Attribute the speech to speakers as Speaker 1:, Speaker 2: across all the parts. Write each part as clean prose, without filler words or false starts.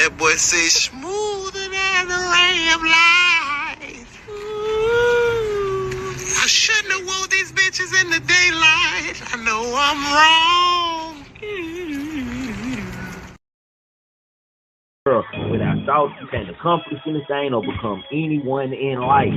Speaker 1: That boy say smoother than a ray of light. Ooh. I shouldn't have wore these bitches in the daylight. I know I'm wrong.
Speaker 2: Without thoughts, you can't accomplish anything or become anyone in life.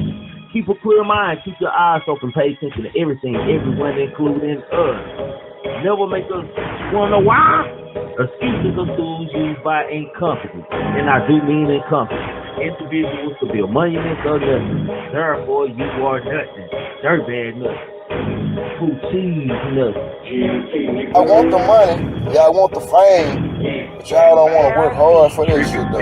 Speaker 2: Keep a clear mind, keep your eyes open, pay attention to everything, everyone, including us. Never make us wanna know why. Excuses are tools used by incompetence, and I do mean incompetent individuals to build monuments or nothing. Therefore, you are nothing. Dirtbag nothing. Who cheese nothing.
Speaker 3: I want the money, yeah, I want the fame, but y'all don't want to work hard for this shit though.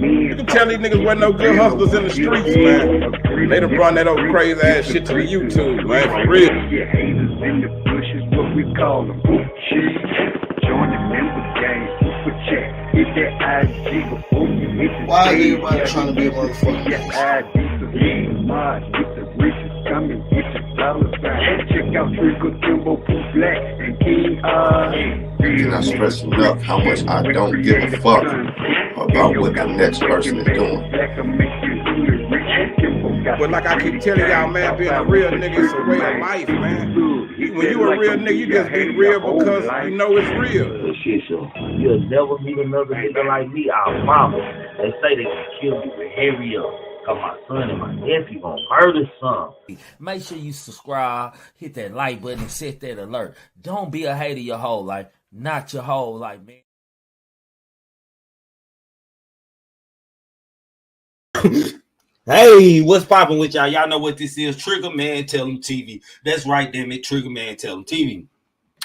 Speaker 4: You can tell these niggas wasn't no good hustlers in the streets, man. They done brought that old crazy ass shit to the YouTube, man, for real.
Speaker 5: Haters in the bushes, what we call them. Join the members gang, super chat. Hit that IG before you hit the
Speaker 3: Why is everybody trying to be a motherfucker?
Speaker 5: Get the riches coming, get the dollar sign. Check out Trigger, Timbo, Pooh Black, and King
Speaker 6: Cannot stress enough how much I don't give a fuck about what the next person is doing.
Speaker 4: But like I keep telling y'all, man, being a real nigga is a way of life, man. When you a real nigga, you just be real because you know it's real.
Speaker 2: Shit, so you'll never meet another nigga like me, our mama. They say they can kill me with hurry up. Cause my son and my nephew gonna murder some. Make sure you subscribe, hit that like button, and set that alert. Don't be a hater your whole life. Not your whole life, man. Hey, what's poppin' with y'all? Y'all know what this is. Triggamantellemtv. That's right, damn it. Triggamantellemtv.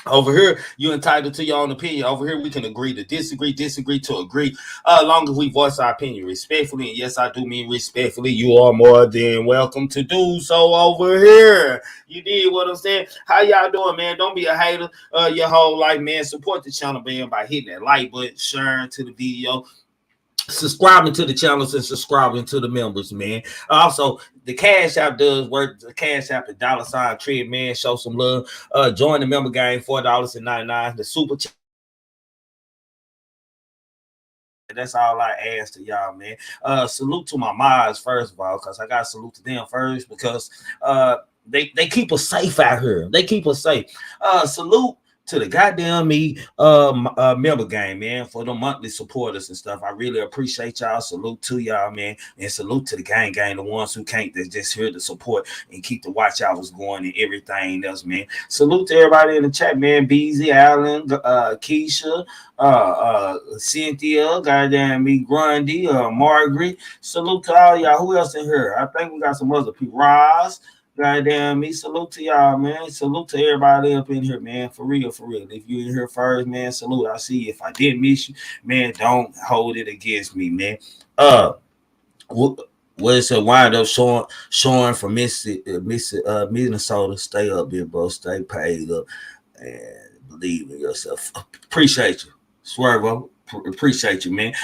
Speaker 2: Over here, you're entitled to your own opinion. Over here, we can agree to disagree to agree. As long as we voice our opinion respectfully, and yes, I do mean respectfully, you are more than welcome to do so over here. You did what I'm saying? How y'all doing, man? Don't be a hater your whole life, man. Support the channel, man, by hitting that like button, sharing to the video, subscribing to the channels, and subscribing to the members, man. Also, the Cash App does work. The Cash App is $Trig, man. Show some love. Join the member game, $4.99. The super chat. That's all I ask to y'all, man. Salute to my mods, first of all, because I got to salute to them first because they keep us safe out here. They keep us safe. Salute to the goddamn me member game, man, for the monthly supporters and stuff. I really appreciate y'all. Salute to y'all, man, and salute to the gang, the ones who can't, that's just here to support and keep the watch hours going and everything else, man. Salute to everybody in the chat, man. Beezy, Allen, Keisha, Cynthia, goddamn me, Grundy, Margaret. Salute to all y'all. Who else in here? I think we got some other people. Roz. Goddamn me, salute to y'all, man. Salute to everybody up in here, man. For real, for real. If you in here first, man, salute. I see you. If I didn't miss you, man, don't hold it against me, man. What is it? Wind up showing from Minnesota. Stay up here, bro. Stay paid up and believe in yourself. Appreciate you, Swervo. Appreciate you, man.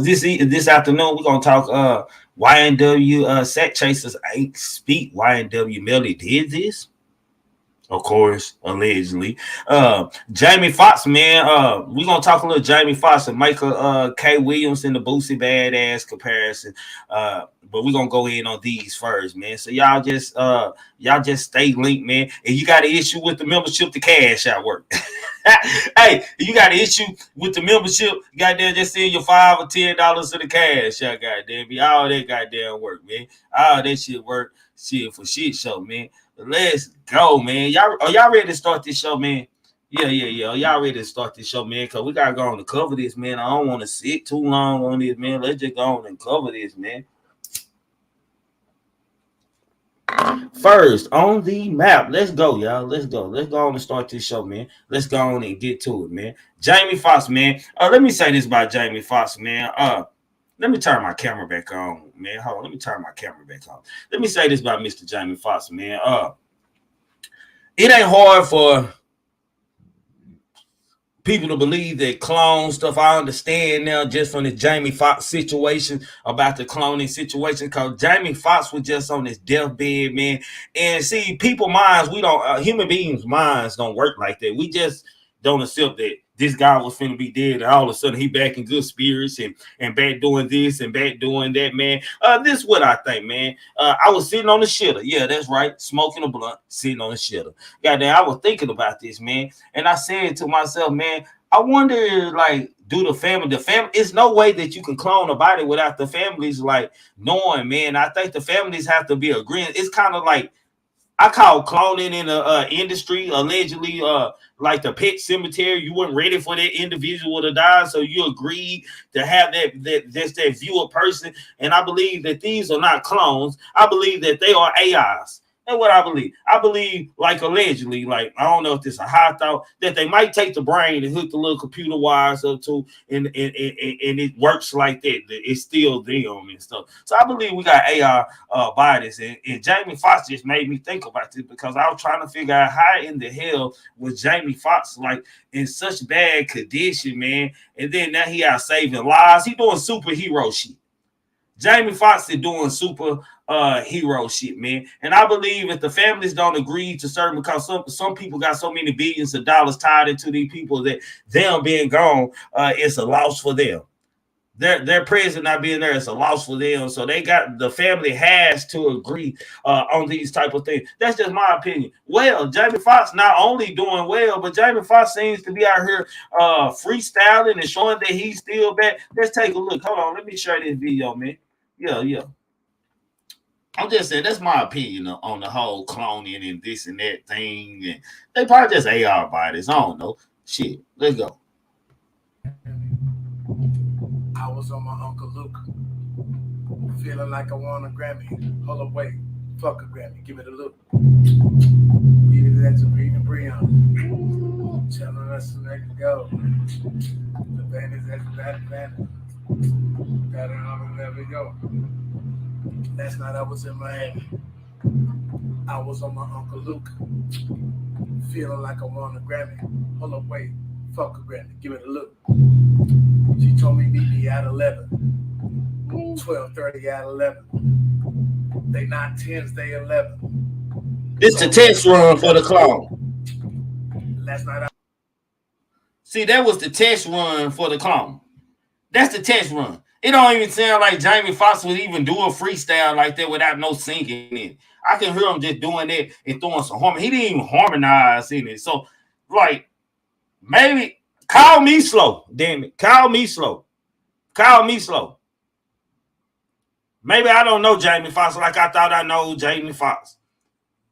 Speaker 2: This afternoon we're gonna talk YNW Sakchaser'S ain't speak. YNW Melly did this, of course, allegedly. Jamie Foxx, man. We're gonna talk a little Jamie Foxx and Michael K. Williams in the Boosie badass comparison. But we're gonna go in on these first, man. So y'all just stay linked, man. And you got an issue with the membership, the Cash App work. Hey, you got an issue with the membership, goddamn, just send your $5 or $10 to the Cash App, goddamn. Be all that goddamn work, man. All that shit work, shit for shit show, man. Let's go, man. Are y'all ready to start this show, man? Yeah. Y'all ready to start this show, man? Because we got to go on to cover this, man. I don't want to sit too long on this, man. Let's just go on and cover this, man. First on the map, let's go, y'all. Let's go on and start this show, man. Let's go on and get to it, man. Jamie Foxx, man. Let me say this about Jamie Foxx, man. Let me turn my camera back on, man. Hold on, let me turn my camera back on. Let me say this about Mr. Jamie Foxx, man. It ain't hard for people to believe that clone stuff. I understand now just from the Jamie Foxx situation about the cloning situation, because Jamie Foxx was just on his deathbed, man. And see, people minds, we don't human beings minds don't work like that. We just don't accept that this guy was finna be dead, and all of a sudden he back in good spirits and back doing this and back doing that, man. This is what I think, man. I was sitting on the shitter. Yeah, that's right. Smoking a blunt, sitting on the shitter. Goddamn, I was thinking about this, man. And I said to myself, man, I wonder, like, do the family, it's no way that you can clone a body without the families, like, knowing, man. I think the families have to be agreeing. It's kind of like, I call cloning in the industry, allegedly, like the pet cemetery. You weren't ready for that individual to die, so you agreed to have that viewer person. And I believe that these are not clones. I believe that they are AIs. That's what I believe. I believe, like, allegedly, like, I don't know if this is a high thought, that they might take the brain and hook the little computer wires up to, and it works like that. It's still them and stuff. So I believe we got AI bodies. And Jamie Foxx just made me think about this, because I was trying to figure out how in the hell was Jamie Foxx, like, in such bad condition, man. And then now he out saving lives. He doing superhero shit. Jamie Foxx is doing super hero shit, man. And I believe if the families don't agree to certain, because some people got so many billions of dollars tied into these people that them being gone, it's a loss for them. Their president not being there is a loss for them. So the family has to agree on these type of things. That's just my opinion. Well, Jamie Foxx not only doing well, but Jamie Foxx seems to be out here freestyling and showing that he's still back. Let's take a look. Hold on, let me show you this video, man. Yeah. I'm just saying, that's my opinion on the whole cloning and this and that thing. And they probably just AR bodies. I don't know. Shit. Let's go.
Speaker 7: I was on my Uncle Luke, feeling like I won a Grammy. Hold up, wait. Fuck a Grammy. Give it a look. Give it that to Brian. Telling us to let it go. The band is as bad band. Got it on and let it go. Last night I was in Miami. I was on my Uncle Luke, feeling like I won a Grammy. Hold up, wait, fuck a Grammy, give it a look. She told me meet me at 11, 12:30 at 11. They not 10s, they 11.
Speaker 2: It's the test run for the clone.
Speaker 7: Last night
Speaker 2: See, that was the test run for the clone. That's the test run. It don't even sound like Jamie Foxx would even do a freestyle like that without no singing in it. I can hear him just doing that and throwing some harmony. He didn't even harmonize in it. So, like, maybe call me slow. Damn it. Call me slow. Call me slow. Maybe I don't know Jamie Foxx like I thought I know Jamie Foxx.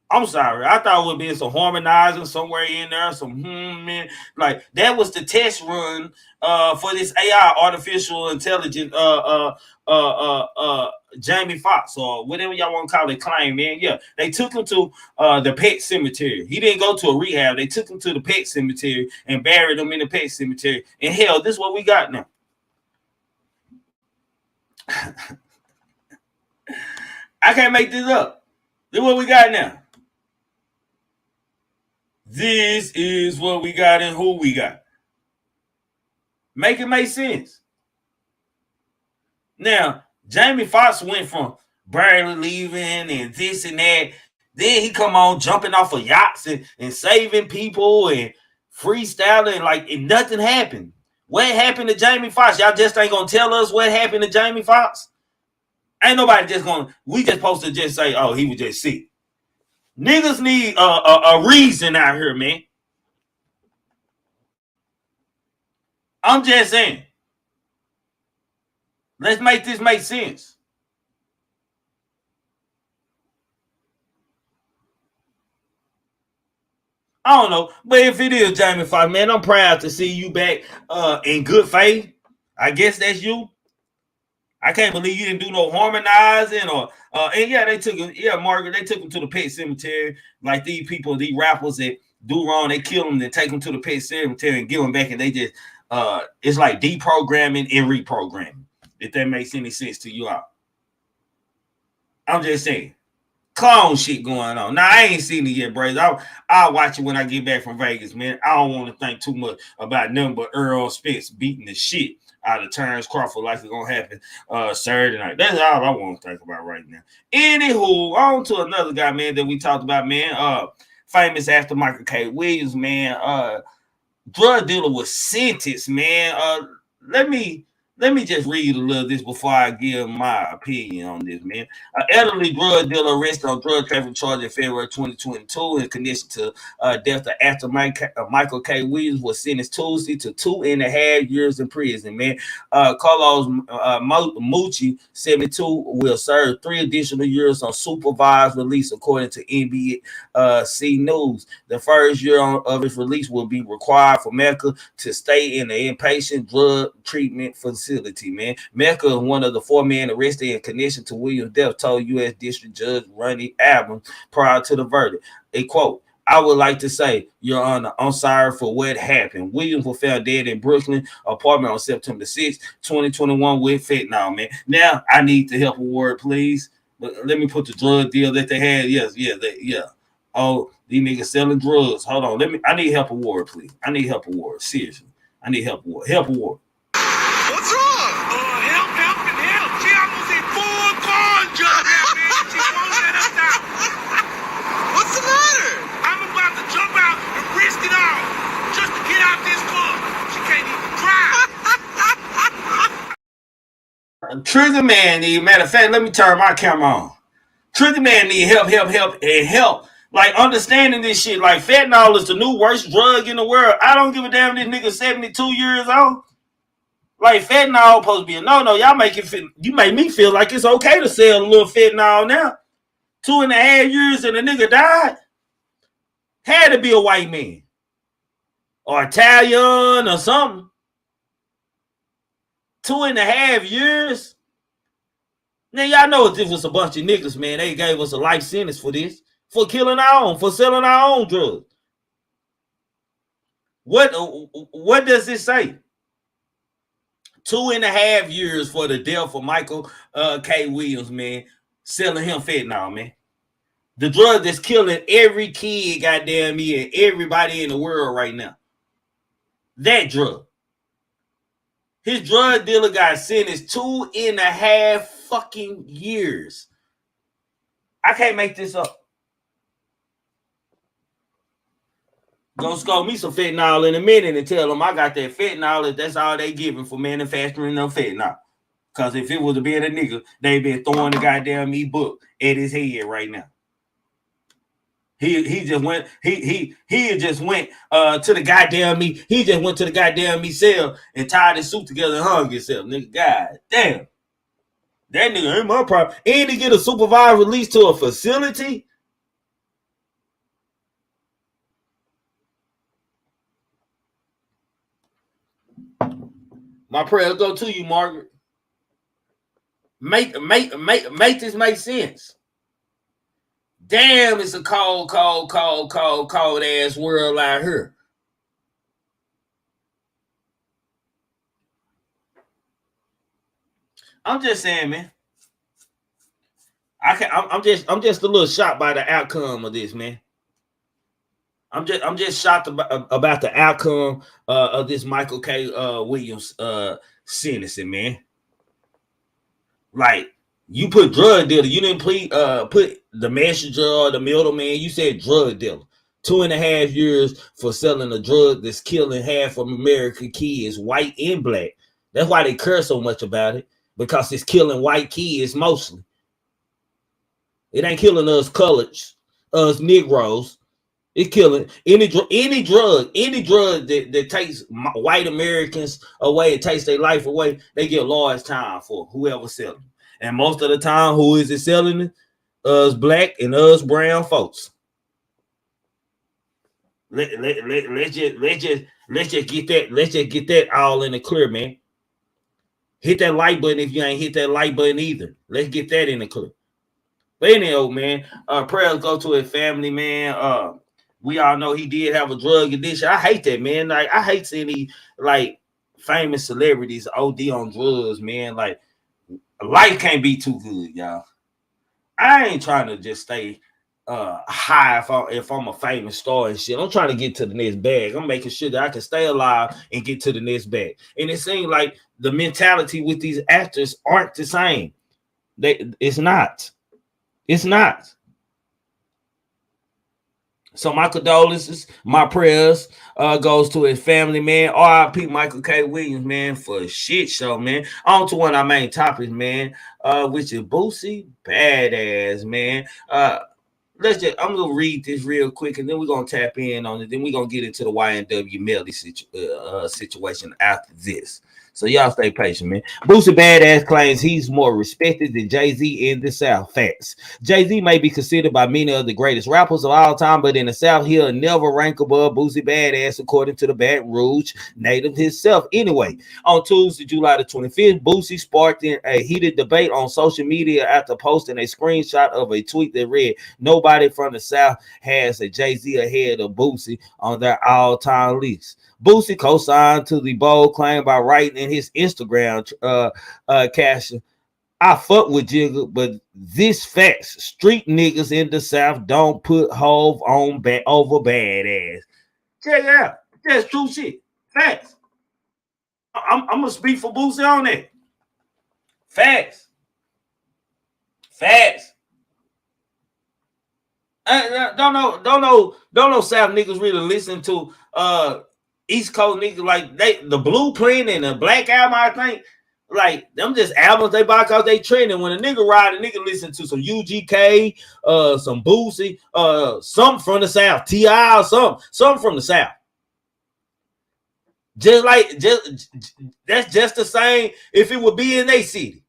Speaker 2: I'm sorry. I thought it would be some harmonizing somewhere in there, man. Like, that was the test run for this AI, artificial intelligence, Jamie Foxx, or whatever y'all want to call it, claim, man. Yeah, they took him to the pet cemetery. He didn't go to a rehab. They took him to the pet cemetery and buried him in the pet cemetery. And hell, this is what we got now. I can't make this up. This is what we got now. This is what we got and who we got. Make it make sense. Now, Jamie Foxx went from barely leaving and this and that. Then he come on jumping off of yachts and saving people and freestyling like and nothing happened. What happened to Jamie Foxx? Y'all just ain't gonna tell us what happened to Jamie Foxx? Ain't nobody just gonna, we just supposed to just say, oh, he was just sick. Niggas need a reason out here, man. I'm just saying. Let's make this make sense. I don't know, but if it is Jamie Foxx, man, I'm proud to see you back in good faith. I guess that's you. I can't believe you didn't do no harmonizing or and yeah, they took him, Margaret, they took him to the pet cemetery. Like these people, these rappers that do wrong, they kill them, then take them to the pet cemetery and give them back, and they just it's like deprogramming and reprogramming. If that makes any sense to you all. I'm just saying. Clown shit going on. Now, I ain't seen it yet, Braze. I'll watch it when I get back from Vegas, man. I don't want to think too much about nothing but Earl Spence beating the shit out of Terrence Crawford like it's going to happen Saturday night. That's all I want to think about right now. Anywho, on to another guy, man, that we talked about, man. Famous after Michael K. Williams, man. drug dealer was sentenced, man. Let me just read a little of this before I give my opinion on this, man. An elderly drug dealer arrested on drug trafficking charge in February 2022 in connection to death of actor Michael K. Williams was sentenced Tuesday to 2.5 years in prison, man. Carlos Mucci, 72, will serve 3 additional years on supervised release, according to NBC News. The first year of his release will be required for Mecca to stay in the inpatient drug treatment facility, man. Mecca, one of the 4 men arrested in connection to Williams' death, told U.S. District Judge Ronnie Abrams prior to the verdict. A quote, "I would like to say, Your Honor, I'm sorry for what happened. Williams was found dead in Brooklyn apartment on September 6, 2021 with fentanyl, man." Now, I need the help award, please. But let me put the drug deal that they had. Yes. Oh, these niggas selling drugs. Hold on. I need help award, please. I need help award. Seriously. I need help award. Help award.
Speaker 1: What's wrong? Help. She almost hit 4 cars just now, man. She won't let us out. What's the matter? I'm about to jump out and risk it all just to get out this car. She can't even drive.
Speaker 2: Trigger man need, matter of fact, let me turn my camera on. Trigger man need help. Like, understanding this shit, like fentanyl is the new worst drug in the world. I don't give a damn this nigga 72 years old. Like, fentanyl supposed to be a no. You make me feel like it's okay to sell a little fentanyl now. 2.5 years and a nigga died. Had to be a white man. Or Italian or something. 2.5 years. Now, y'all know if this was a bunch of niggas, man, they gave us a life sentence for this. For killing our own, for selling our own drugs. What does it say? 2.5 years for the death of Michael K. Williams, man. Selling him fentanyl, man. The drug that's killing every kid, goddamn me, and everybody in the world right now. That drug. His drug dealer got sentenced 2.5 fucking years. I can't make this up. Gonna score me some fentanyl in a minute and tell them I got that fentanyl. That's all they giving for manufacturing them fentanyl. Because if it was being a nigga, they been throwing the goddamn book at his head right now. He just went to the goddamn He just went to the goddamn cell and tied his suit together and hung himself. Nigga, god damn. That nigga ain't my problem. And to get a supervised release to a facility. My prayers go to you, Margaret. Make this make sense. Damn, it's a cold ass world out here. I'm just saying, man. I'm just a little shocked by the outcome of this, man. I'm just shocked about the outcome of this Michael K. Williams sentencing, man. Like, you put drug dealer, you didn't put the messenger or the middleman. You said drug dealer. 2.5 years for selling a drug that's killing half of American kids, white and black. That's why they care so much about it, because it's killing white kids mostly. It ain't killing us coloreds, us Negroes. It's killing any drug that takes white Americans away and takes their life away. They get large time for whoever selling. And most of the time, who is it selling it? Us black and us brown folks. Let's just get that all in the clear, man. Hit that like button if you ain't hit that like button either. Let's get that in the clear. But anyhow, man, prayers go to his family, man. We all know he did have a drug addiction. I hate that, man. Like, I hate seeing these like famous celebrities OD on drugs, man. Like, life can't be too good, y'all. I ain't trying to just stay high if I'm a famous star and shit. I'm trying to get to the next bag. I'm making sure that I can stay alive and get to the next bag. And it seems like the mentality with these actors aren't the same. It's not. So my condolences, my prayers goes to his family, man. R.I.P. Michael K. Williams, man, for a shit show, man. On to one of our main topics, man, which is Boosie Badass, man. I'm gonna read this real quick, and then we're gonna tap in on it. Then we're gonna get into the YWN Melly situation after this. So y'all stay patient, man. Boosie Badass claims he's more respected than Jay-Z in the South. Facts. Jay-Z may be considered by many of the greatest rappers of all time, but in the South, he'll never rank above Boosie Badass, according to the Baton Rouge native himself. Anyway, on Tuesday, July the 25th, Boosie sparked in a heated debate on social media after posting a screenshot of a tweet that read, "Nobody from the South has a Jay-Z ahead of Boosie on their all-time list." Boosie co-signed to the bold claim by writing in his Instagram caption, "I fuck with Jigga, but this facts. Street niggas in the South don't put Hove on over Badass." Check it out. That's true shit. Facts. I'm gonna speak for Boosie on that. Facts. Facts. Don't know South niggas really listen to East Coast niggas like the Blueprint and the Black Album. I think like them just albums they buy because they trending. When a nigga ride, a nigga listen to some UGK, some Boosie, something from the South, T.I. or something from the South. That's just the same if it would be in their city.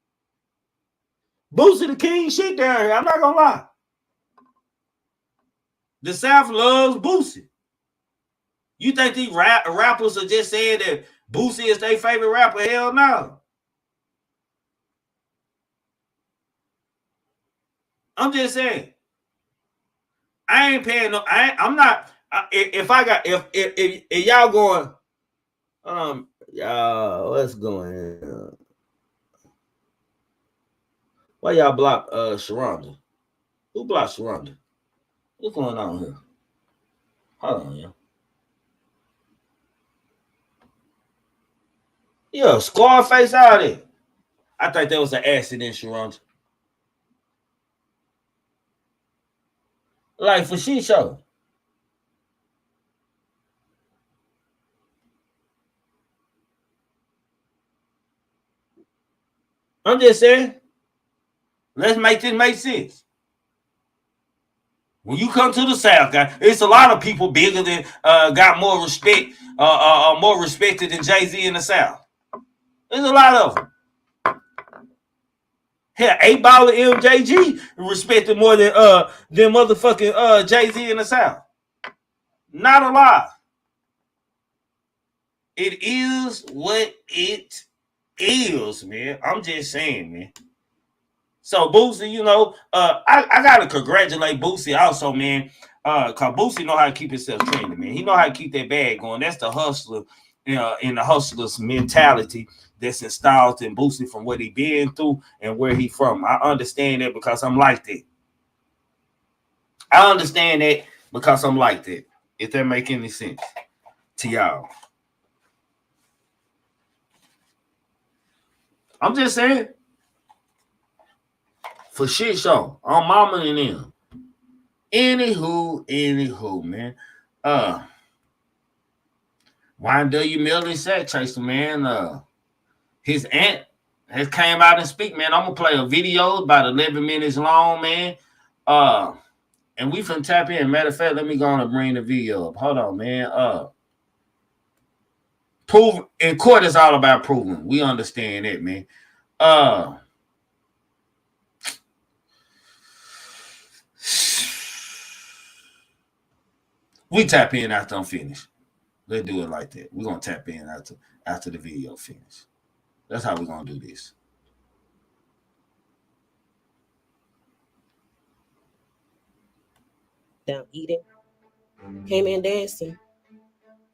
Speaker 2: Boosie the king shit down here. I'm not gonna lie. The South loves Boosie. You think these rappers are just saying that Boosie is their favorite rapper? Hell no. I'm just saying. I ain't paying no. I'm not. If y'all going, y'all, what's going on? Why y'all block Sharonda? Who blocked Sharonda? What's going on here? Hold on, yeah. Yeah, Scarface out there. I think that was an accident, Sharonda. Like for shit show. I'm just saying. Let's make this make sense. When you come to the South, guys, it's a lot of people bigger than got more respect, more respected than Jay-Z in the South. There's a lot of them. Hell, 8 Ball and MJG respected more than motherfucking Jay-Z in the South. Not a lot. It is what it is, man. I'm just saying, man. So Boosie, you know, I gotta congratulate Boosie also, man. Cause Boosie know how to keep himself trending, man. He know how to keep that bag going. That's the hustler, in the hustler's mentality that's installed in Boosie from what he been through and where he from. I understand that because I'm like that. I understand that because I'm like that. If that make any sense to y'all. I'm just saying. For shit show. On Mama and them. Anywho, man. YWN Melly Sakchaser'S, man. His aunt has came out and speak, man. I'm gonna play a video about 11 minutes long, man. And we finna tap in. Matter of fact, let me go on and bring the video up. Hold on, man. Prove in court is all about proving. We understand that, man. We tap in after I'm finished. Let's do it like that. We're gonna tap in after the video finish. That's how we're gonna do this.
Speaker 8: Down eating. Came in dancing.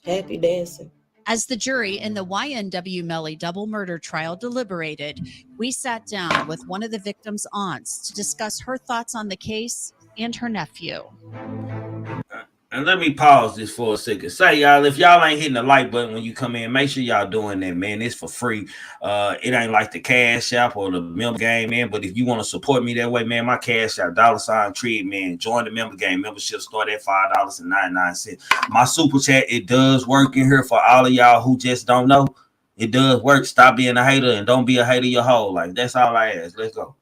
Speaker 8: Happy dancing.
Speaker 9: As the jury in the YWN Melly double murder trial deliberated, we sat down with one of the victim's aunts to discuss her thoughts on the case and her nephew.
Speaker 2: And let me pause this for a second. Say, y'all, if y'all ain't hitting the like button when you come in, make sure y'all doing that, man. It's for free. It ain't like the Cash App or the member game, man. But if you want to support me that way, man, my Cash App, $Trig, man. Join the member game. Membership start at $5.99. My super chat, it does work in here for all of y'all who just don't know. It does work. Stop being a hater and don't be a hater your whole life. That's all I ask. Let's go.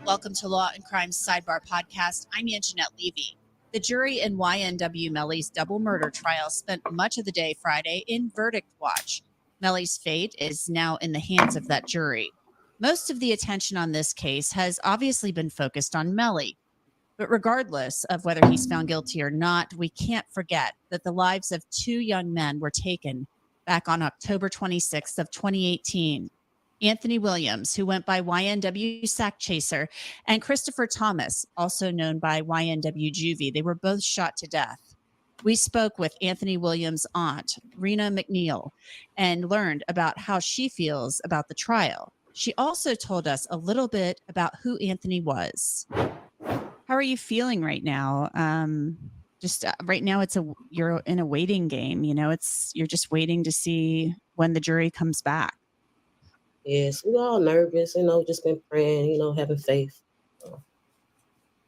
Speaker 9: Welcome to Law and Crime Sidebar Podcast. I'm Anjanette Levy. The jury in YNW Melly's double murder trial spent much of the day Friday in verdict watch. Melly's fate is now in the hands of that jury. Most of the attention on this case has obviously been focused on Melly. But regardless of whether he's found guilty or not, we can't forget that the lives of two young men were taken back on October 26th of 2018. Anthony Williams, who went by YNW Sakchaser, and Christopher Thomas, also known by YNW Juvie. They were both shot to death. We spoke with Anthony Williams' aunt, Rena McNeil, and learned about how she feels about the trial. She also told us a little bit about who Anthony was. How are you feeling right now? Right now, you're in a waiting game. You know, you're just waiting to see when the jury comes back.
Speaker 8: Yes, we're all nervous, just been praying, having faith.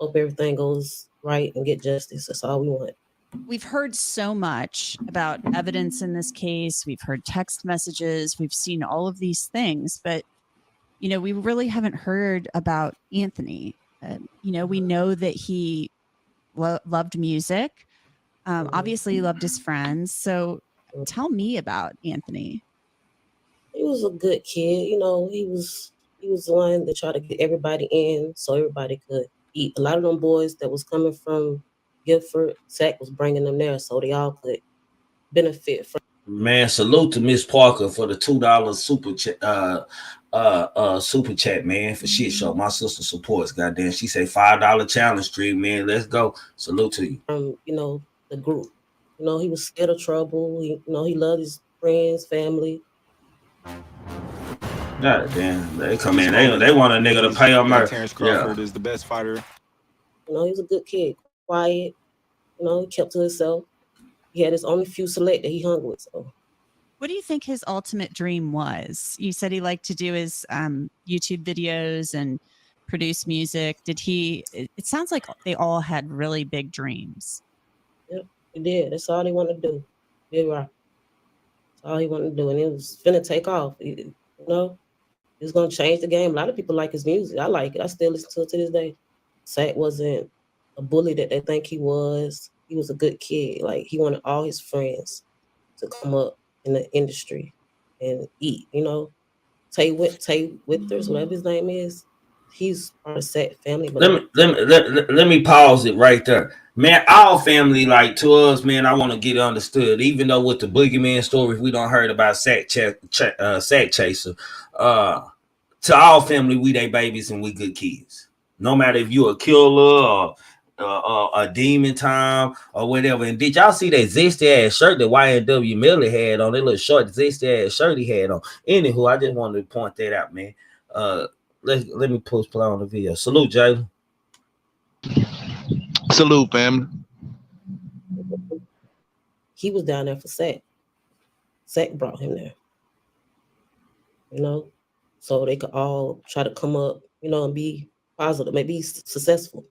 Speaker 8: Hope everything goes right and get justice. That's all we want.
Speaker 9: We've heard so much about evidence in this case. We've heard text messages. We've seen all of these things, but, we really haven't heard about Anthony. We know that he loved music. Obviously, he loved his friends. So tell me about Anthony.
Speaker 8: He was a good kid, he was the one that tried to get everybody in so everybody could eat. A lot of them boys that was coming from Guilford, Sac was bringing them there so they all could benefit from.
Speaker 2: Man, salute to Miss Parker for the $2 super chat, man, for shit show. My sister supports, goddamn. She say $5 challenge stream, man. Let's go. Salute to you.
Speaker 8: The group. He was scared of trouble. He loved his friends, family.
Speaker 2: God damn, they come in. They want a nigga to pay them.
Speaker 10: Terrence Crawford is the best fighter.
Speaker 8: He was a good kid, quiet. He kept to himself. He had his only few select that he hung with. So,
Speaker 9: what do you think his ultimate dream was? You said he liked to do his YouTube videos and produce music. Did he? It sounds like they all had really big dreams.
Speaker 8: Yep, he did. That's all they wanted to do. Big rock. That's all he wanted to do, and it was finna take off. It was gonna change the game. A lot of people like his music. I like it. I still listen to this day. Sack wasn't a bully that they think he was. He was a good kid. Like, he wanted all his friends to come up in the industry and eat. Tay Withers, whatever his name is, he's part of Sack family. But
Speaker 2: let me pause it right there. Man, our family, like, to us, man, I want to get understood. Even though with the boogeyman stories we don't heard about Sakchaser, to our family, we they babies and we good kids. No matter if you a killer or a demon time or whatever. And did y'all see that zesty ass shirt that YNW Melly had on? That little short zesty ass shirt he had on. Anywho, I just wanted to point that out, man. Let me post play on the video. Salute, Jalen.
Speaker 10: Salute, family.
Speaker 8: He was down there for Sack. Sack brought him there. So they could all try to come up, and be positive, maybe successful.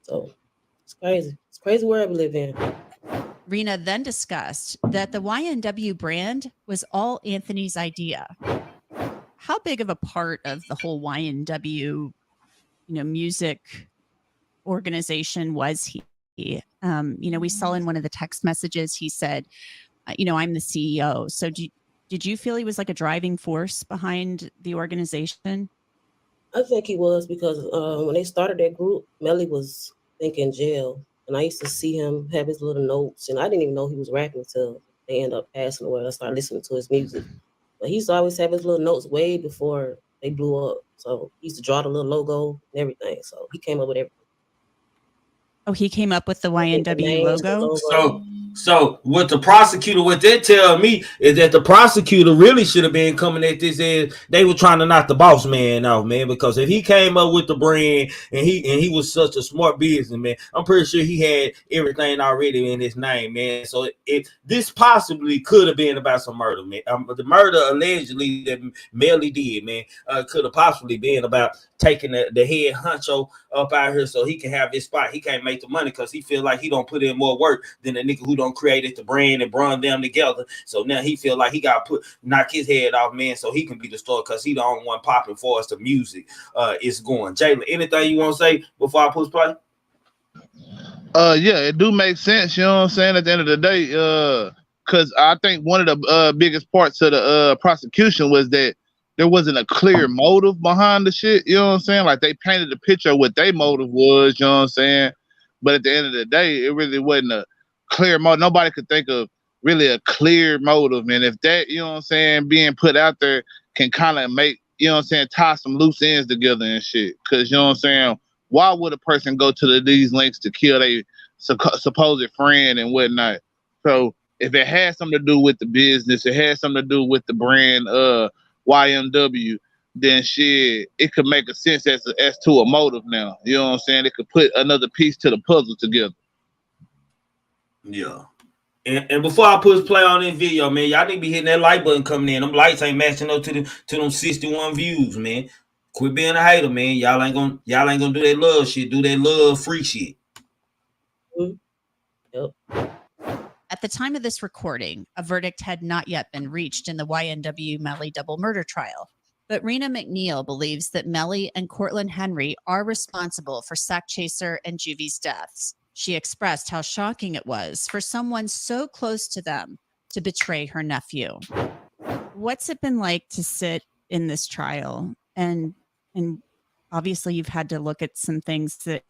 Speaker 8: So it's crazy. It's crazy world we live in.
Speaker 9: Rena then discussed that the YNW brand was all Anthony's idea. How big of a part of the whole YNW, music organization was he? We saw in one of the text messages, he said, I'm the CEO. So did you feel he was like a driving force behind the organization?
Speaker 8: I think he was, because when they started that group, Melly was, I think, in jail. And I used to see him have his little notes. And I didn't even know he was rapping until they ended up passing away. I started listening to his music. But he used to always have his little notes way before they blew up. So he used to draw the little logo and everything. So he came up with everything.
Speaker 9: Oh, he came up with the YNW logo?
Speaker 2: So what the prosecutor, what they tell me is that the prosecutor really should have been coming at this as they were trying to knock the boss man off, man. Because if he came up with the brand and he was such a smart businessman, I'm pretty sure he had everything already in his name, man. So this possibly could have been about some murder, man. The murder allegedly that Melly did, man, could have possibly been about taking the head honcho up out here so he can have his spot. He can't make the money because he feel like he don't put in more work than the nigga who don't created the brand and brung them together. So now he feel like he got to knock his head off, man, so he can be the star because he the only one popping for us. The music is going. Jalen, anything you want to say before I push play?
Speaker 11: Yeah, it do make sense, you know what I'm saying, at the end of the day, because I think one of the biggest parts of the prosecution was that there wasn't a clear motive behind the shit, you know what I'm saying? Like, they painted a picture of what their motive was, you know what I'm saying? But at the end of the day, it really wasn't a clear motive. Nobody could think of really a clear motive. And if that, you know what I'm saying, being put out there can kind of make, you know what I'm saying, tie some loose ends together and shit. Because, you know what I'm saying, why would a person go to these lengths to kill their supposed friend and whatnot? So if it has something to do with the business, it has something to do with the brand YMW, then shit, it could make a sense as to a motive now. You know what I'm saying? It could put another piece to the puzzle together.
Speaker 2: Yeah. And before I push play on this video, man, y'all need to be hitting that like button coming in. Them lights ain't matching up to them 61 views, man. Quit being a hater, man. Y'all ain't gonna do that love shit. Do that love free shit.
Speaker 8: Yep.
Speaker 9: At the time of this recording, a verdict had not yet been reached in the YNW Melly double murder trial. But Rena McNeil believes that Melly and Cortland Henry are responsible for Sakchaser and Juvie's deaths. She expressed how shocking it was for someone so close to them to betray her nephew. What's it been like to sit in this trial? And obviously you've had to look at some things that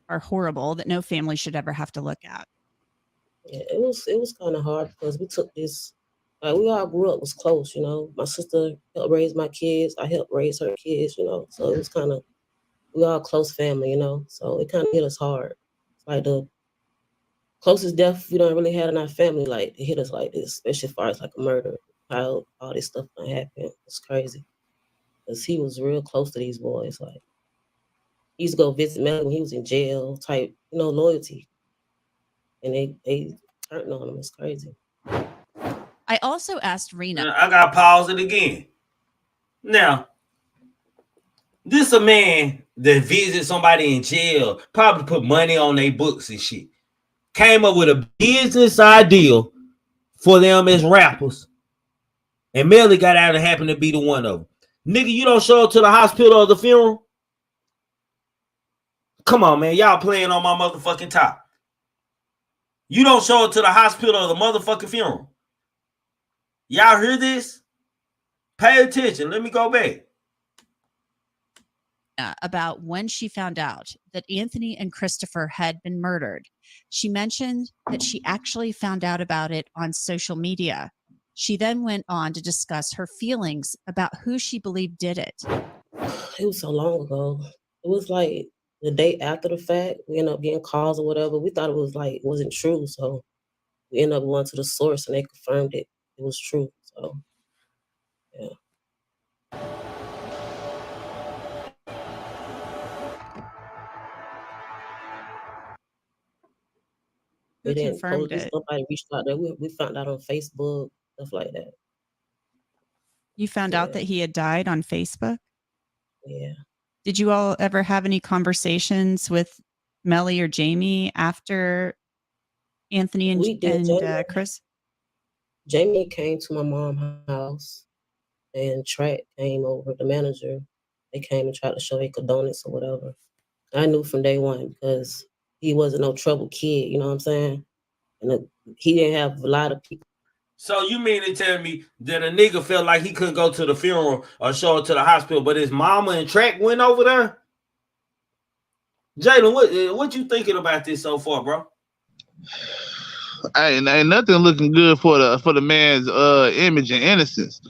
Speaker 9: are horrible that no family should ever have to look at.
Speaker 8: Yeah, it was kind of hard because we took this. We all grew up, was close, you know. My sister helped raise my kids. I helped raise her kids, you know. So it was kind of, we all close family, you know. So it kind of hit us hard. It's like the closest death we don't really had in our family, like it hit us like this, especially as far as like a murder, how all this stuff gonna happen. It's crazy. Because he was real close to these boys. Like, he used to go visit Melly when he was in jail, type, you know, loyalty. And they turned on him. It's crazy.
Speaker 9: I also asked Rena.
Speaker 2: I gotta pause it again. Now, this a man that visited somebody in jail, probably put money on their books and shit. Came up with a business idea for them as rappers. And Melly got out and happened to be the one of them. Nigga, you don't show up to the hospital or the funeral? Come on, man. Y'all playing on my motherfucking top. You don't show up to the hospital or the motherfucking funeral. Y'all hear this? Pay attention. Let me go back.
Speaker 9: About when she found out that Anthony and Christopher had been murdered. She mentioned that she actually found out about it on social media. She then went on to discuss her feelings about who she believed did it.
Speaker 8: It was so long ago. It was like the day after the fact. We ended up getting calls or whatever. We thought it was like, it wasn't true. So we ended up going to the source and they confirmed it. It was true. So, yeah.
Speaker 9: Who confirmed it?
Speaker 8: Nobody reached out there. We found out on Facebook, stuff like that.
Speaker 9: You found out that he had died on Facebook?
Speaker 8: Yeah.
Speaker 9: Did you all ever have any conversations with Melly or Jamie after Anthony and Chris?
Speaker 8: Jamie came to my mom's house and Track came over, the manager. They came and tried to show their condolence or whatever. I knew from day one because he wasn't no troubled kid, you know what I'm saying? And he didn't have a lot of people.
Speaker 2: So you mean to tell me that a nigga felt like he couldn't go to the funeral or show up to the hospital, but his mama and Track went over there? Jalen, what you thinking about this so far, bro?
Speaker 11: Ain't nothing looking good for the man's image and innocence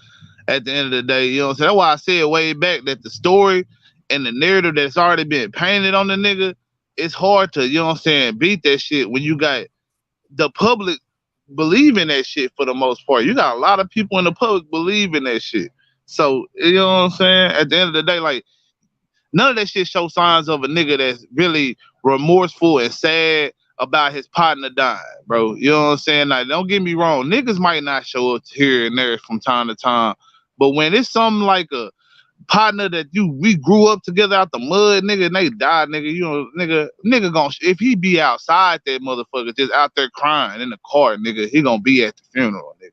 Speaker 11: at the end of the day. You know what I'm saying? That's why I said way back that the story and the narrative that's already been painted on the nigga, it's hard to, you know what I'm saying, beat that shit when you got the public believe in that shit for the most part. You got a lot of people in the public believe in that shit. So you know what I'm saying? At the end of the day, like none of that shit show signs of a nigga that's really remorseful and sad about his partner dying, bro. You know what I'm saying? Like, don't get me wrong, niggas might not show up here and there from time to time, but when it's something like a partner that we grew up together out the mud, nigga, and they died, nigga, you know, nigga gonna, if he be outside that motherfucker just out there crying in the car, nigga, he gonna be at the funeral, nigga.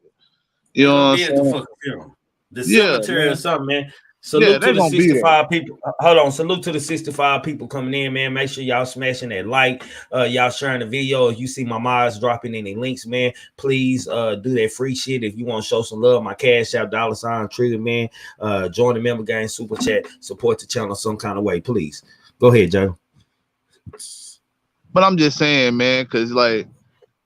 Speaker 11: You know what I'm
Speaker 2: Be at the
Speaker 11: saying?
Speaker 2: fucking funeral. The
Speaker 11: Yeah,
Speaker 2: cemetery
Speaker 11: man.
Speaker 2: or something, man.
Speaker 11: Yeah,
Speaker 2: Salute
Speaker 11: they
Speaker 2: to the
Speaker 11: gonna be there.
Speaker 2: 65 people. Hold on. Salute to the 65 people coming in, man. Make sure y'all smashing that like. Y'all sharing the video. If you see my mods dropping any links, man, please do that free shit. If you want to show some love, my cash out, $ Trigger, man. Join the member gang, super chat, support the channel some kind of way, please. Go ahead, Joe.
Speaker 11: But I'm just saying, man, because like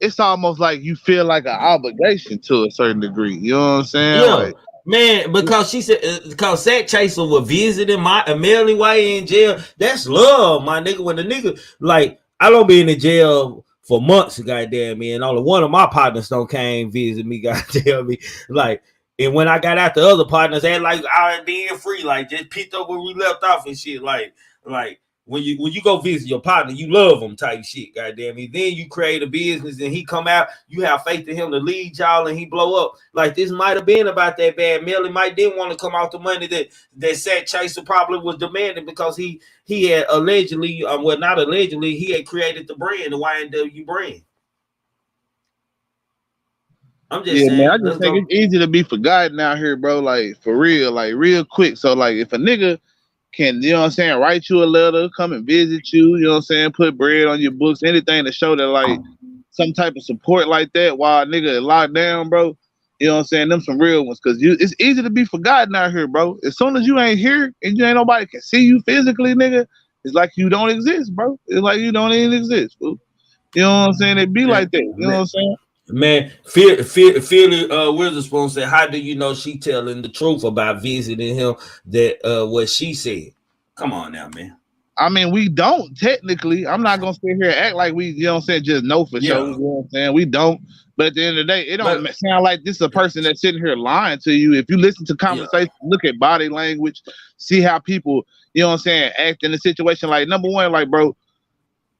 Speaker 11: it's almost like you feel like an obligation to a certain degree. You know what I'm saying?
Speaker 2: Yeah.
Speaker 11: Like,
Speaker 2: man, because she said, because Sakchaser was visiting my Melly while in jail. That's love, my nigga. When the nigga, like, I don't be in the jail for months, goddamn me, and only one of my partners don't came visit me, goddamn me. Like, and when I got out, the other partners had like I being free, like just picked up where we left off and shit. Like when you go visit your partner, you love him type shit, goddamn me. Then you create a business and he come out, you have faith in him to lead y'all and he blow up. Like this might have been about that bad. Melly might didn't want to come out the money that Sakchaser probably was demanding because he had allegedly, well not allegedly, he had created the brand, the YNW brand. I'm just saying,
Speaker 11: man, I just think it's easy to be forgotten out here, bro. Like for real, like real quick. So like if a nigga can, you know what I'm saying, write you a letter, come and visit you, you know what I'm saying, put bread on your books, anything to show that like some type of support like that while a nigga is locked down, bro. You know what I'm saying? Them some real ones, because it's easy to be forgotten out here, bro. As soon as you ain't here and you ain't nobody can see you physically, nigga, it's like you don't exist, bro. It's like you don't even exist, bro. You know what I'm saying? It be like that. You know what I'm saying?
Speaker 2: Man, Philly Witherspoon said, how do you know she telling the truth about visiting him that what she said? Come on now, man.
Speaker 11: I mean, we don't technically. I'm not gonna sit here and act like we, you know what I'm saying, just know for sure. You know what I'm saying? We don't. But at the end of the day, it don't sound like this is a person that's sitting here lying to you. If you listen to conversation, look at body language, see how people, you know what I'm saying, act in a situation. Like number one, like bro,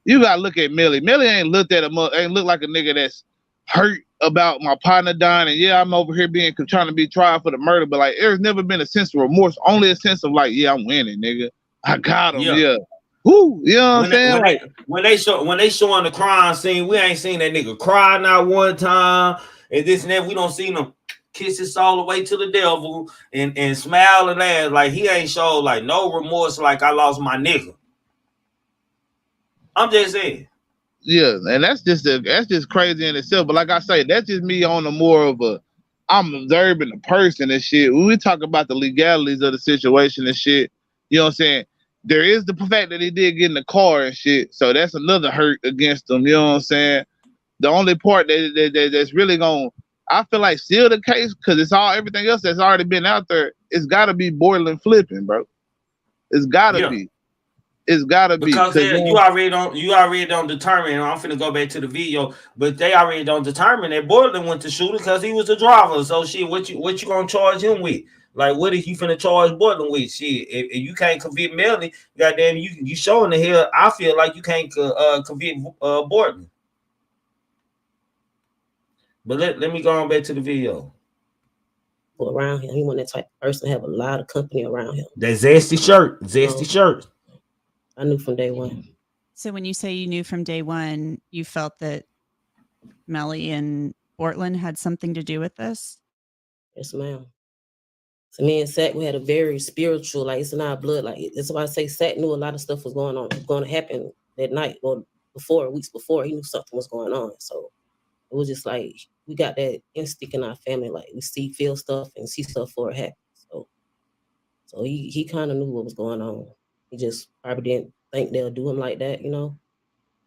Speaker 11: you gotta look at Melly. Melly ain't looked like a nigga that's hurt about my partner dying, and yeah, I'm over here trying to be tried for the murder, but like there's never been a sense of remorse, only a sense of like, yeah, I'm winning, nigga. I got him, yeah. Woo, you know what I'm saying?
Speaker 2: When they showing the crime scene, we ain't seen that nigga cry not one time, and this and that. We don't see him kiss his soul away to the devil and smile and laugh. Like he ain't showed like no remorse, like I lost my nigga. I'm just saying.
Speaker 11: Yeah, and that's just crazy in itself. But like I say, that's just me on the more of a I'm observing the person and shit. When we talk about the legalities of the situation and shit, you know what I'm saying? There is the fact that he did get in the car and shit, so that's another hurt against him. You know what I'm saying? The only part that's really gonna, I feel like, seal the case, because it's all everything else that's already been out there. It's got to be boiling flipping, bro. It's got to be. It's gotta be
Speaker 2: because you already don't determine. I'm finna go back to the video, but they already don't determine that Borland went to shoot it because he was the driver. So shit, what you gonna charge him with? Like, what is you finna charge Borland with? Shit, if you can't convict Melly, goddamn, you showing the hell. I feel like you can't convict Borland. But let me go on back to the video.
Speaker 8: Around him, he want that type of person to have a lot of company around him.
Speaker 2: That zesty shirt.
Speaker 8: I knew from day one.
Speaker 9: So when you say you knew from day one, you felt that Melly and Cortland had something to do with this?
Speaker 8: Yes, ma'am. So me and Sack, we had a very spiritual, like it's in our blood. Like that's why I say Sack knew a lot of stuff was going to happen that night or weeks before. He knew something was going on. So it was just like we got that instinct in our family. Like we feel stuff and see stuff before it happens. So he kind of knew what was going on. He just probably didn't think they'll do him like that, you know?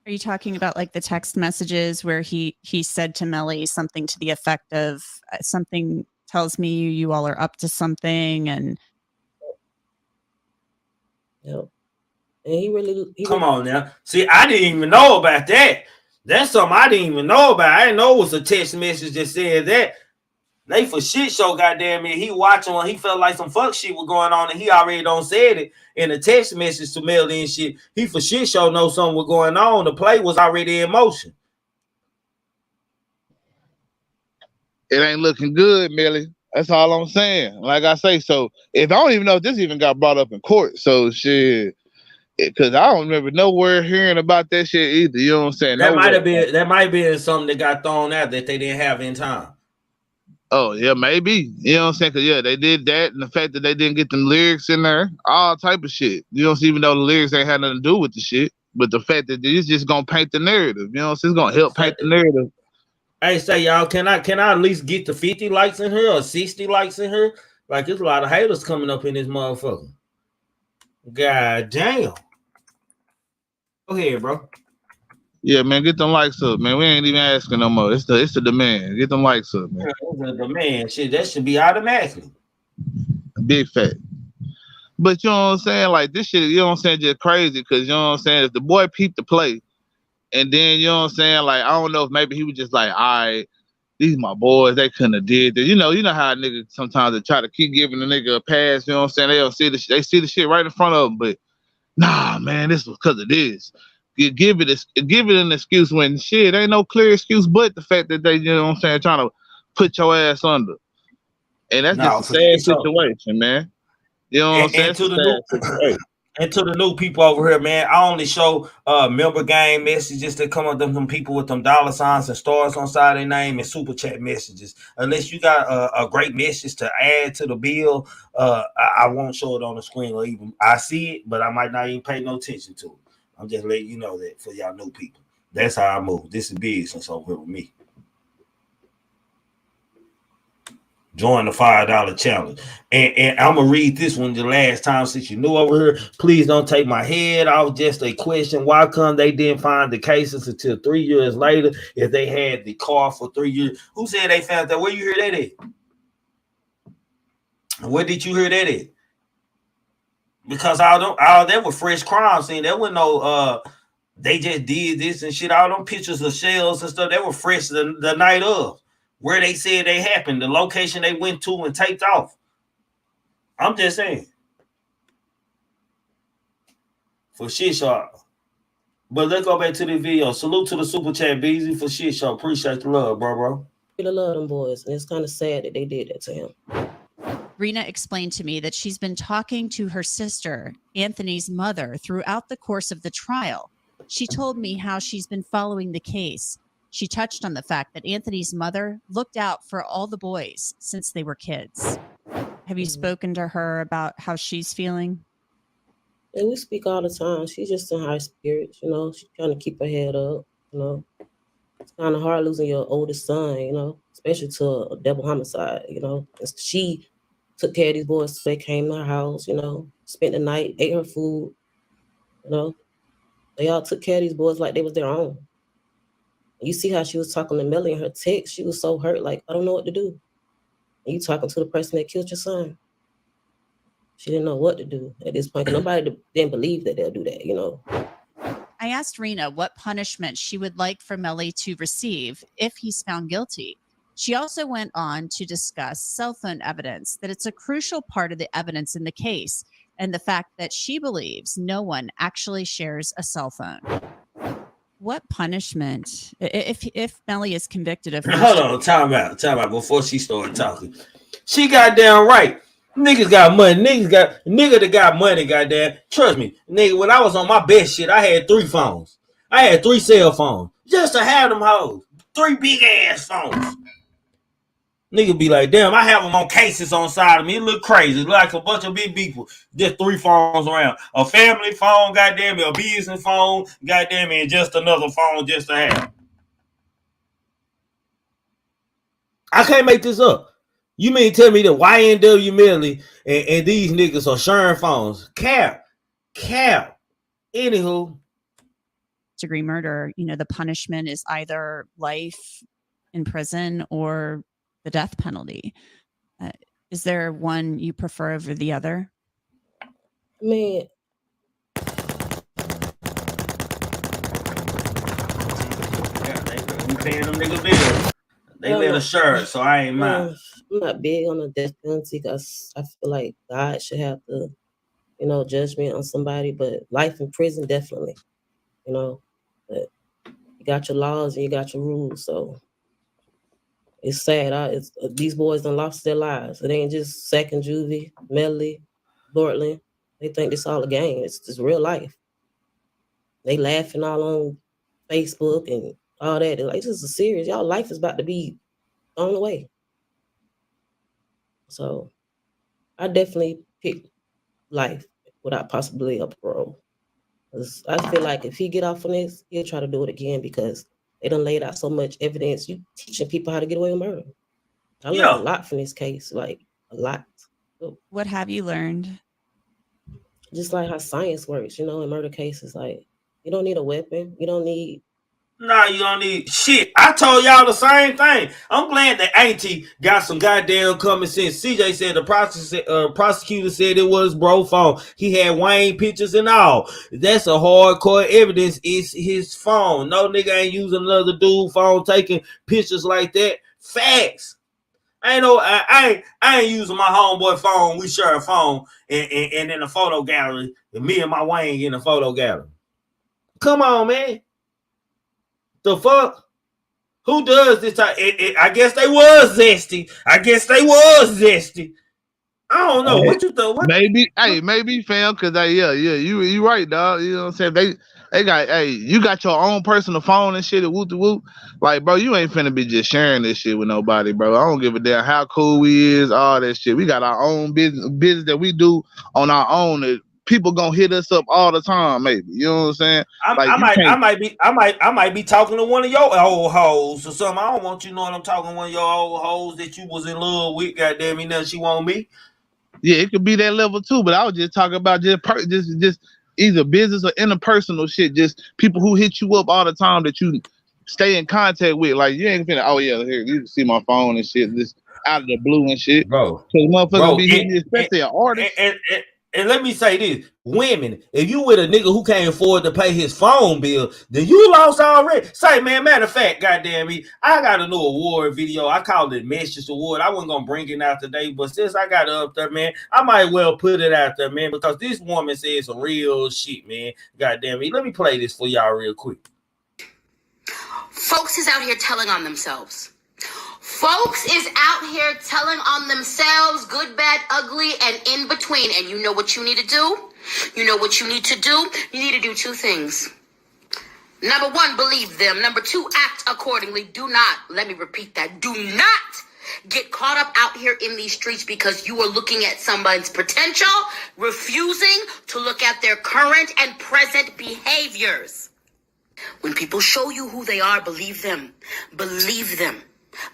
Speaker 9: Are you talking about like the text messages where he said to Melly something to the effect of something tells me you all are up to something and...
Speaker 8: Yep. And he
Speaker 2: Come on now. See, I didn't even know about that. That's something I didn't even know about. I didn't know it was a text message that said that. They for shit show, goddamn it. He watching when he felt like some fuck shit was going on, and he already don't said it in a text message to Melly and shit. He for shit show know something was going on. The play was already in motion.
Speaker 11: It ain't looking good, Melly. That's all I'm saying. Like I say, so if I don't even know if this even got brought up in court, so shit, because I don't remember nowhere hearing about that shit either. You know what I'm saying?
Speaker 2: That might have been something that got thrown out that they didn't have in time.
Speaker 11: Oh, yeah, maybe. You know what I'm saying? Because, yeah, they did that. And the fact that they didn't get the lyrics in there, all type of shit. You know what I'm saying? Even though the lyrics ain't had nothing to do with the shit. But the fact that it's just going to paint the narrative. You know what I'm saying? It's going to help paint the narrative.
Speaker 2: Hey, say, y'all, can I at least get the 50 likes in here or 60 likes in here? Like, there's a lot of haters coming up in this motherfucker. God damn. Go ahead, bro.
Speaker 11: Yeah, man, get them likes up, man. We ain't even asking no more. It's the demand. Get them likes up, man.
Speaker 2: Yeah, the demand shit, that should be automatically.
Speaker 11: Big fact. But you know what I'm saying? Like this shit, you know what I'm saying, just crazy because you know what I'm saying? If the boy peeped the play, and then you know what I'm saying, like I don't know if maybe he was just like, all right, these my boys, they couldn't have did that. You know how niggas sometimes they try to keep giving the nigga a pass, you know what I'm saying? They see the shit right in front of them, but nah, man, this was because of this. You give it an excuse when shit ain't no clear excuse but the fact that they, you know what I'm saying, trying to put your ass under. And that's just a sad situation, man. You know what I'm saying?
Speaker 2: And to the new people over here, man, I only show member game messages that come up them people with them dollar signs and stars on side of their name and super chat messages. Unless you got a great message to add to the bill, I won't show it on the screen or even I see it, but I might not even pay no attention to it. I'm just letting you know that for y'all new people. That's how I move. This is business over here with me. Join the $5 challenge. And I'm going to read this one the last time since you knew over here. Please don't take my head off. Just a question. Why come they didn't find the cases until 3 years later if they had the car for 3 years? Who said they found that? Where you hear that at? Where did you hear that at? Because all that was fresh crime scene. There was no they just did this and shit. All them pictures of shells and stuff, they were fresh the night of. Where they said they happened, the location they went to and taped off. I'm just saying. For shit show. But let's go back to the video. Salute to the super chat, Beezy, for shit show. Appreciate the love, bro.
Speaker 8: I love them boys, and it's kind of sad that they did that to him.
Speaker 9: Rena explained to me that she's been talking to her sister, Anthony's mother, throughout the course of the trial. She told me how she's been following the case. She touched on the fact that Anthony's mother looked out for all the boys since they were kids. Have you spoken to her about how she's feeling?
Speaker 8: Yeah, we speak all the time. She's just in high spirits, you know. She's trying to keep her head up, you know. It's kind of hard losing your oldest son, you know, especially to a double homicide, you know. She took care of these boys till they came to her house, you know, spent the night, ate her food, you know. They all took care of these boys like they was their own. You see how she was talking to Melly in her text. She was so hurt, like, I don't know what to do. And you talking to the person that killed your son. She didn't know what to do at this point. Nobody didn't believe that they'll do that, you know.
Speaker 9: I asked Rena what punishment she would like for Melly to receive if he's found guilty. She also went on to discuss cell phone evidence, that it's a crucial part of the evidence in the case, and the fact that she believes no one actually shares a cell phone. What punishment, if Melly is convicted of...
Speaker 2: Hold on, time out before she started talking. She goddamn right. Niggas got money. Nigga that got money, goddamn. Trust me, nigga, when I was on my best shit, I had 3 phones. I had 3 cell phones. Just to have them hoes. 3 big ass phones. Nigga be like, damn, I have them on cases on side of me. It look crazy. It look like a bunch of big people. Just 3 phones around. A family phone, goddamn it, a business phone, goddamn it, and just another phone just to have. I can't make this up. You mean tell me that YNW Melly and these niggas are sharing phones? Cap. Anywho.
Speaker 9: Degree murder, you know, the punishment is either life in prison or the death penalty. Is there one you prefer over the other?
Speaker 2: paying them nigga bills. They let us share, so I ain't mind.
Speaker 8: I'm not big on the death penalty because I feel like God should have the, judgment on somebody, but life in prison, definitely, but you got your laws and you got your rules, so it's sad. These boys done lost their lives. It ain't just second juvie, Melly, Cortland. They think it's all a game. It's just real life. They laughing all on Facebook and all that. They're like, this is serious. Y'all life is about to be thrown away. So I definitely pick life without possibility of parole. Because I feel like if he get off on this, he'll try to do it again because they done laid out so much evidence. You teaching people how to get away with murder. I learned a lot from this case, like a lot.
Speaker 9: What have you learned?
Speaker 8: Just like how science works, in murder cases. Like, you don't need a weapon. You don't need...
Speaker 2: Nah, you don't need shit. I told y'all the same thing. I'm glad that Auntie got some goddamn common sense. CJ said the prosecutor said it was bro phone. He had Wayne pictures and all. That's a hardcore evidence. It's his phone. No nigga ain't using another dude phone taking pictures like that. Facts. I ain't using my homeboy phone. We share a phone and in a photo gallery. And me and my Wayne in a photo gallery. Come on, man. The fuck? Who does this? I guess they was zesty. I don't know. What you thought?
Speaker 11: Maybe fam, cause you right, dog. You know what I'm saying? They got, you got your own personal phone and shit at whoop de whoop. Like, bro, you ain't finna be just sharing this shit with nobody, bro. I don't give a damn how cool we is, all that shit. We got our own business that we do on our own. That people gonna hit us up all the time, maybe. You know what I'm saying?
Speaker 2: I might be talking to one of your old hoes or something. I don't want you knowing I'm talking to one of your old hoes that you was in love with. Goddamn me, nothing she want me.
Speaker 11: Yeah, it could be that level too, but I was just talking about just either business or interpersonal shit. Just people who hit you up all the time that you stay in contact with. Like, you ain't finna, oh yeah, here, you can see my phone and shit, just out of the blue and shit.
Speaker 2: Bro,
Speaker 11: motherfuckers be hitting you, especially an artist.
Speaker 2: And let me say this, women, if you with a nigga who can't afford to pay his phone bill, then you lost already. Say, man, matter of fact, goddamn me, I got a new award video. I called it Message Award. I wasn't gonna bring it out today, but since I got it up there, man, I might well put it out there, man, because this woman said some real shit, man. Goddamn me. Let me play this for y'all real quick.
Speaker 12: Folks is out here telling on themselves. Folks is out here telling on themselves, good, bad, ugly, and in between. And you know what you need to do? You know what you need to do? You need to do two things. Number one, believe them. Number two, act accordingly. Do not, let me repeat that, do not get caught up out here in these streets because you are looking at someone's potential, refusing to look at their current and present behaviors. When people show you who they are, believe them. Believe them.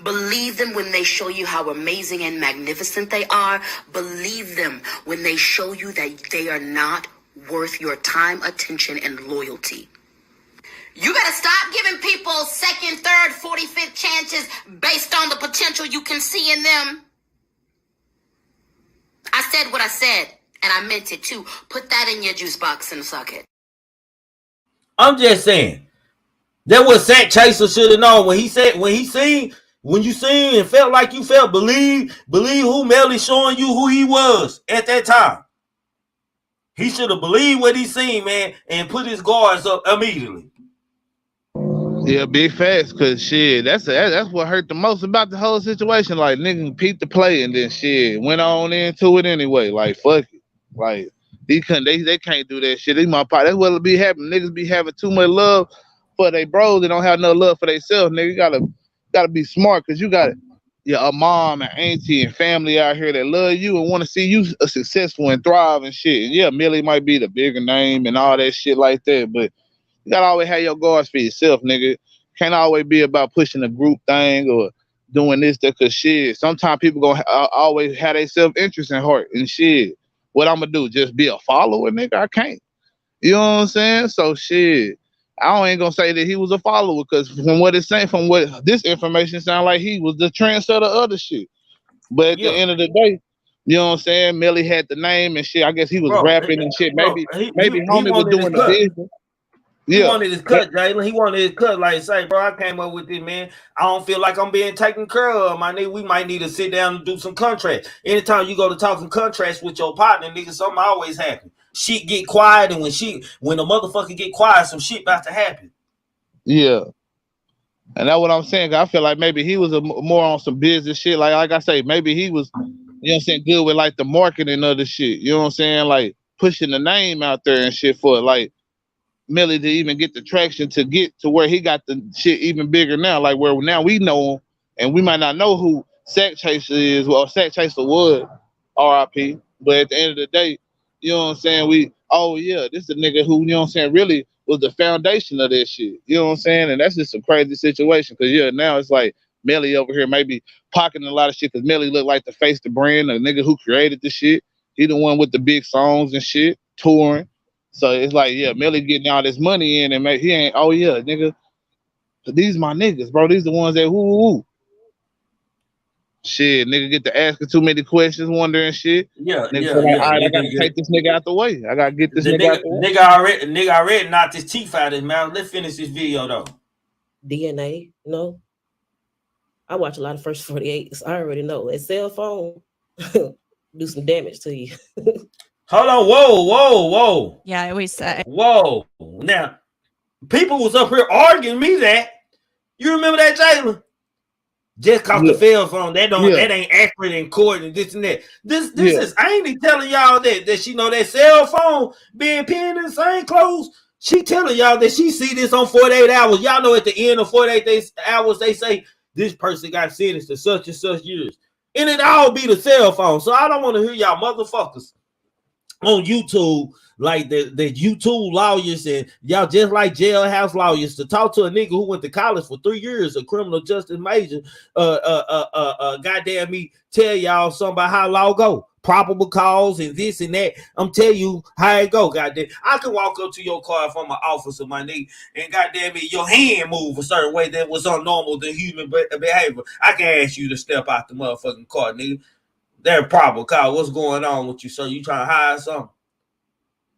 Speaker 12: Believe them when they show you how amazing and magnificent they are. Believe them when they show you that they are not worth your time, attention, and loyalty. You gotta stop giving people second, third, 45th chances based on the potential you can see in them. I said what I said, and I meant it too. Put that in your juice box and suck it.
Speaker 2: I'm just saying, that what Sakchaser should have known when you seen and felt like you felt, believe who Melly showing you who he was at that time. He should have believed what he seen, man, and put his guards up immediately.
Speaker 11: Yeah, big facts, cause shit, that's what hurt the most about the whole situation. Like, nigga peeped the play and then shit went on into it anyway. Like, fuck it. Like, they can't do that shit. That's what be happening. Niggas be having too much love for they bros. They don't have no love for themselves. Nigga, you gotta be smart, cause you got a mom and auntie and family out here that love you and want to see you successful and thrive and shit. And yeah, Melly might be the bigger name and all that shit like that, but you gotta always have your guards for yourself, nigga. Can't always be about pushing a group thing or doing this, that, cause shit. Sometimes people gonna always have their self-interest in heart and shit. What I'm gonna do? Just be a follower, nigga? I can't. You know what I'm saying? So shit. I ain't gonna say that he was a follower, because from what this information sound like, he was the trendsetter of other shit. But at the end of the day, you know what I'm saying? Melly had the name and shit. I guess he was rapping and shit. Maybe homie was doing the business.
Speaker 2: He wanted his cut, Jalen. He wanted his cut. Like, say, bro, I came up with this, man. I don't feel like I'm being taken care of, my nigga. We might need to sit down and do some contracts. Anytime you go to talking contracts with your partner, nigga, something always happen. Shit get quiet, and when the motherfucker get quiet, some shit about to happen.
Speaker 11: Yeah. And that's what I'm saying. I feel like maybe he was more on some business shit. Like I say, maybe he was, you know what I'm saying, good with like the marketing of the shit. You know what I'm saying? Like pushing the name out there and shit for it. Like Melly to even get the traction to get to where he got the shit even bigger now. Like where now we know him and we might not know who Sakchaser is. Well, Sakchaser was RIP. But at the end of the day, you know what I'm saying? This is a nigga who, you know what I'm saying, really was the foundation of that shit. You know what I'm saying? And that's just a crazy situation. Cause now it's like Melly over here maybe pocketing a lot of shit because Melly looked like the face of the brand, the nigga who created the shit. He the one with the big songs and shit, touring. So it's like, Melly getting all this money in and he ain't, nigga. These my niggas, bro. These the ones that whoo. Shit, nigga get to asking too many questions, wondering shit. Nigga, all right, I gotta take this nigga out the way. I gotta get this nigga out the way.
Speaker 2: Nigga already knocked his teeth out of his mouth. Let's finish this video though.
Speaker 8: DNA, I watch a lot of First 48s. I already know. A cell phone do some damage to you.
Speaker 2: Hold on, whoa.
Speaker 9: Yeah, I always say.
Speaker 2: Whoa. Now, people was up here arguing me that. You remember that, Jalen? Just cause the cell phone, that ain't accurate in court and this and that. This is ain't telling y'all that she know that cell phone being pinned in the same clothes. She telling y'all that she see this on 48 hours. Y'all know at the end of 48 hours they say this person got sentenced to such and such years. And it all be the cell phone. So I don't want to hear y'all motherfuckers on YouTube, like the YouTube lawyers and y'all just like jailhouse lawyers to talk to a nigga who went to college for 3 years, a criminal justice major, goddamn me, tell y'all something about how law go, probable cause and this and that. I'm telling you how it go, goddamn. I can walk up to your car from an officer, my nigga, and goddamn me, your hand move a certain way that was unnormal than human behavior. I can ask you to step out the motherfucking car, nigga. They're probable cause. What's going on with you, sir? You trying to hide something?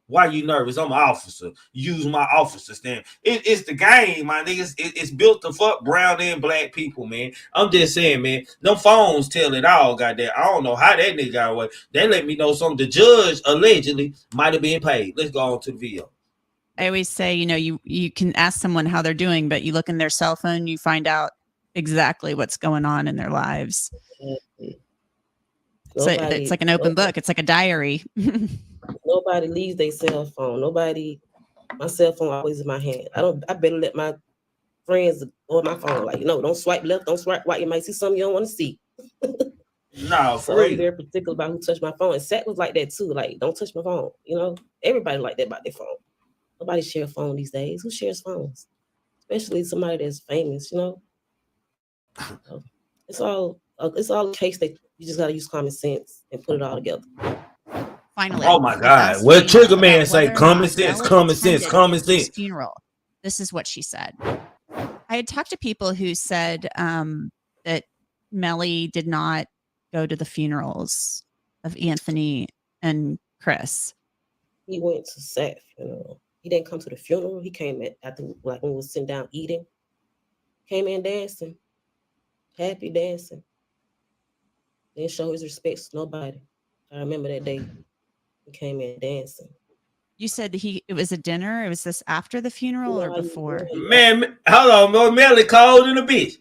Speaker 2: Why you nervous? I'm an officer. Use my officer stamp. It's the game, my niggas. It's built to fuck brown and black people, man. I'm just saying, man. Them phones tell it all, goddamn. I don't know how that nigga got away. They let me know something. The judge allegedly might have been paid. Let's go on to the video.
Speaker 9: I always say, you can ask someone how they're doing, but you look in their cell phone, you find out exactly what's going on in their lives. So it's like an open book. It's like a diary.
Speaker 8: Nobody leaves their cell phone. My cell phone always in my hand. I better let my friends on my phone. Like, don't swipe left, don't swipe right. You might see something you don't want to see.
Speaker 2: No,
Speaker 8: so I'm very particular about who touched my phone. And Sat was like that too. Like, don't touch my phone. Everybody like that about their phone. Nobody share a phone these days. Who shares phones? Especially somebody that's famous, It's all a case that you just gotta use common sense and put it all together.
Speaker 9: Finally.
Speaker 2: Oh my God. What Trigger Man say? Common sense.
Speaker 9: Funeral. This is what she said. I had talked to people who said that Melly did not go to the funerals of Anthony and Chris.
Speaker 8: He went to Seth funeral. He didn't come to the funeral. He came after, like, when we was sitting down eating. Came in dancing. Happy dancing. Didn't show his respects to nobody. I remember that day. He came in dancing.
Speaker 9: You said it was a dinner? Was this after the funeral or before?
Speaker 2: Man, hold on, bro. Melly cold in a bitch.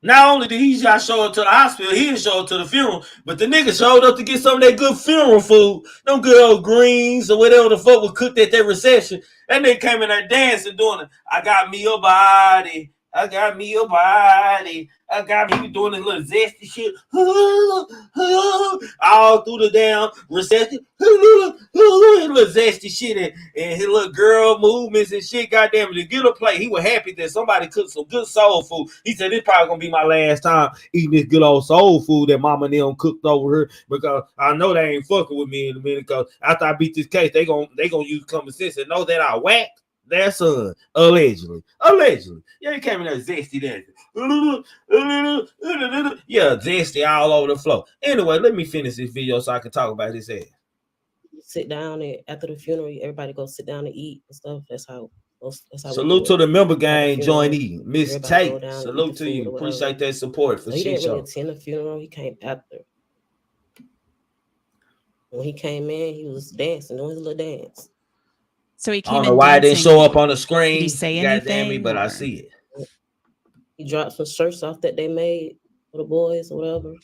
Speaker 2: Not only did he just show up to the hospital, he didn't show up to the funeral, but the nigga showed up to get some of that good funeral food, them good old greens or whatever the fuck was cooked at that reception. That nigga came in there dancing, doing it. I got me a body. I got me a body. I got me doing this little zesty shit. All through the damn reception. Little zesty shit and his little girl movements and shit. Goddamn, to get a plate. He was happy that somebody cooked some good soul food. He said, this probably gonna be my last time eating this good old soul food that mama and them cooked over here, because I know they ain't fucking with me in a minute, because after I beat this case, they gonna use common sense and know that I whacked their son, allegedly. Yeah, he came in there zesty dancing. Yeah, zesty all over the floor. Anyway, let me finish this video so I can talk about his ass.
Speaker 8: Sit down and after the funeral, everybody go sit down and eat and stuff. That's how That's how we
Speaker 2: Salute
Speaker 8: do
Speaker 2: to
Speaker 8: it.
Speaker 2: the member
Speaker 8: At the
Speaker 2: gang
Speaker 8: funeral,
Speaker 2: joinee, Miss
Speaker 8: everybody go
Speaker 2: Tate.
Speaker 8: down and eat
Speaker 2: Salute
Speaker 8: the
Speaker 2: to you.
Speaker 8: food or whatever.
Speaker 2: Appreciate that support for
Speaker 8: So he
Speaker 2: shit
Speaker 8: didn't really
Speaker 2: show.
Speaker 8: attend the funeral. He came after. When he came in, he was dancing, doing his little dance.
Speaker 9: So he
Speaker 2: I
Speaker 9: came
Speaker 2: don't know
Speaker 9: in
Speaker 2: why it didn't
Speaker 9: dancing.
Speaker 2: show up on the screen.
Speaker 9: Did he say
Speaker 2: God damn
Speaker 9: anything?
Speaker 2: me, but I
Speaker 9: or-
Speaker 2: see it.
Speaker 8: He dropped some shirts off that they made for the boys or whatever.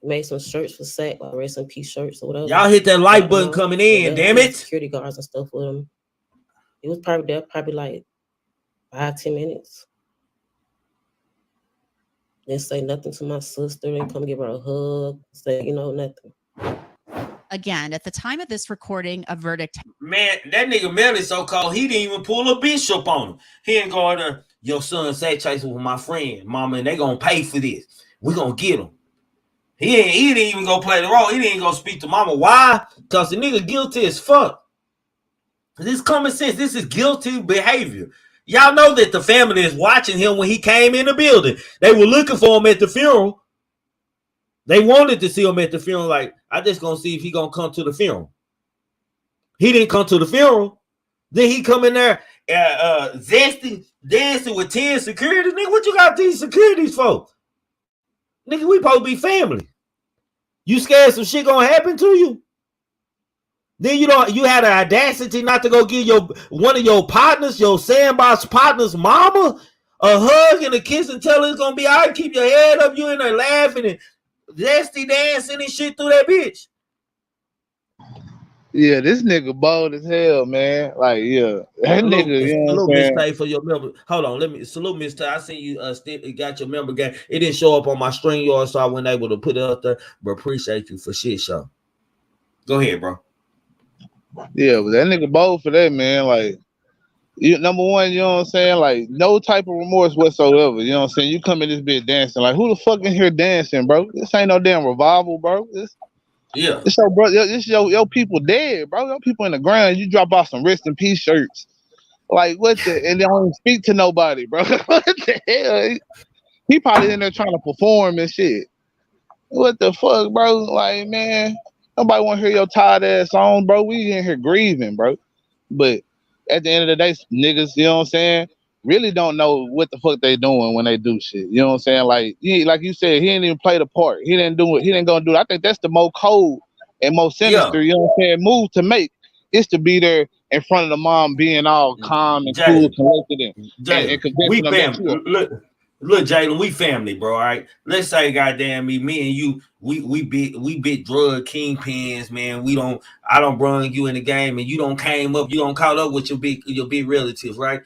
Speaker 8: He made some shirts for SAC, like rest in peace shirts or whatever.
Speaker 2: Y'all hit that like
Speaker 8: Dropped them
Speaker 2: button
Speaker 8: off.
Speaker 2: coming
Speaker 8: And
Speaker 2: in,
Speaker 8: there
Speaker 2: damn
Speaker 8: was
Speaker 2: it.
Speaker 8: Security guards and stuff with him. It was probably there, probably like 5-10 minutes. Didn't say nothing to my sister. Didn't come give her a hug. Say, nothing.
Speaker 9: Again, at the time of this recording, a verdict.
Speaker 2: Man, that nigga Melly so called, he didn't even pull a bishop on him. He ain't going to, your son Sakchaser with my friend, mama, and they gonna pay for this. We gonna get him. He didn't even go play the role. He didn't go speak to mama. Why? Because the nigga guilty as fuck. This is common sense. This is guilty behavior. Y'all know that the family is watching him when he came in the building. They were looking for him at the funeral. They wanted to see him at the funeral. Like, I just gonna see if he gonna come to the funeral. He didn't come to the funeral. Then he come in there zesty, dancing with 10 security. Nigga, what you got these securities for? Nigga, we supposed to be family. You scared some shit gonna happen to you? Then you had the audacity not to go give one of your partners, your sandbox partner's mama, a hug and a kiss and tell her it's gonna be all right. Keep your head up. You in there laughing and zesty dancing and shit through that bitch.
Speaker 11: Yeah, this nigga bold as hell, man. Like, yeah, that
Speaker 2: Salute,
Speaker 11: nigga, you know
Speaker 2: salute
Speaker 11: what I'm
Speaker 2: Miss
Speaker 11: saying?
Speaker 2: Tay for your member. Hold on, let me salute Miss Tay. I seen you got your member game. It didn't show up on my string yard, so I wasn't able to put it up there. But appreciate you for shit show. Go ahead, bro.
Speaker 11: Yeah, but that nigga bold for that, man. Like, number one, you know what I'm saying? Like, no type of remorse whatsoever. You know what I'm saying? You come in this bitch dancing. Like, who the fuck in here dancing, bro? This ain't no damn revival, bro. This your bro. This your people dead, bro. Your people in the ground. You drop off some rest in peace shirts. Like, what the? And they don't even speak to nobody, bro. What the hell? He probably in there trying to perform and shit. What the fuck, bro? Like, man, nobody want to hear your tired ass song, bro. We in here grieving, bro. But at the end of the day, niggas, you know what I'm saying, really don't know what the fuck they doing when they do shit. You know what I'm saying? Like you said, he didn't even play the part. He didn't do it. He didn't go do it. I think that's the most cold and most sinister, you know what I'm saying, move to make is to be there in front of the mom being all calm and cool, collected and convincing them that you
Speaker 2: Look, Jalen, we family, bro. All right. Let's say, goddamn me and you, we bit drug kingpins, man. I don't bring you in the game, and you don't came up, you don't caught up with your big relatives, right?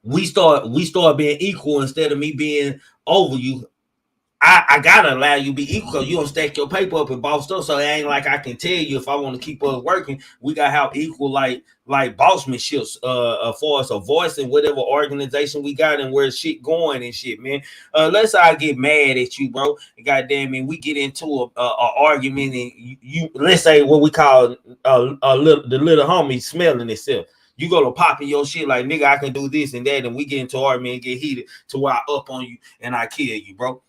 Speaker 2: We start being equal instead of me being over you. I gotta allow you to be equal. You don't stack your paper up and bossed up, so it ain't like I can tell you if I want to keep us working. We gotta have equal like bossmanships for us a voice in whatever organization we got and where shit going and shit, man. Let's say I get mad at you, bro. Goddamn, and we get into a argument and you let's say what we call the little homie smelling itself. You go to popping your shit like, nigga, I can do this and that, and we get into argument and get heated to where I up on you and I kill you, bro.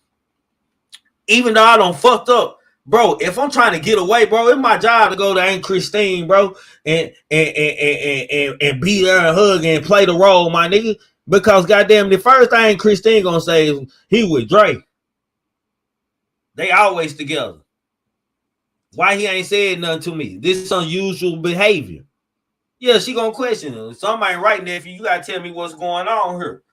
Speaker 2: Even though I don't fucked up, bro, if I'm trying to get away, bro, it's my job to go to Aunt Christine, bro, and be there and hug and play the role, my nigga. Because goddamn, the first thing Christine gonna say is he with Dre. They always together. Why he ain't said nothing to me? This is unusual behavior. Yeah, she gonna question him. Somebody right there, if you gotta tell me what's going on here.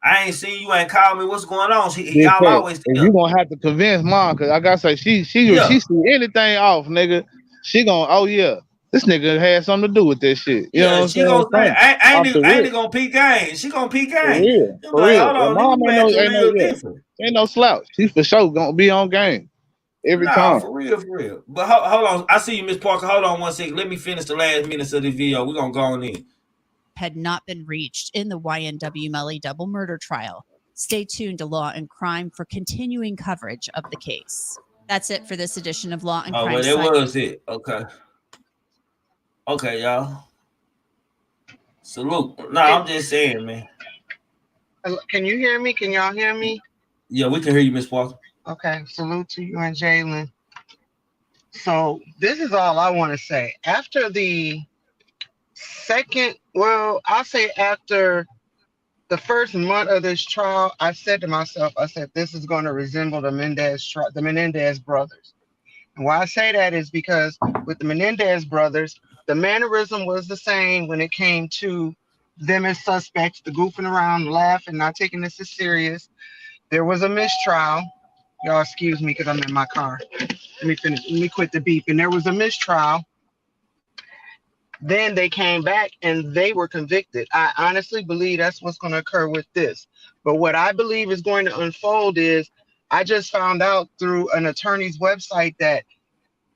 Speaker 2: I ain't seen you, ain't called me. What's going on? Y'all always together.
Speaker 11: You gonna have to convince mom, cause I gotta say she see anything off, nigga. She gonna, oh yeah, this nigga had something to do with this shit. You know what I'm saying?
Speaker 2: Gonna say, I ain't gonna peek game. She gonna peek game.
Speaker 11: For real.
Speaker 2: Hold on,
Speaker 11: mom ain't no slouch. She for sure gonna be on game every time.
Speaker 2: For real. But hold on, I see you, Miss Parker. Hold on 1 second. Let me finish the last minutes of the video. We're gonna go on in.
Speaker 9: Had not been reached in the YNW Melly double murder trial. Stay tuned to Law and Crime for continuing coverage of the case. That's it for this edition of Law and Crime.
Speaker 2: Oh, well, that was it. Okay, y'all. Salute. No, I'm just saying, man.
Speaker 13: Can you hear me? Can y'all hear me?
Speaker 2: Yeah, we can hear you, Miss Parker.
Speaker 13: Okay, salute to you and Jalen. So this is all I want to say. After the I'll say after the first month of this trial, I said to myself, I said, this is going to resemble the Menendez brothers. And why I say that is because with the Menendez brothers, the mannerism was the same when it came to them as suspects, the goofing around, laughing, not taking this as serious. There was a mistrial. Y'all excuse me because I'm in my car. Let me finish. Let me quit the beep. And there was a mistrial. Then they came back and they were convicted. I honestly believe that's what's going to occur with this. But what I believe is going to unfold is I just found out through an attorney's website that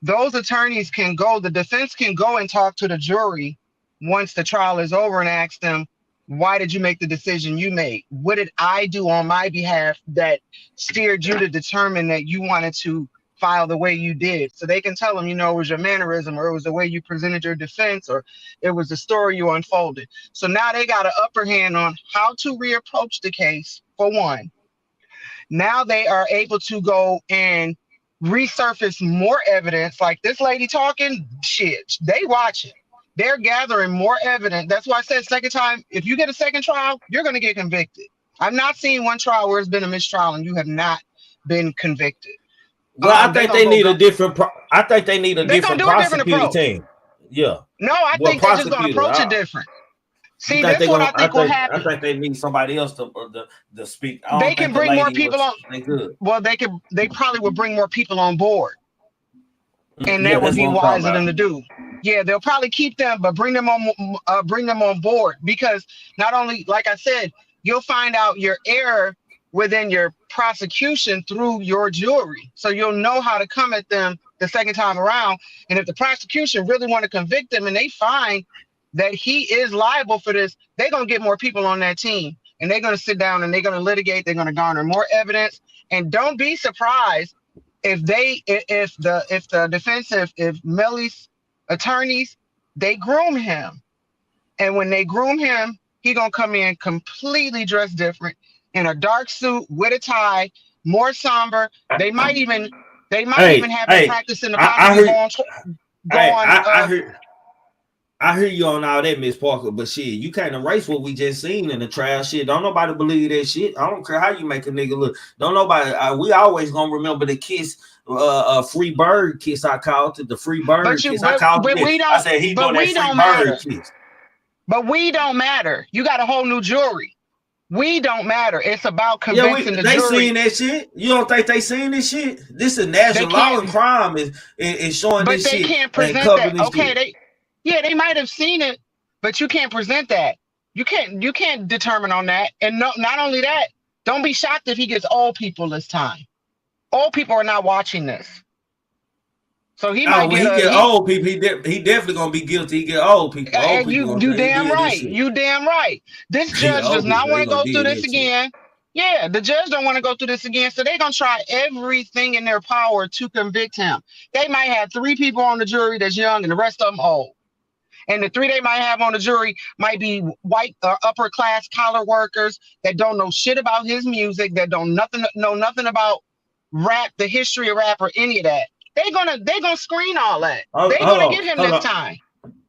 Speaker 13: those attorneys can go, the defense can go and talk to the jury once the trial is over and ask them, why did you make the decision you made? What did I do on my behalf that steered you to determine that you wanted to file the way you did? So they can tell them, it was your mannerism, or it was the way you presented your defense, or it was the story you unfolded. So now they got an upper hand on how to reapproach the case, for one. Now they are able to go and resurface more evidence. Like this lady talking shit, they watching. They're gathering more evidence. That's why I said second time, if you get a second trial, you're going to get convicted. I've not seen one trial where it's been a mistrial and you have not been convicted.
Speaker 2: Well, I think they need a different. I think they need a different prosecutor team. Yeah.
Speaker 13: No, I think they're just going to approach it different. See, that's what I think will happen.
Speaker 2: I think they need somebody else to speak.
Speaker 13: They can bring more people on. Well, they probably would bring more people on board, and that would be wise of them to do. Yeah, they'll probably keep them, but bring them on board, because not only, like I said, you'll find out your error within your prosecution through your jury, so you'll know how to come at them the second time around. And if the prosecution really want to convict them and they find that he is liable for this, they're going to get more people on that team, and they're going to sit down and they're going to litigate. They're going to garner more evidence. And don't be surprised if the defense, if Melly's attorneys, they groom him. And when they groom him, he going to come in completely dressed different, in a dark suit with a tie, more somber. They might even have him practice in the pocket.
Speaker 2: I hear you on all that, Miss Parker, but shit, you can't erase what we just seen in the trial. Shit, don't nobody believe that shit. I don't care how you make a nigga look. Don't nobody. We always gonna remember the kiss, free bird kiss. I called it the free bird kiss. I called it. I said he doing that free bird kiss.
Speaker 13: But we don't matter. You got a whole new jury. We don't matter. It's about convincing the jury.
Speaker 2: They seen that shit. You don't think they seen this shit? This is national law and crime is showing this shit.
Speaker 13: But they can't present that. Okay, they might have seen it, but you can't present that. You can't determine on that. And not only that, don't be shocked if he gets old people this time. Old people are not watching this. So he might get
Speaker 2: old people. He definitely gonna be guilty. He get old people. Old people
Speaker 13: you damn right. You damn right. This judge does not want to go through this again. Yeah, the judge don't want to go through this again. So they're gonna try everything in their power to convict him. They might have 3 people on the jury that's young and the rest of them old. And the 3 they might have on the jury might be white or upper class collar workers that don't know shit about his music, that know nothing about rap, the history of rap, or any of that. They're gonna screen all that. They're gonna get him this time.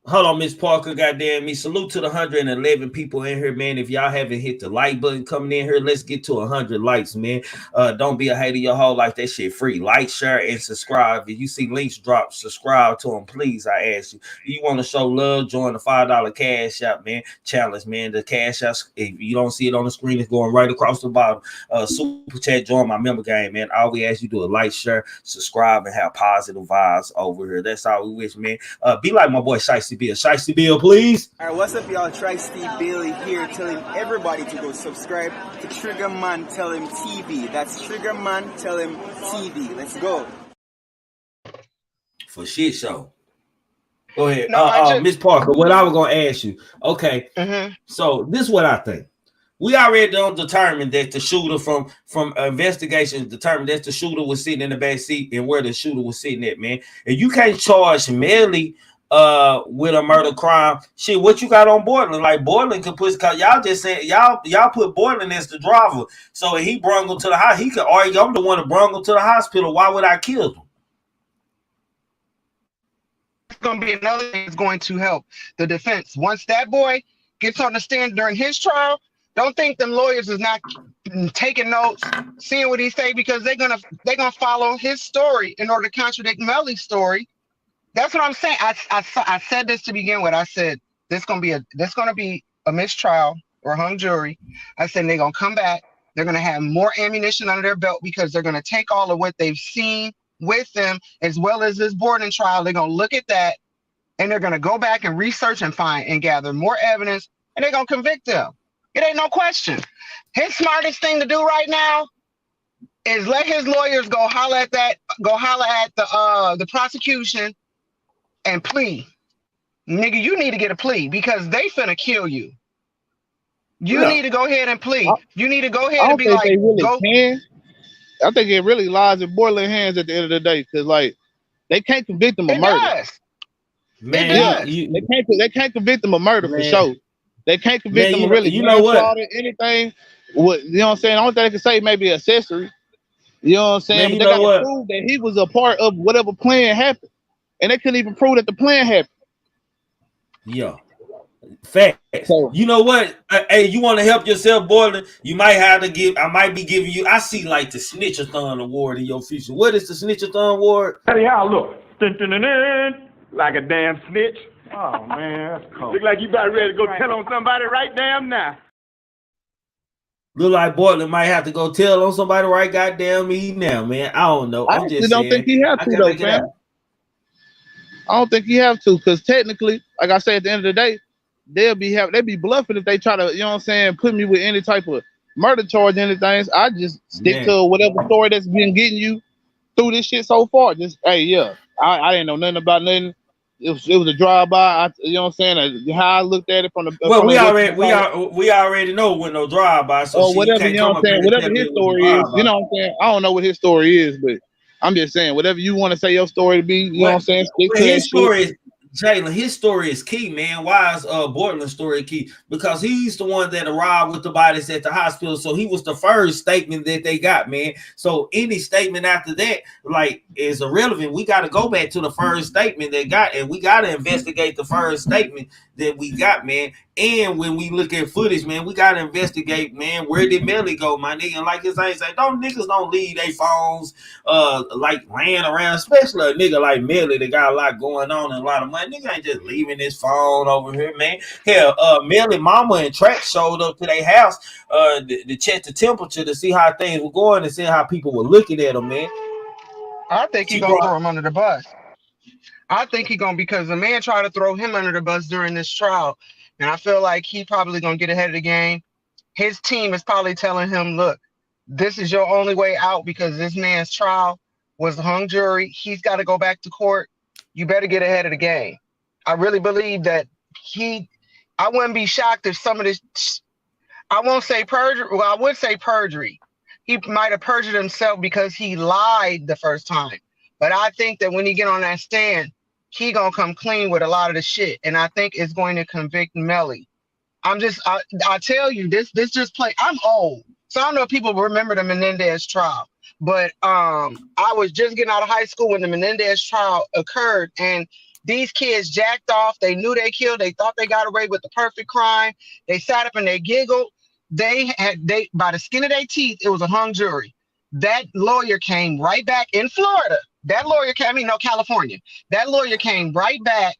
Speaker 2: Hold on, Miss Parker, goddamn me. Salute to the 111 people in here, man. If y'all haven't hit the like button coming in here, let's get to 100 likes, man. Don't be a hater your whole life. That shit free. Like, share, and subscribe. If you see links drop, subscribe to them, please. I ask you. If you want to show love, join the $5 cash app, man. Challenge, man. The cash app, if you don't see it on the screen, it's going right across the bottom. Super chat, join my member game, man. All we ask you do is like, share, subscribe, and have positive vibes over here. That's all we wish, man. Be like my boy Shiesty Bill. Shiesty Bill, please.
Speaker 14: All right, what's up, y'all? Shiesty Bill here, telling everybody to go subscribe to Triggamantellemtv. That's Triggamantellemtv. Let's go.
Speaker 2: For shit show. Go ahead. Miss Parker, what I was going to ask you. Okay, so this is what I think. We already determined that the shooter from investigations determined that the shooter was sitting in the back seat and where the shooter was sitting at, man. And you can't charge Melly with a murder crime. Shit, what you got on Borland? Like Borland could put, cause y'all just said y'all put Borland as the driver. So if he brung him to the house, he could argue I'm the one that brung him to the hospital. Why would I kill him?
Speaker 13: going to be another thing that's going to help the defense. Once that boy gets on the stand during his trial, don't think them lawyers is not taking notes, seeing what he say, because they're gonna follow his story in order to contradict Melly's story. That's what I'm saying. I said this to begin with. I said this gonna be a mistrial or hung jury. I said they're gonna come back. They're gonna have more ammunition under their belt because they're gonna take all of what they've seen with them, as well as this Borden trial. They're gonna look at that, and they're gonna go back and research and find and gather more evidence, and they're gonna convict them. It ain't no question. His smartest thing to do right now is let his lawyers go holler at the prosecution and plea. Nigga, you need to get a plea because they finna kill you. You need to go ahead and plea. You need to go ahead and be like,
Speaker 11: can. I think it really lies in Borland's hands at the end of the day, because like they can't convict them of murder.
Speaker 13: Does.
Speaker 2: Man,
Speaker 11: they can't convict them of murder for sure. They can't convict them of really anything. What you know what I'm saying? The only thing they can say maybe accessory. You know what I'm saying?
Speaker 2: Man,
Speaker 11: but they gotta prove that he was a part of whatever plan happened. And they couldn't even prove that the plan happened.
Speaker 2: Yeah. Facts. So, you know what? Hey, you want to help yourself, Borland? You might have to give. I might be giving you. I see like the Snitchathon Award in your future. What is the Snitchathon Award?
Speaker 15: Hey, how I look? Like a damn snitch. Oh man, that's cold. Look like you about ready to go tell on somebody right damn now.
Speaker 2: Look like Borland might have to go tell on somebody right goddamn me now, man. I don't know.
Speaker 11: I just don't think he have to though, man. I don't think he have to, because technically, like I say, at the end of the day, they be bluffing if they try to, you know what I'm saying, put me with any type of murder charge or anything. I just stick to whatever story that's been getting you through this shit so far. Just I didn't know nothing about nothing. It was a drive-by. You know what I'm saying? How I looked at it from the
Speaker 2: we already know when no drive-by. So
Speaker 11: whatever, you know what I'm saying? Whatever his story is, you know what I'm saying? I don't know what his story is, but I'm just saying whatever you want to say your story to be, you know what I'm saying? Stick to
Speaker 2: his story is Jalen, his story is key, man. Why is Borland's story key? Because he's the one that arrived with the bodies at the hospital. So he was the first statement that they got, man. So any statement after that, like, is irrelevant. We got to go back to the first statement they got, and we got to investigate the first statement that we got, man. And when we look at footage, man, we got to investigate, man, where did Melly go, my nigga? And like his ain't say, niggas don't leave their phones like laying around, especially a nigga like Melly that got a lot going on and a lot of money. Nigga ain't just leaving his phone over here, man. Hell, Melly mama and Track showed up to their house to check the temperature to see how things were going and see how people were looking at him, man.
Speaker 13: I think he's gonna throw him under the bus. I think he's gonna, because the man tried to throw him under the bus during this trial. And I feel like he probably gonna get ahead of the game. His team is probably telling him, look, this is your only way out because this man's trial was a hung jury. He's got to go back to court. You better get ahead of the game. I really believe that I wouldn't be shocked if some of this, I won't say perjury. Well, I would say perjury. He might have perjured himself because he lied the first time. But I think that when he get on that stand, he gonna come clean with a lot of the shit, and I think it's going to convict Melly. I tell you, this just play. I'm old, so I don't know if people remember the Menendez trial, but I was just getting out of high school when the Menendez trial occurred, and these kids jacked off. They knew they killed. They thought they got away with the perfect crime. They sat up and they giggled. They by the skin of their teeth, it was a hung jury. That lawyer came right back in Florida. That lawyer came, California. That lawyer came right back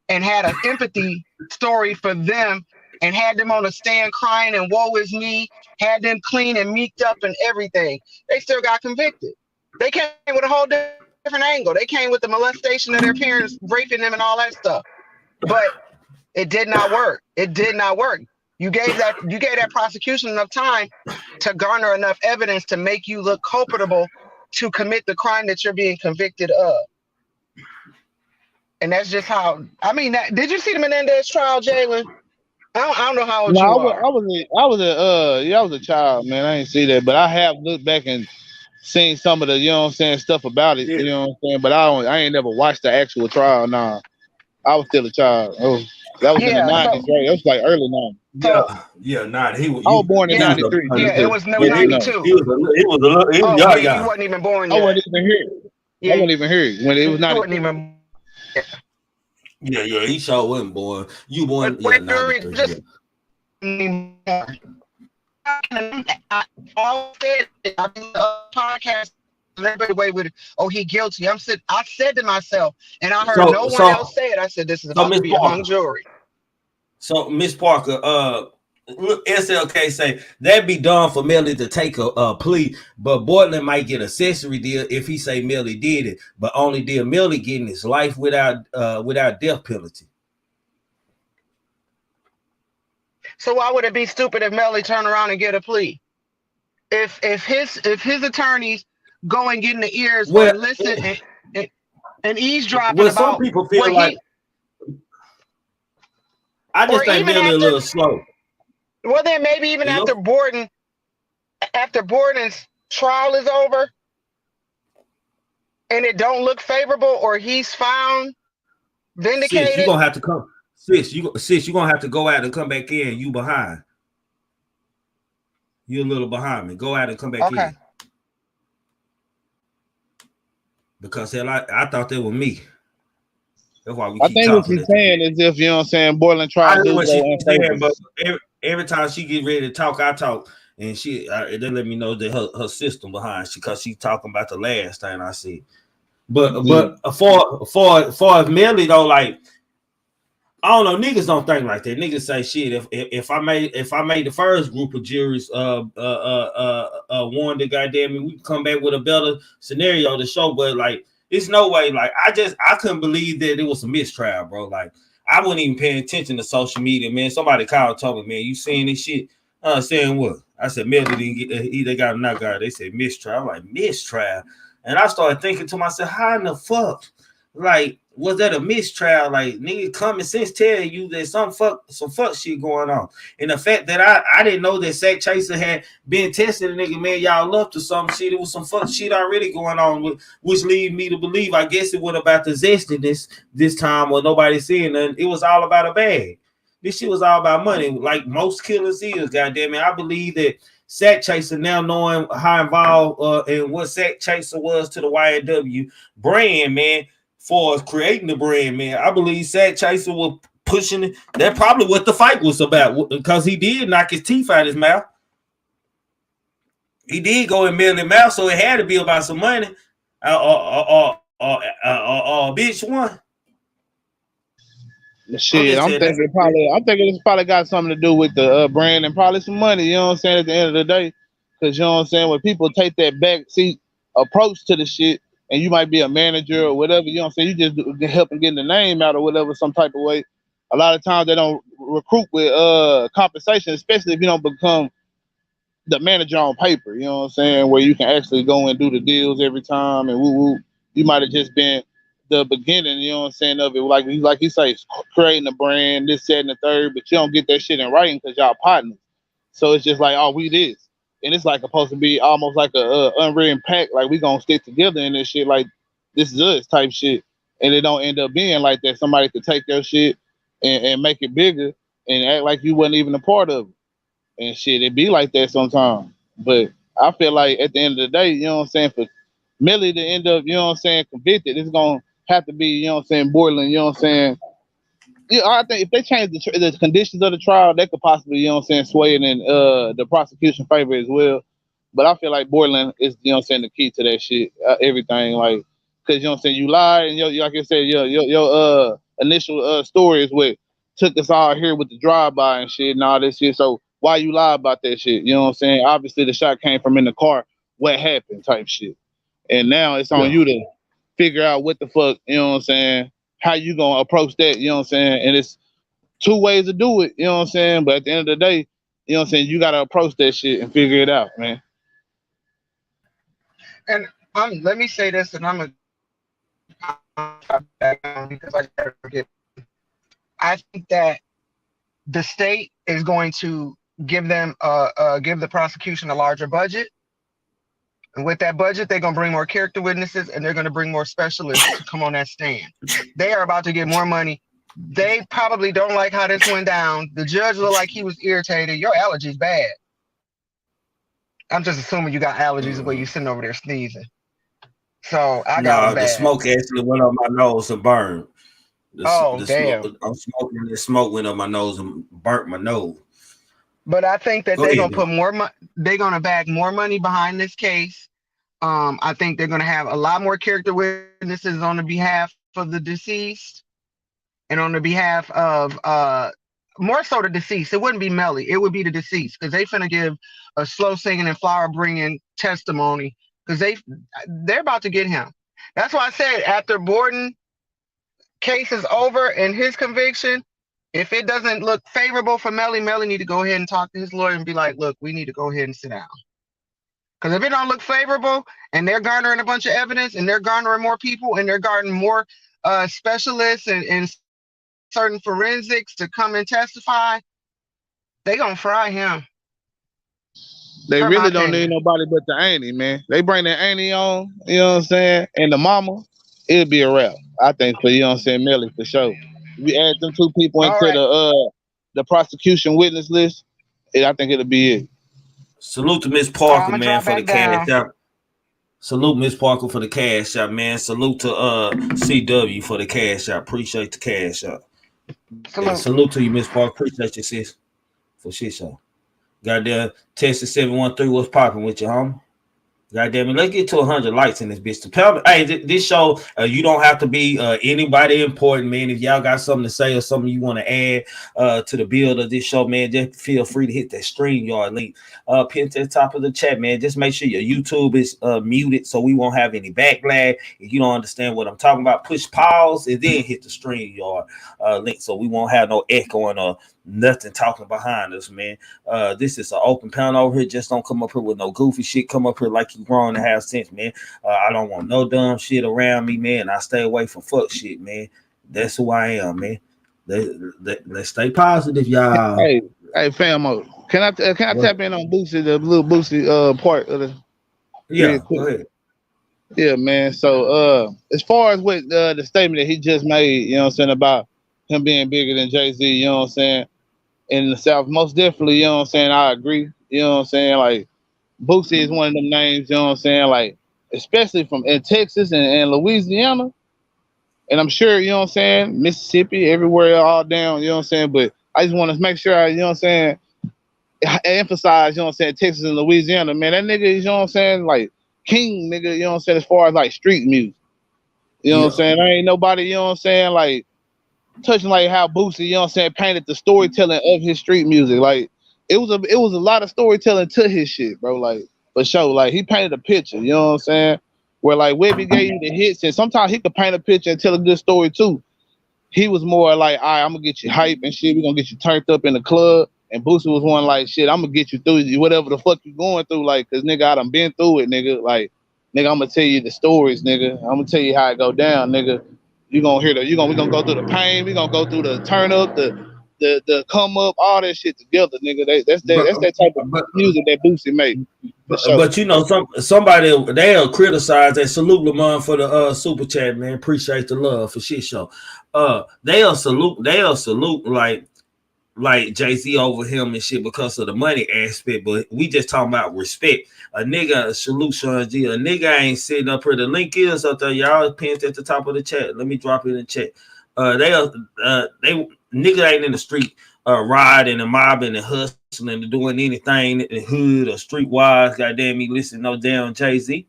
Speaker 13: and had an empathy story for them and had them on the stand crying and woe is me, had them clean and meeked up and everything. They still got convicted. They came with a whole different angle. They came with the molestation of their parents, raping them and all that stuff. But it did not work. It did not work. You gave that prosecution enough time to garner enough evidence to make you look culpable to commit the crime that you're being convicted of. And that's just how, did you see the Menendez trial, Jalen? I don't know how old you are.
Speaker 11: I was a child, man. I didn't see that, but I have looked back and seen some of the, you know what I'm saying, stuff about it, you know what I'm saying? But I ain't never watched the actual trial, nah. I was still a child. That was in the 90s, right? It was like early 90s.
Speaker 2: Yeah, 90.
Speaker 11: I was born in 93.
Speaker 13: Yeah, it was 92. He was young. You wasn't even born yet.
Speaker 11: I wasn't even here. Yeah. I wasn't even here when it was 92.
Speaker 2: Yeah, he sure wasn't born. You born,
Speaker 13: But wait,
Speaker 2: 93.
Speaker 13: just I all said it. I mean, podcast. Everybody wait with it. Oh, he guilty. I said to myself, and I heard no one else say it. I said, this is about to be a hung jury.
Speaker 2: So Miss Parker, look, SLK say that'd be done for Melly to take a plea, but Bortland might get accessory deal if he say Melly did it, but only did Melly getting his life without death penalty.
Speaker 13: So why would it be stupid if Melly turn around and get a plea? If his attorneys go and get in the ears or listen and eavesdropping about
Speaker 2: some people feel like I just think Melly a little slow.
Speaker 13: Well, then maybe even after Borden's trial is over and it don't look favorable, or he's found vindicated.
Speaker 2: Sis, you're gonna have to come. Sis, you're gonna have to go out and come back in. You behind. You're a little behind me. Go out and come back in. Because hell, I thought they were me. That's why we keep
Speaker 11: think what she's saying is, if you know what I'm saying, Bortland tried to do what she's saying,
Speaker 2: but every time she get ready to talk, I talk, and they let me know that her system behind, because she talking about the last thing I see. But for as Melly though, like, I don't know, niggas don't think like that. Niggas say shit. If I made the first group of juries won the goddamn me, we can come back with a better scenario to show. But like, it's no way. Like, I couldn't believe that it was a mistrial, bro. Like, I wasn't even paying attention to social media, man. Somebody called, told me, man, you seeing this shit? Saying what? I said, Melly didn't get they got a knockout. They said mistrial. I'm like, mistrial. And I started thinking to myself, how in the fuck? Like, was that a mistrial? Like, nigga, common sense tell you that some fuck shit going on. And the fact that I didn't know that Sakchaser had been testing the nigga, man, y'all loved or some shit. It was some fuck shit already going on, which lead me to believe, I guess it was about the zestiness this time, or nobody seeing nothing. It was all about a bag. This shit was all about money, like most killers is, goddamn it. I believe that Sakchaser, now knowing how involved and what Sakchaser was to the YNW brand, man, for creating the brand, man, I believe Sakchaser was pushing it. That's probably what the fight was about, because he did knock his teeth out his mouth. He did go and mail his mouth, so it had to be about some money. Bitch won.
Speaker 11: Shit, I'm thinking it's probably got something to do with the brand and probably some money. You know what I'm saying? At the end of the day, because you know what I'm saying, when people take that backseat approach to the shit, and you might be a manager or whatever, you know what I'm saying, you just help them get the name out or whatever, some type of way. A lot of times they don't recruit with compensation, especially if you don't become the manager on paper. You know what I'm saying, where you can actually go and do the deals every time and woo. You might have just been the beginning, you know what I'm saying, of it, like you say, creating a brand, this, that, and the third, but you don't get that shit in writing because y'all partners. So it's just like, oh, we this. And it's like supposed to be almost like a unwritten pact, like we gonna stick together in this shit, like this is us type shit. And it don't end up being like that. Somebody could take your shit and make it bigger and act like you wasn't even a part of it. And shit, it be like that sometimes. But I feel like at the end of the day, you know what I'm saying, for Melly to end up, you know what I'm saying, convicted, it's gonna have to be, you know what I'm saying, Bortland, you know what I'm saying. Yeah, I think if they change the conditions of the trial, they could possibly, you know what I'm saying, sway it in the prosecution favor as well. But I feel like Bortland is, you know what I'm saying, the key to that shit, everything, like, because, you know what I'm saying, you lied, and like I said, your initial story is what took us all here with the drive-by and shit and all this shit. So why you lie about that shit? You know what I'm saying? Obviously, the shot came from in the car. What happened type shit. And now it's on you to figure out what the fuck, you know what I'm saying, how you gonna approach that, you know what I'm saying? And it's two ways to do it, you know what I'm saying? But at the end of the day, you know what I'm saying, you gotta approach that shit and figure it out, man.
Speaker 13: And let me say this, and I'm because I gotta forget. I think that the state is going to give the prosecution a larger budget. And with that budget, they're going to bring more character witnesses, and they're going to bring more specialists to come on that stand. They are about to get more money. They probably don't like how this went down. The judge looked like he was irritated. Your allergies bad. I'm just assuming you got allergies the way you're sitting over there sneezing. So I got them bad.
Speaker 2: The smoke actually went on my nose and burned.
Speaker 13: Oh, damn.
Speaker 2: I'm smoking. The smoke went up my nose and burnt my nose.
Speaker 13: But I think that
Speaker 2: Go
Speaker 13: they're
Speaker 2: ahead,
Speaker 13: gonna
Speaker 2: though.
Speaker 13: put more money. They're gonna bag more money behind this case. I think they're gonna have a lot more character witnesses on the behalf of the deceased and on the behalf of more so the deceased. It wouldn't be Melly. It would be the deceased because they finna give a slow singing and flower bringing testimony because they're about to get him. That's why I said after Borden case is over and his conviction, if it doesn't look favorable for Melly, Melly need to go ahead and talk to his lawyer and be like, look, we need to go ahead and sit down. Because if it don't look favorable and they're garnering a bunch of evidence and they're garnering more people and they're garnering more specialists and certain forensics to come and testify, they gonna fry him.
Speaker 11: They
Speaker 13: Per
Speaker 11: really
Speaker 13: my
Speaker 11: don't need
Speaker 13: opinion.
Speaker 11: nobody but the auntie, man. They bring the auntie on, you know what I'm saying, and the mama, it'll be a wrap. I think for, you know what I'm saying, Melly for sure. We add them two people
Speaker 13: All
Speaker 11: into
Speaker 13: right.
Speaker 11: the prosecution witness list, I think it'll be it.
Speaker 2: Salute to Miss
Speaker 13: I'm
Speaker 2: Parker,
Speaker 13: gonna
Speaker 2: man,
Speaker 13: drop
Speaker 2: for the
Speaker 13: back
Speaker 2: cash
Speaker 13: down.
Speaker 2: out. Salute Miss Parker for the cash out, man. Salute to CW for the cash out. Appreciate the cash out. And
Speaker 13: Salute.
Speaker 2: salute to you, Miss Parker. Appreciate you, sis. For shit show. Goddamn, Texas 713, what's popping with you, homie? Goddamn it, let's get to 100 likes in this bitch. Hey, this show, you don't have to be anybody important, man. If y'all got something to say or something you want to add to the build of this show, man, just feel free to hit that StreamYard link. Pin to the top of the chat, man. Just make sure your YouTube is muted so we won't have any backlash. If you don't understand what I'm talking about, push pause and then hit the StreamYard link so we won't have no echoing or nothing talking behind us, man. This is an open panel over here. Just don't come up here with no goofy shit. Come up here like you grown and have sense, man. I don't want no dumb shit around me, man. I stay away from fuck shit, man. That's who I am, man. Let's stay positive, y'all.
Speaker 11: Hey, famo, can I tap in on Boosie, the little Boosie part of the real
Speaker 2: Yeah,
Speaker 11: quick?
Speaker 2: go ahead.
Speaker 11: Yeah, man. So as far as what the statement that he just made, you know what I'm saying, about him being bigger than Jay-Z, you know what I'm saying, in the South, most definitely, you know what I'm saying, I agree. You know what I'm saying? Like, Boosie is one of them names, you know what I'm saying, like, especially from in Texas and Louisiana. And I'm sure, you know what I'm saying, Mississippi, everywhere, all down, you know what I'm saying. But I just want to make sure you know what I'm saying, I emphasize, you know what I'm saying, Texas and Louisiana, man. That nigga is, you know what I'm saying, like, king, nigga, you know what I'm saying, as far as like street music. You know what I'm saying? There ain't nobody, you know what I'm saying, like, touching like how Boosie, you know what I'm saying, painted the storytelling of his street music. Like, it was a lot of storytelling to his shit, bro. Like, for sure. Like, he painted a picture, you know what I'm saying? Where like Webby gave you the hits, and sometimes he could paint a picture and tell a good story too. He was more like, all right, I'm gonna get you hype and shit, we're gonna get you turned up in the club. And Boosie was one like, shit, I'm gonna get you through whatever the fuck you going through, like, cause nigga, I done been through it, nigga. Like, nigga, I'm gonna tell you the stories, nigga. I'm gonna tell you how it go down, nigga. We gonna go through the pain, we gonna go through the turn up, the come up, all that shit together, nigga. That's that type of music that Boosie made.
Speaker 2: But you know, somebody they'll criticize and salute Lamont for the super chat, man. Appreciate the love for shit show. They'll salute like Jay-Z over him and shit because of the money aspect, but we just talking about respect. A nigga, salute Sean G. A nigga ain't sitting up here. The link is up there, y'all. Pinned at the top of the chat. Let me drop it in the chat. They nigga ain't in the street riding and mobbing and hustling and doing anything in the hood or streetwise. Goddamn me, listen no damn Jay-Z.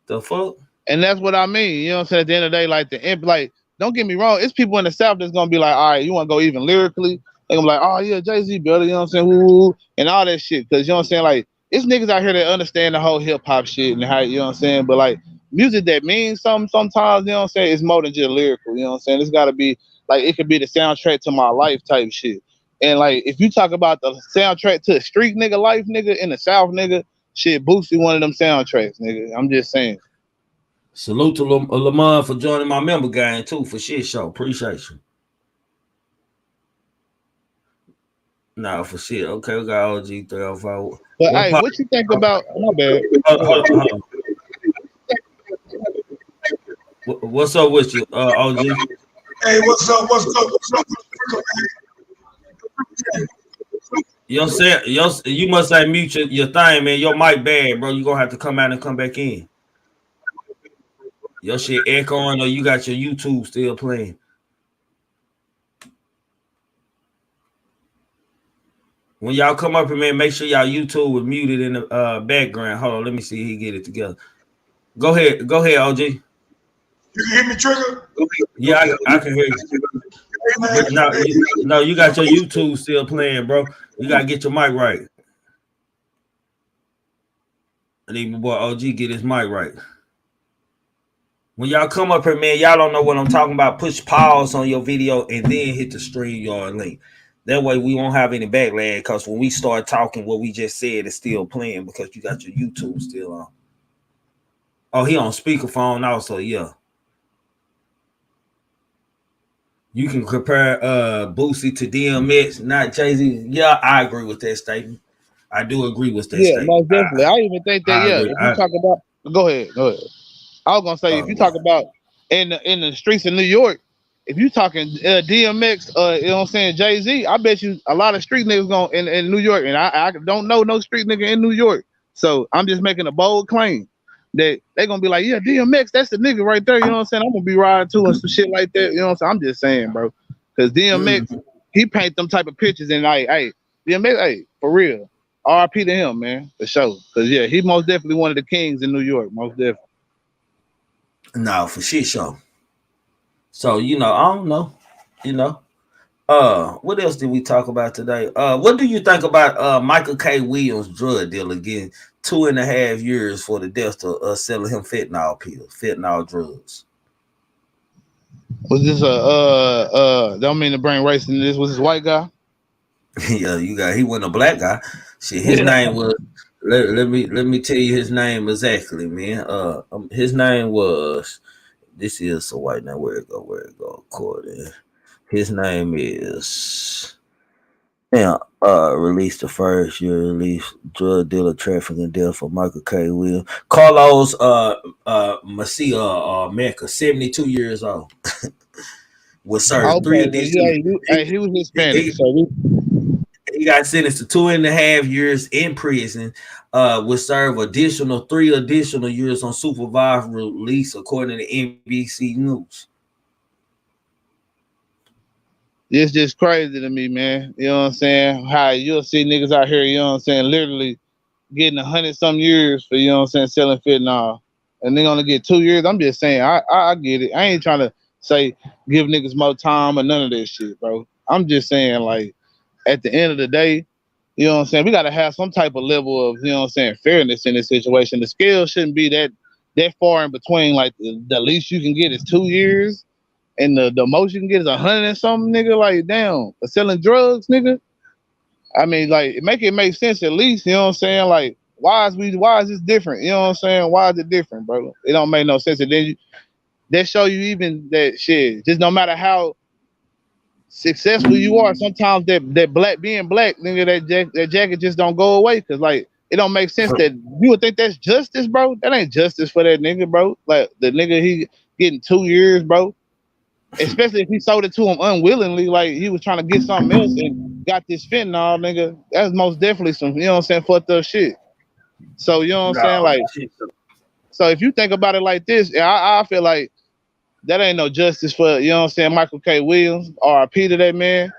Speaker 2: The fuck?
Speaker 11: And that's what I mean. You know what I'm saying? At the end of the day, like, don't get me wrong, it's people in the South that's gonna be like, all right, you wanna go even lyrically? They're gonna be like, oh yeah, Jay-Z better, you know what I'm saying? Woo, and all that shit. Cause you know what I'm saying? Like, it's niggas out here that understand the whole hip hop shit and how, you know what I'm saying? But like, music that means something sometimes, you know what I'm saying, it's more than just lyrical, you know what I'm saying? It's gotta be like, it could be the soundtrack to my life type shit. And like, if you talk about the soundtrack to a street nigga life, nigga, in the South, nigga, shit, Boosie one of them soundtracks, nigga. I'm just saying.
Speaker 2: Salute to Lamont for joining my member gang too for shit show. Appreciate you. No, for shit. Okay, we got OG 305.
Speaker 11: But hey, what you think about my bad?
Speaker 2: Hold on. What's up with you, OG?
Speaker 1: Hey, what's up?
Speaker 2: You must say mute your thing, man. Your mic bad, bro. You gonna have to come out and come back in. Your shit echoing, or you got your YouTube still playing. When y'all come up here, man, make sure y'all YouTube was muted in the background. Hold on, let me see he get it together. Go ahead, OG.
Speaker 1: You can hear me, Trigger?
Speaker 2: Yeah, I can hear you. But no, you got your YouTube still playing, bro. You gotta get your mic right. I need my boy OG get his mic right. When y'all come up here, man, y'all don't know what I'm talking about. Push pause on your video and then hit the StreamYard link. That way we won't have any backlash, because when we start talking, what we just said is still playing because you got your YouTube still on. Oh, he on speakerphone also, yeah. You can compare Boosie to DMX, not Jay-Z. Yeah, I agree with that statement. I do agree with that statement.
Speaker 11: Most definitely. I even think that, if you talk about, go ahead. I was gonna say, if you talk about in the streets of New York, if you talking DMX, you know what I'm saying, Jay-Z, I bet you a lot of street niggas in New York, and I don't know no street nigga in New York. So I'm just making a bold claim that they gonna be like, yeah, DMX, that's the nigga right there. You know what I'm saying? I'm gonna be riding too and some shit like that. You know what I'm saying? I'm just saying, bro, because DMX, he paint them type of pictures, and like, hey, DMX, hey, for real, RP to him, man, for sure. Because yeah, he most definitely one of the kings in New York, most definitely.
Speaker 2: No, for shit show. So, I don't know. What else did we talk about today? What do you think about Michael K. Williams' drug deal again? 2.5 years for the death of selling him fentanyl pills, fentanyl drugs.
Speaker 11: Was this don't mean to bring race into this? Was this white guy?
Speaker 2: Yeah, he wasn't a black guy. Shit, his name was. Let me tell you his name exactly, man. His name was. This is so white now. Where it go? Cortland. His name is. Released the first year release drug dealer trafficking death for Michael K. Williams. Carlos Macia Mecca, 72 years old. Was served 3 additional.
Speaker 11: He was Hispanic,
Speaker 2: He got sentenced to 2.5 years in prison. Will serve additional 3 additional years on supervised release, according to NBC News.
Speaker 11: It's just crazy to me, man. You know what I'm saying? How you'll see niggas out here, you know what I'm saying, literally getting 100-some years for, you know what I'm saying, selling fentanyl. And they gonna get 2 years. I'm just saying, I get it. I ain't trying to say give niggas more time or none of that shit, bro. I'm just saying, like, at the end of the day, you know what I'm saying, we gotta have some type of level of, you know what I'm saying, fairness in this situation. The scale shouldn't be that far in between. Like, the least you can get is 2 years. And the most you can get is 100 and something, nigga. Like, damn, for selling drugs, nigga. I mean, like, make sense at least. You know what I'm saying? Like, why is this different? You know what I'm saying? Why is it different, bro? It don't make no sense. And then that show you even that shit. Just no matter how successful you are, sometimes that black being black, nigga, that jacket just don't go away. Cause like it don't make sense that you would think that's justice, bro. That ain't justice for that nigga, bro. Like the nigga, he getting 2 years, bro. Especially if he sold it to him unwillingly, like he was trying to get something else and got this fentanyl, nigga. That's most definitely some, you know what I'm saying, fucked up shit. So, you know what I'm saying? Like, so if you think about it like this, I feel like that ain't no justice for, you know what I'm saying, Michael K. Williams, RIP to that man.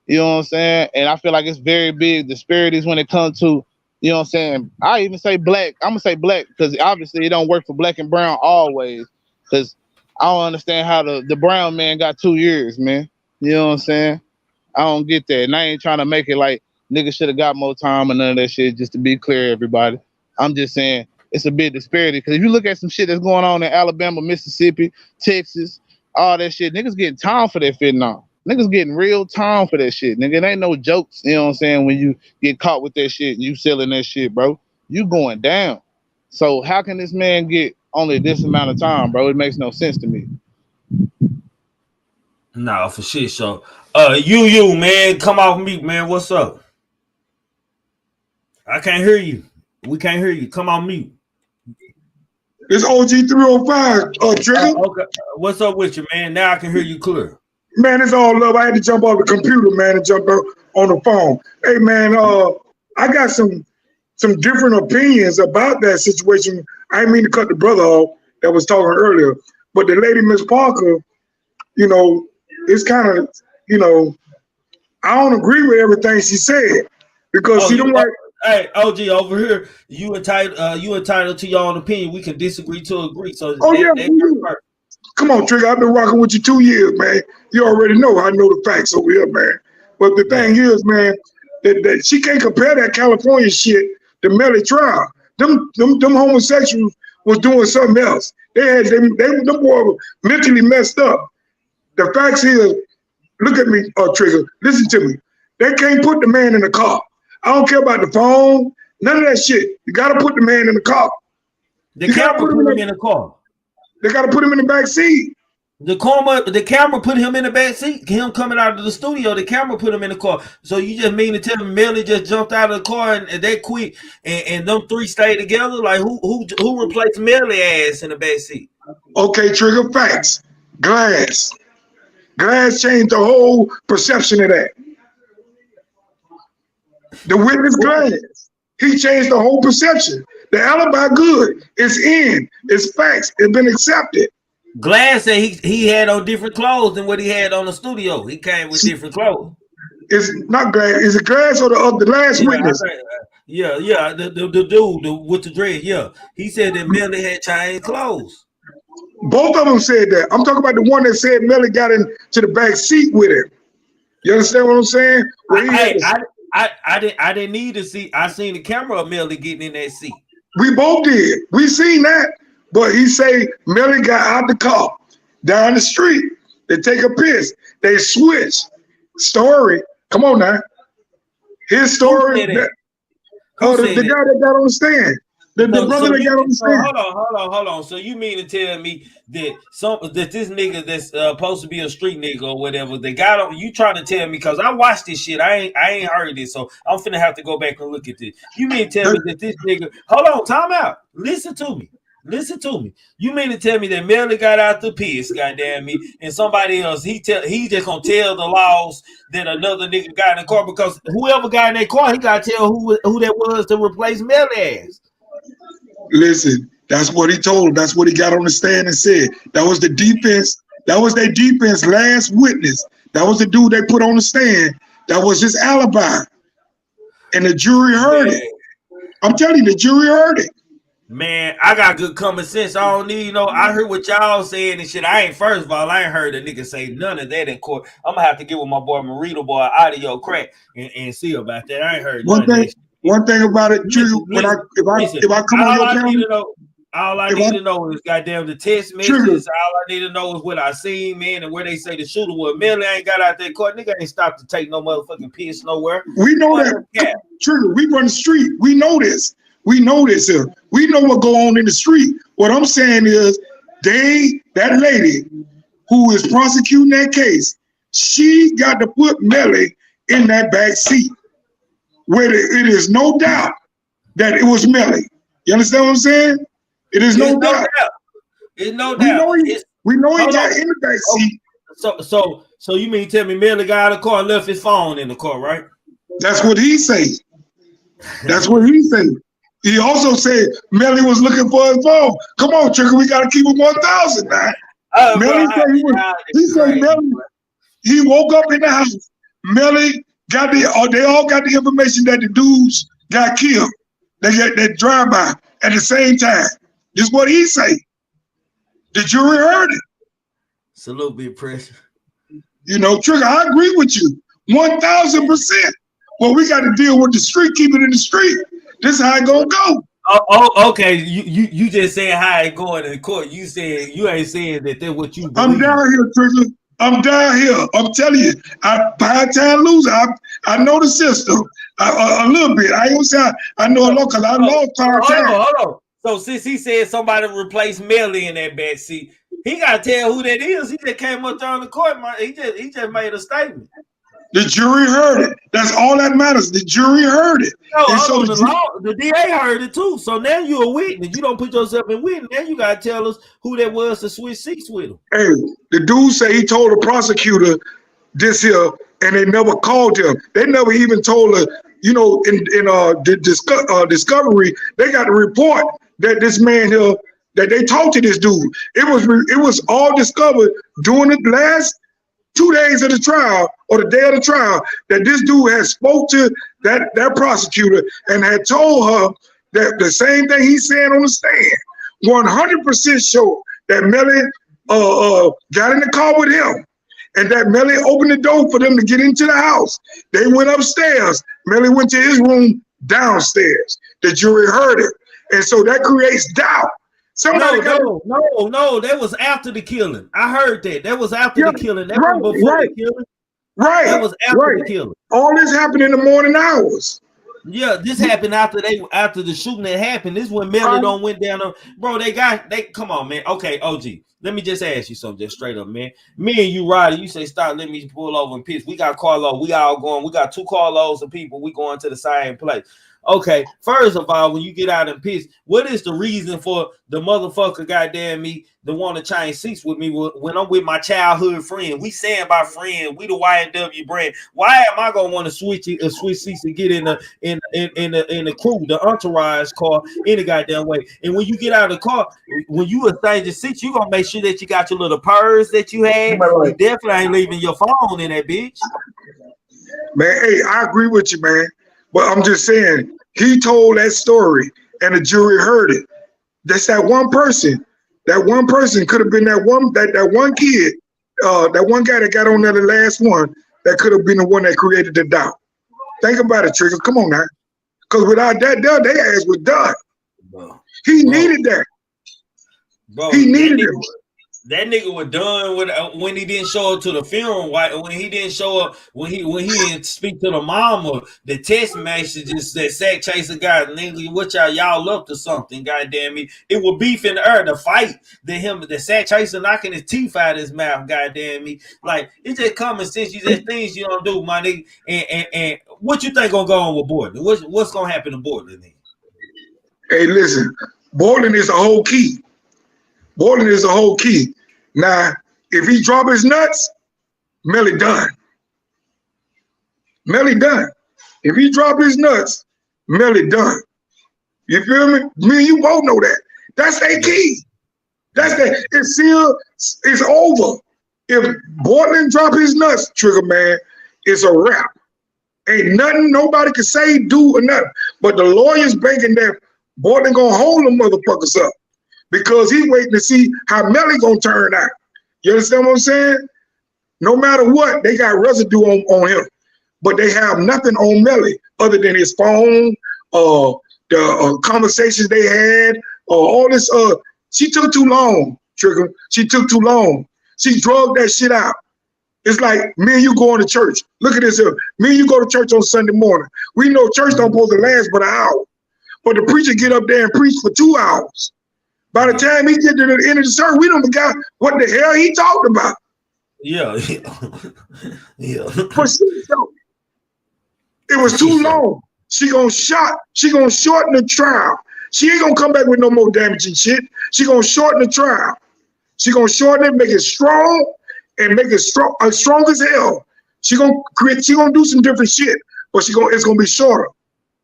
Speaker 11: You know what I'm saying? And I feel like it's very big disparities when it comes to, you know what I'm saying? I even say black. I'm gonna say black because obviously it don't work for black and brown always. Because I don't understand how the brown man got 2 years, man. You know what I'm saying? I don't get that. And I ain't trying to make it like niggas should have got more time and none of that shit, just to be clear, everybody. I'm just saying it's a big disparity. Because if you look at some shit that's going on in Alabama, Mississippi, Texas, all that shit, niggas getting time for that fentanyl. Niggas getting real time for that shit. Nigga, it ain't no jokes, you know what I'm saying, when you get caught with that shit and you selling that shit, bro. You going down. So how can this man get only this amount of time, bro? It makes no sense to me.
Speaker 2: No, for shit. So, you man, come off mute, man. What's up? I can't hear you. We can't hear you. Come on mute.
Speaker 1: It's OG 305, Trigger.
Speaker 2: Okay. What's up with you, man? Now I can hear you clear.
Speaker 1: Man, it's all love. I had to jump off the computer, man, and jump on the phone. Hey, man, I got some different opinions about that situation. I didn't mean to cut the brother off that was talking earlier, but the lady, Miss Parker, you know, it's kind of, you know, I don't agree with everything she said
Speaker 16: Because see them white.
Speaker 2: Hey, OG, over here, you entitled to your own opinion. We can disagree to agree. So
Speaker 16: Come on, Trigger. I've been rocking with you 2 years, man. You already know I know the facts over here, man. But the thing is, man, that she can't compare that California shit to Melly trial. Them homosexuals was doing something else. Them boys were mentally messed up. The facts is, look at me, Trigger. Listen to me. They can't put the man in the car. I don't care about the phone, none of that shit. You gotta put the man in the car.
Speaker 2: The camera put him in the car.
Speaker 16: They gotta put him in the back seat.
Speaker 2: The camera put him in the back seat. Him coming out of the studio, the camera put him in the car. So you just mean to tell me Melly just jumped out of the car and they quit and them three stayed together? Like who replaced Melly ass in the back seat?
Speaker 16: Okay, Trigger, facts. Glass changed the whole perception of that. The witness Glass, he changed the whole perception. The alibi good. It's in. It's facts. It's been accepted.
Speaker 2: Glass said he had on different clothes than what he had on the studio. He came with different clothes.
Speaker 16: It's not Glass. Is it Glass or the last witness?
Speaker 2: The dude with the dread. Yeah, he said that Melly had changed clothes.
Speaker 16: Both of them said that. I'm talking about the one that said Melly got into the back seat with him. You understand what I'm saying?
Speaker 2: I didn't need to see. I seen the camera of Melly getting in that seat.
Speaker 16: We both did. We seen that. But he say Melly got out the car down the street. They take a piss. They switch. Story. Come on now. His story. The guy that got on the stand. The brother that got on the stand.
Speaker 2: Hold on. So you mean to tell me that this nigga that's supposed to be a street nigga or whatever, they got on, you trying to tell me, because I watched this shit. I ain't heard this, so I'm finna have to go back and look at this. You mean to tell me that this nigga, hold on, time out. Listen to me. You mean to tell me that Melly got out the piss, goddamn me, and somebody else, he just gonna tell the laws that another nigga got in the car, because whoever got in that car, he gotta tell who that was to replace Melly ass.
Speaker 16: Listen, that's what he told him. That's what he got on the stand and said. That was the defense. That was their defense last witness. That was the dude they put on the stand. That was his alibi. And the jury heard it. I'm telling you, the jury heard it.
Speaker 2: Man, I got good common sense. I don't need I heard what y'all saying and shit. I ain't heard a nigga say none of that in court. I'm gonna have to get with my boy Marito boy audio crack and see about that. I ain't heard
Speaker 16: one thing about it, Trigger, if I come on your camera,
Speaker 2: all I need to know is goddamn the text messages. All I need to know is what I seen, man, and where they say the shooter was. Melly ain't got out that court. Nigga ain't stopped to take no motherfucking piss nowhere.
Speaker 16: We know that. Trigger, we run the street. We know this. We know this here. We know what go on in the street. What I'm saying is that lady who is prosecuting that case, she got to put Melly in that back seat where it is no doubt that it was Melly. You understand what I'm saying? It is no doubt.
Speaker 2: It's no doubt.
Speaker 16: We know he got in the back seat.
Speaker 2: So you mean tell me Melly got out of the car and left his phone in the car, right?
Speaker 16: That's what he said. That's what he said. He also said Melly was looking for his phone. Come on, Trigger, we got to keep it 1,000 now. Melly said he woke up in the house. Melly they all got the information that the dudes got killed. They got that drive-by at the same time. This is what he say. The jury heard it.
Speaker 2: It's a little bit pressure.
Speaker 16: Trigger, I agree with you 1,000%. Well, we got to deal with the street, keep it in the street. This is how it gonna go.
Speaker 2: Oh, okay. You just saying how it going in the court. You said you ain't saying that that's what you believe.
Speaker 16: I'm down here, Trigger. I'm down here. I'm telling you, time loser. I know the system a little bit. I ain't gonna say I know a lot because I lost time.
Speaker 2: Hold on. So since he said somebody replaced Melly in that back seat, he gotta tell who that is. He just came up there on the court, man. He just made a statement.
Speaker 16: The jury heard it. That's all that matters. The jury heard it.
Speaker 2: The DA heard it too. So now you're a witness. You don't put yourself in witness. Now you gotta tell us who that was to switch seats with him.
Speaker 16: Hey, the dude say he told the prosecutor this here, and they never called him. They never even told her. In the discovery, they got the report that this man here that they talked to this dude. It was all discovered during the last 2 days of the trial or the day of the trial that this dude had spoke to that prosecutor and had told her that the same thing he said on the stand, 100% sure that Melly got in the car with him and that Melly opened the door for them to get into the house. They went upstairs. Melly went to his room downstairs. The jury heard it. And so that creates doubt.
Speaker 2: No, that was after the killing. I heard that. That was after the killing. That was before the killing.
Speaker 16: Right.
Speaker 2: That was after the killing.
Speaker 16: All this happened in the morning hours.
Speaker 2: Yeah, this happened after the shooting that happened. This is when Melly went down. Bro, they come on, man. Okay, OG. Let me just ask you something, just straight up, man. Me and you, Ryder, you say stop, let me pull over and piss. We got carload. We all going. We got 2 carloads of people. We going to the same place. Okay, first of all, when you get out and piss, what is the reason for the motherfucker, goddamn me, to want to change seats with me when I'm with my childhood friend? We stand by friend. We the YNW brand. Why am I gonna want to switch seats and get in the crew, the entourage car, any goddamn way? And when you get out of the car, when you exchange your seats, you gonna make sure that you got your little purse that you had. You definitely ain't leaving your phone in that bitch.
Speaker 16: Man, hey, I agree with you, man. But I'm just saying, he told that story and the jury heard it. That's that one person. That one person could have been that one kid, that one guy that got on there, the last one, that could have been the one that created the doubt. Think about it, Trigger. Come on now. Because without that done, their ass was done. He needed that.
Speaker 2: Bro,
Speaker 16: he needed it.
Speaker 2: That nigga was done with when he didn't show up to the funeral. When he didn't show up, when he didn't speak to the mama, the text messages that Sakchaser got, nigga, what y'all up to something? Goddamn me, it was beef in the air. The fight, the Sakchaser knocking his teeth out of his mouth. Goddamn me, like it's just common sense. You just things you don't do, my nigga. And what you think gonna go on with Bortland? What's gonna happen to Bortland?
Speaker 16: Hey, listen, Bortland is a whole key. Bortland is a whole key. Now, if he drop his nuts, Melly done. Melly done. If he drop his nuts, Melly done. You feel me? Me and you both know that. That's a key. That's that. It's still, it's over. If Bortland drop his nuts, Trigger man, it's a wrap. Ain't nothing nobody can say, do, or nothing. But the lawyers banking that Bortland gonna hold them motherfuckers up. Because he's waiting to see how Melly gonna turn out. You understand what I'm saying? No matter what, they got residue on him, but they have nothing on Melly other than his phone, the conversations they had, all this. She took too long, Trigger. She took too long. She drugged that shit out. It's like me and you going to church. Look at this here. Me and you go to church on Sunday morning. We know church don't supposed to last but an hour, but the preacher get up there and preach for 2 hours. By the time he get to the end of the service, we don't forgot what the hell he talked about.
Speaker 2: Yeah.
Speaker 16: For sure. It was too long. She gonna shorten the trial. She ain't gonna come back with no more damaging shit. She gonna shorten the trial. She gonna shorten it, make it strong, and make it strong as hell. She gonna do some different shit, but it's gonna be shorter.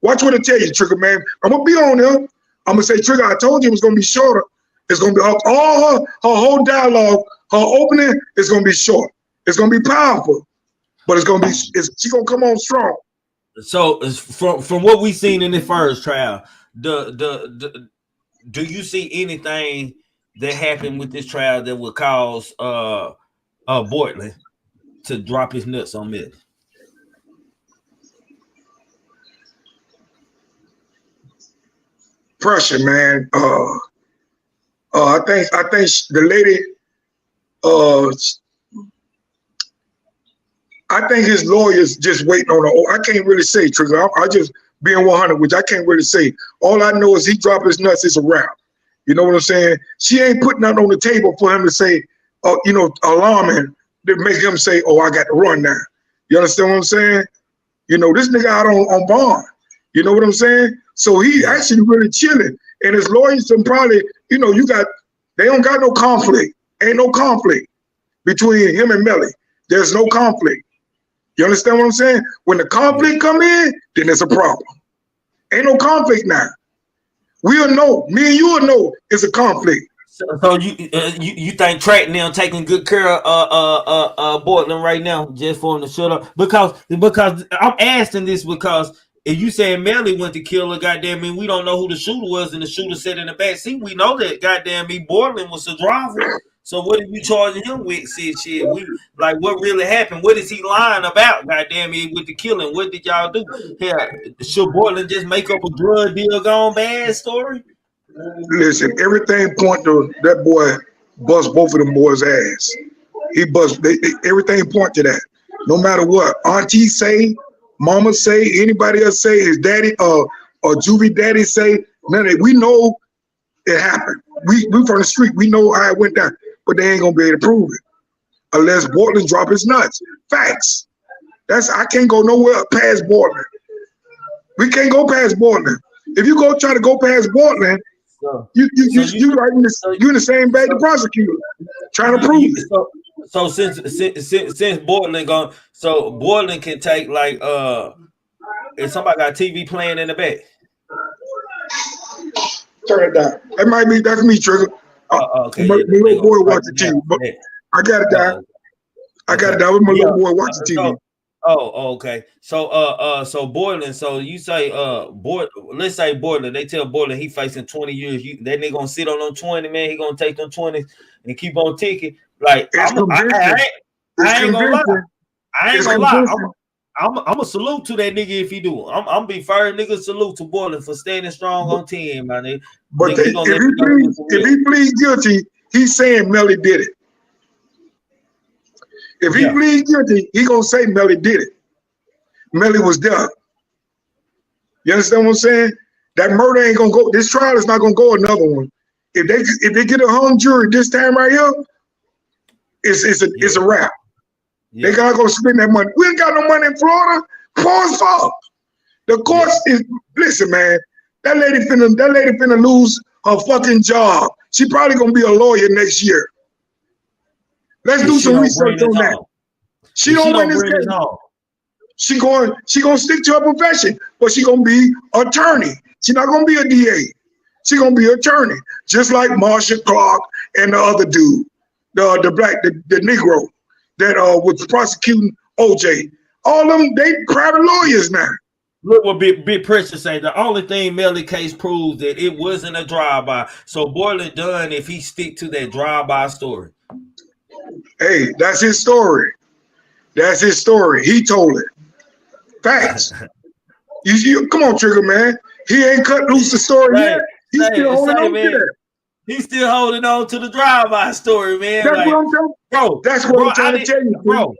Speaker 16: Watch what I tell you, Trigger man. I'm gonna be on there. I'm gonna say, Trigger, I told you it was gonna be shorter. It's gonna be all her whole dialogue, her opening is gonna be short. It's gonna be powerful, but it's gonna be she gonna come on strong.
Speaker 2: So from what we seen in the first trial, do you see anything that happened with this trial that would cause Bortland to drop his nuts on Melly?
Speaker 16: Pressure, man. I think the lady. I think his lawyers just waiting on her. I can't really say, Trigger. I just being 100, which I can't really say. All I know is he dropped his nuts. It's a wrap. You know what I'm saying? She ain't putting nothing on the table for him to say, alarming to make him say, "Oh, I got to run now." You understand what I'm saying? You know, this nigga out on bond. You know what I'm saying? So he actually really chilling. And his lawyers can probably, they don't got no conflict. Ain't no conflict between him and Melly. There's no conflict. You understand what I'm saying? When the conflict come in, then it's a problem. Ain't no conflict now. We'll know, me and you will know it's a conflict.
Speaker 2: So you think Track now taking good care of Portland right now just for him to shut up? Because I'm asking this because if you saying Melly went to kill her, goddamn me, we don't know who the shooter was, and the shooter sat in the back seat. We know that goddamn me Portland was the driver. So what are you charging him with? Shit. We like what really happened? What is he lying about? Goddamn me with the killing. What did y'all do? Yeah, should Portland just make up a drug deal gone bad story?
Speaker 16: Listen, everything point to that boy bust both of them boys' ass. He bust everything point to that. No matter what, auntie say, mama say, anybody else say, his daddy or Juvie daddy say, man, we know it happened. We from the street, we know how it went down, but they ain't gonna be able to prove it unless Portland drop his nuts. Facts. I can't go nowhere past Portland. We can't go past Portland. If you go try to go past Portland, you right in the same bag the prosecutor trying to prove it.
Speaker 2: So since Portland gone, so Portland can take like if somebody got TV playing in the back.
Speaker 16: Turn it down. That's me, Trigger.
Speaker 2: Okay.
Speaker 16: My little boy watching TV, but I got it down. I got it down with my little boy watching TV.
Speaker 2: Okay. So Portland. So you say let's say Portland. They tell Portland he facing 20 years. That nigga gonna sit on them 20, man. He gonna take them 20 and keep on ticking. Like I ain't gonna lie. I'm a salute to that nigga if he do. I'm be first nigga salute to Portland for standing strong on 10, my nigga.
Speaker 16: But if he pleads guilty, he's saying Melly did it. If he pleads guilty, he gonna say Melly did it. Melly was there. You understand what I'm saying? That murder ain't gonna go. This trial is not gonna go another one. If they get a hung jury this time right here, it's a wrap. Yeah. They gotta go spend that money. We ain't got no money in Florida. Pause for. The courts is listen, man. That lady finna lose her fucking job. She probably gonna be a lawyer next year. Let's do some research on that. She don't win this case. She gonna stick to her profession, but she gonna be attorney. She not gonna be a DA. She gonna be attorney, just like Marsha Clark and the other dude, the Negro that was prosecuting OJ. All of them, they private lawyers now.
Speaker 2: Look what Big Pressure say. The only thing Melly case proves that it wasn't a drive-by. So Borland done if he stick to that drive-by story.
Speaker 16: Hey, that's his story. That's his story. He told it. Facts. You come on, Trigger, man. He ain't cut loose the story yet. He's still holding on to that.
Speaker 2: He's still holding on to the drive-by story, man.
Speaker 16: That's what I'm telling you. Bro, that's what I'm trying to tell you,
Speaker 2: bro.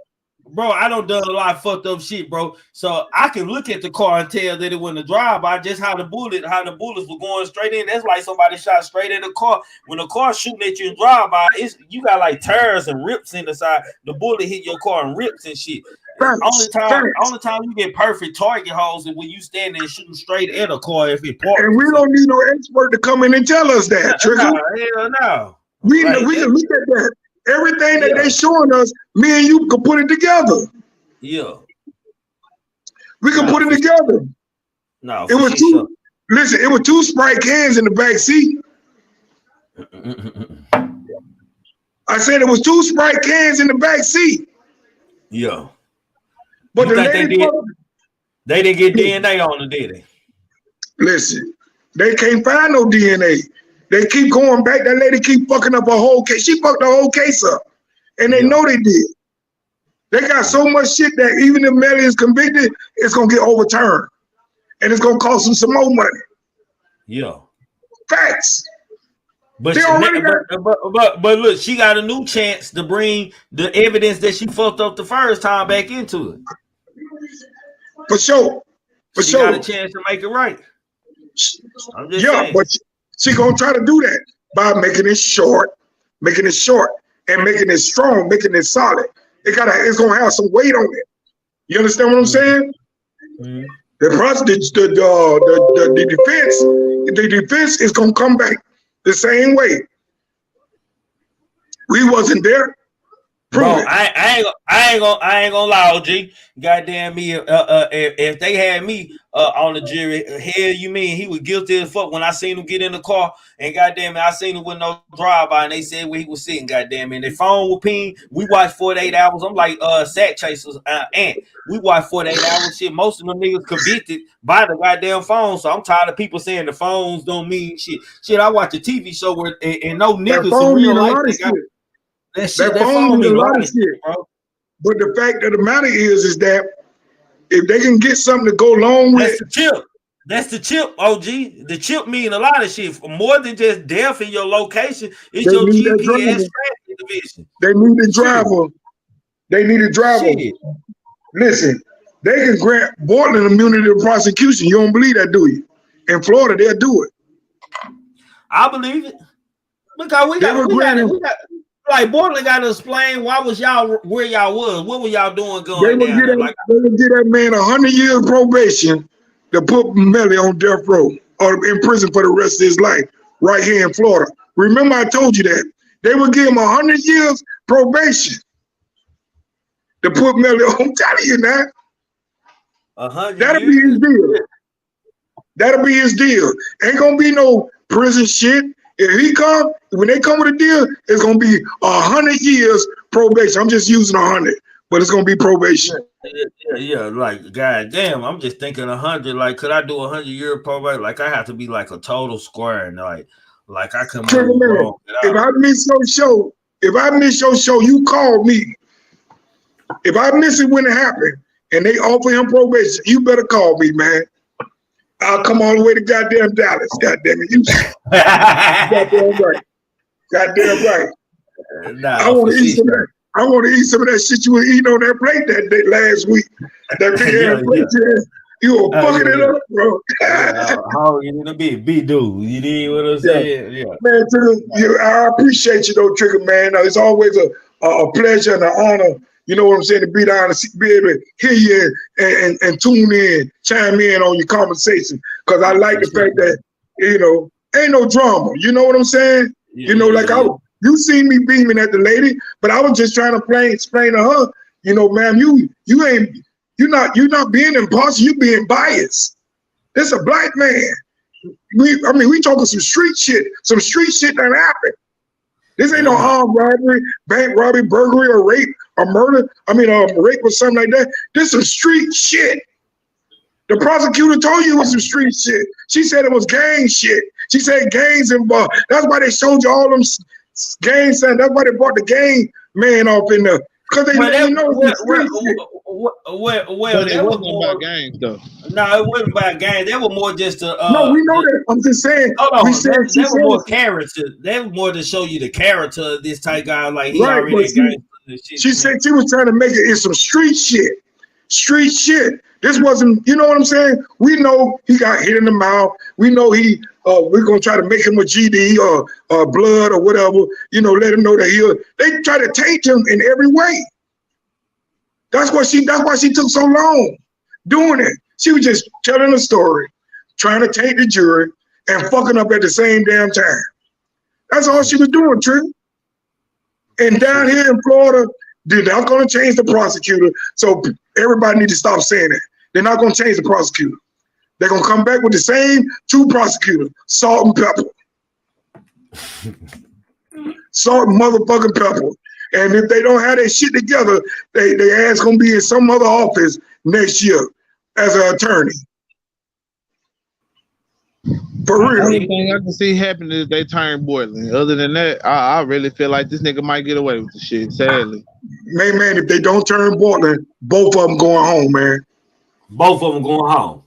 Speaker 2: I done a lot of fucked up shit, bro. So I can look at the car and tell that it wasn't a drive-by, just how the bullets were going straight in. That's like somebody shot straight in the car. When the car shooting at you in drive-by, you got like tears and rips in the side. The bullet hit your car and rips and shit. Only time you get perfect target holes is when you stand there and shooting straight at a car if it parks.
Speaker 16: And we don't need no expert to come in and tell us that, Trigger.
Speaker 2: Hell no.
Speaker 16: We can look at that. Everything that they showing us, me and you can put it together.
Speaker 2: Yeah.
Speaker 16: We can put it together.
Speaker 2: No,
Speaker 16: it was two. Listen, it was two Sprite cans in the back seat. I said it was two Sprite cans in the back seat.
Speaker 2: Yeah.
Speaker 16: But the lady
Speaker 2: they didn't get DNA on it, did they?
Speaker 16: Listen, they can't find no DNA. They keep going back. That lady keep fucking up a whole case. She fucked the whole case up. And they know they did. They got so much shit that even if Melly is convicted, it's going to get overturned. And it's going to cost them some more money.
Speaker 2: Yeah.
Speaker 16: Facts.
Speaker 2: But look, she got a new chance to bring the evidence that she fucked up the first time back into it.
Speaker 16: For sure.
Speaker 2: She got a chance to make it right. I'm just saying.
Speaker 16: But she gonna try to do that by making it short, and making it strong, making it solid. It's gonna have some weight on it. You understand what I'm saying? Mm-hmm. The defense is gonna come back the same way. We wasn't there.
Speaker 2: Bro, I ain't gonna lie, OG. Goddamn me, if they had me on the jury, hell, you mean he was guilty as fuck when I seen him get in the car and goddamn it, I seen him with no drive-by and they said where he was sitting, goddamn it. And their phone was ping. We watched 48 hours. I'm like Sakchaser'S and we watched 48 hours. Shit, most of them niggas convicted by the goddamn phone. So I'm tired of people saying the phones don't mean shit. Shit, I watch a TV show where and no niggas in real life they got that shit. That phone mean a lot of shit,
Speaker 16: bro. But the fact of the matter is that if they can get something to go along with,
Speaker 2: that's the chip. That's the chip, OG. The chip mean a lot of shit. More than just death in your location. It's your GPS tracking division.
Speaker 16: They need a driver. They need a driver. Shit. Listen, they can grant Portland immunity to prosecution. You don't believe that, do you? In Florida, they'll do it.
Speaker 2: I believe it. Because we got like Portland got to explain why was y'all where y'all was. What were y'all doing going down there?
Speaker 16: They would give that man 100 years probation to put Melly on death row or in prison for the rest of his life right here in Florida. Remember I told you that. They would give him 100 years probation to put Melly on. I'm telling you now.
Speaker 2: 100
Speaker 16: That'll be his deal. That'll be his deal. Ain't gonna be no prison shit. If he come, when they come with a deal, it's gonna be 100 years probation. I'm just using 100, but it's gonna be probation.
Speaker 2: Yeah. Like goddamn, I'm just thinking 100. Like, could I do 100-year probation? Like, I have to be like a total square, and like I couldn't move wrong.
Speaker 16: If I miss your show, you call me. If I miss it when it happened, and they offer him probation, you better call me, man. I'll come all the way to goddamn Dallas. Goddamn it. You goddamn right. Goddamn right.
Speaker 2: Nah,
Speaker 16: I want to eat some of that. I want to eat some of that shit you were eating on that plate that day last week. That big plate, you were fucking it up, bro.
Speaker 2: How you gonna be dude? You need what I'm saying? Yeah.
Speaker 16: Man, I appreciate you though, Trigger, man. It's always a pleasure and an honor. You know what I'm saying? To be down to be able to hear you and tune in, chime in on your conversation. Because I like the fact that, you know, ain't no drama. You know what I'm saying?
Speaker 2: Yeah,
Speaker 16: you know, like you seen me beaming at the lady, but I was just trying to explain to her, you know, ma'am, you're not being impartial, you being biased. This a black man. We talking some street shit that happened. This ain't no armed robbery, bank robbery, burglary, or rape, or murder. Rape or something like that. This some street shit. The prosecutor told you it was some street shit. She said it was gang shit. She said gangs involved. That's why they showed you all them gangs. That's why they brought the gang man off in there. Because they didn't know it was street shit.
Speaker 11: Well, it wasn't about gangs, though.
Speaker 2: No, it wasn't about gangs. They were more just to.
Speaker 16: No, we know that. I'm just saying.
Speaker 2: Hold on. They were more character. They were more to show you the character of this type guy. Like he already
Speaker 16: she said she was trying to make it in some street shit. Street shit. This wasn't. You know what I'm saying? We know he got hit in the mouth. We know we're gonna try to make him a GD or blood or whatever. You know, let him know that they try to taint him in every way. That's why she took so long doing it. She was just telling a story, trying to taint the jury, and fucking up at the same damn time. That's all she was doing, True. And down here in Florida, they're not going to change the prosecutor. So everybody needs to stop saying that. They're not going to change the prosecutor. They're going to come back with the same two prosecutors, salt and pepper. Salt and motherfucking pepper. And if they don't have their shit together, they ass gonna be in some other office next year as an attorney. For real.
Speaker 11: The only thing I can see happening is they turn Portland. Other than that, I really feel like this nigga might get away with the shit, sadly.
Speaker 16: Man, if they don't turn Portland, both of them going home, man.
Speaker 2: Both of them going home.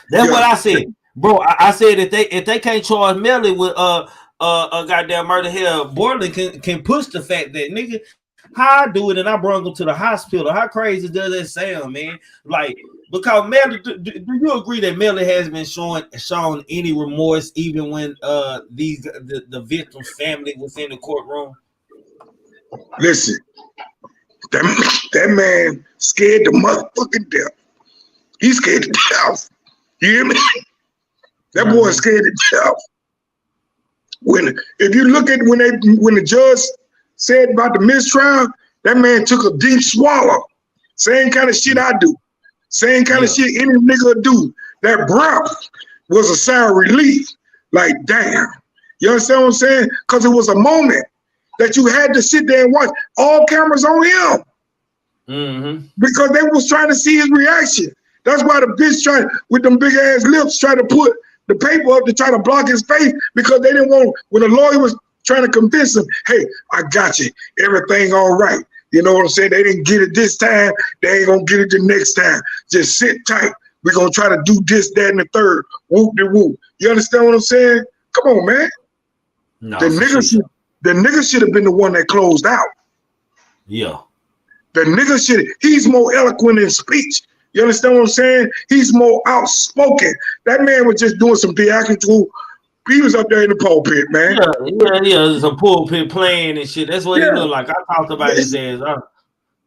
Speaker 2: That's what I said. Bro, I said if they can't charge Melly with a goddamn murder here, Borland can push the fact that nigga, how I do it and I brought him to the hospital. How crazy does that sound, man? Like, because Melly, do you agree that Melly has been shown any remorse even when the victim's family was in the courtroom?
Speaker 16: Listen, that man scared the motherfucking death. He's scared to death. You hear me? That boy is scared to death. If you look at when the judge said about the mistrial, That man took a deep swallow. Same kind of shit I do. Same kind of shit any nigga do. That breath was a sigh of relief. Like, damn. You understand what I'm saying? Because it was a moment that you had to sit there and watch. All cameras on him. Because they was trying to see his reaction. That's why the bitch tried, with them big ass lips, trying to put the paper up to try to block his face, because they didn't want, when the lawyer was trying to convince him, hey, I got you, everything all right. You know what I'm saying? They didn't get it this time, they ain't gonna get it the next time. Just sit tight. We're gonna try to do this, that, and the third. Whoop de whoop. You understand what I'm saying? Come on, man.
Speaker 2: No,
Speaker 16: the nigga should have been the one that closed out.
Speaker 2: Yeah.
Speaker 16: The nigga should, he's more eloquent in speech. You understand what I'm saying? He's more outspoken. That man was just doing some theatrical. He was up there in the pulpit, man.
Speaker 2: Yeah. Some pulpit playing and shit. That's what he looked like. I talked about his ass.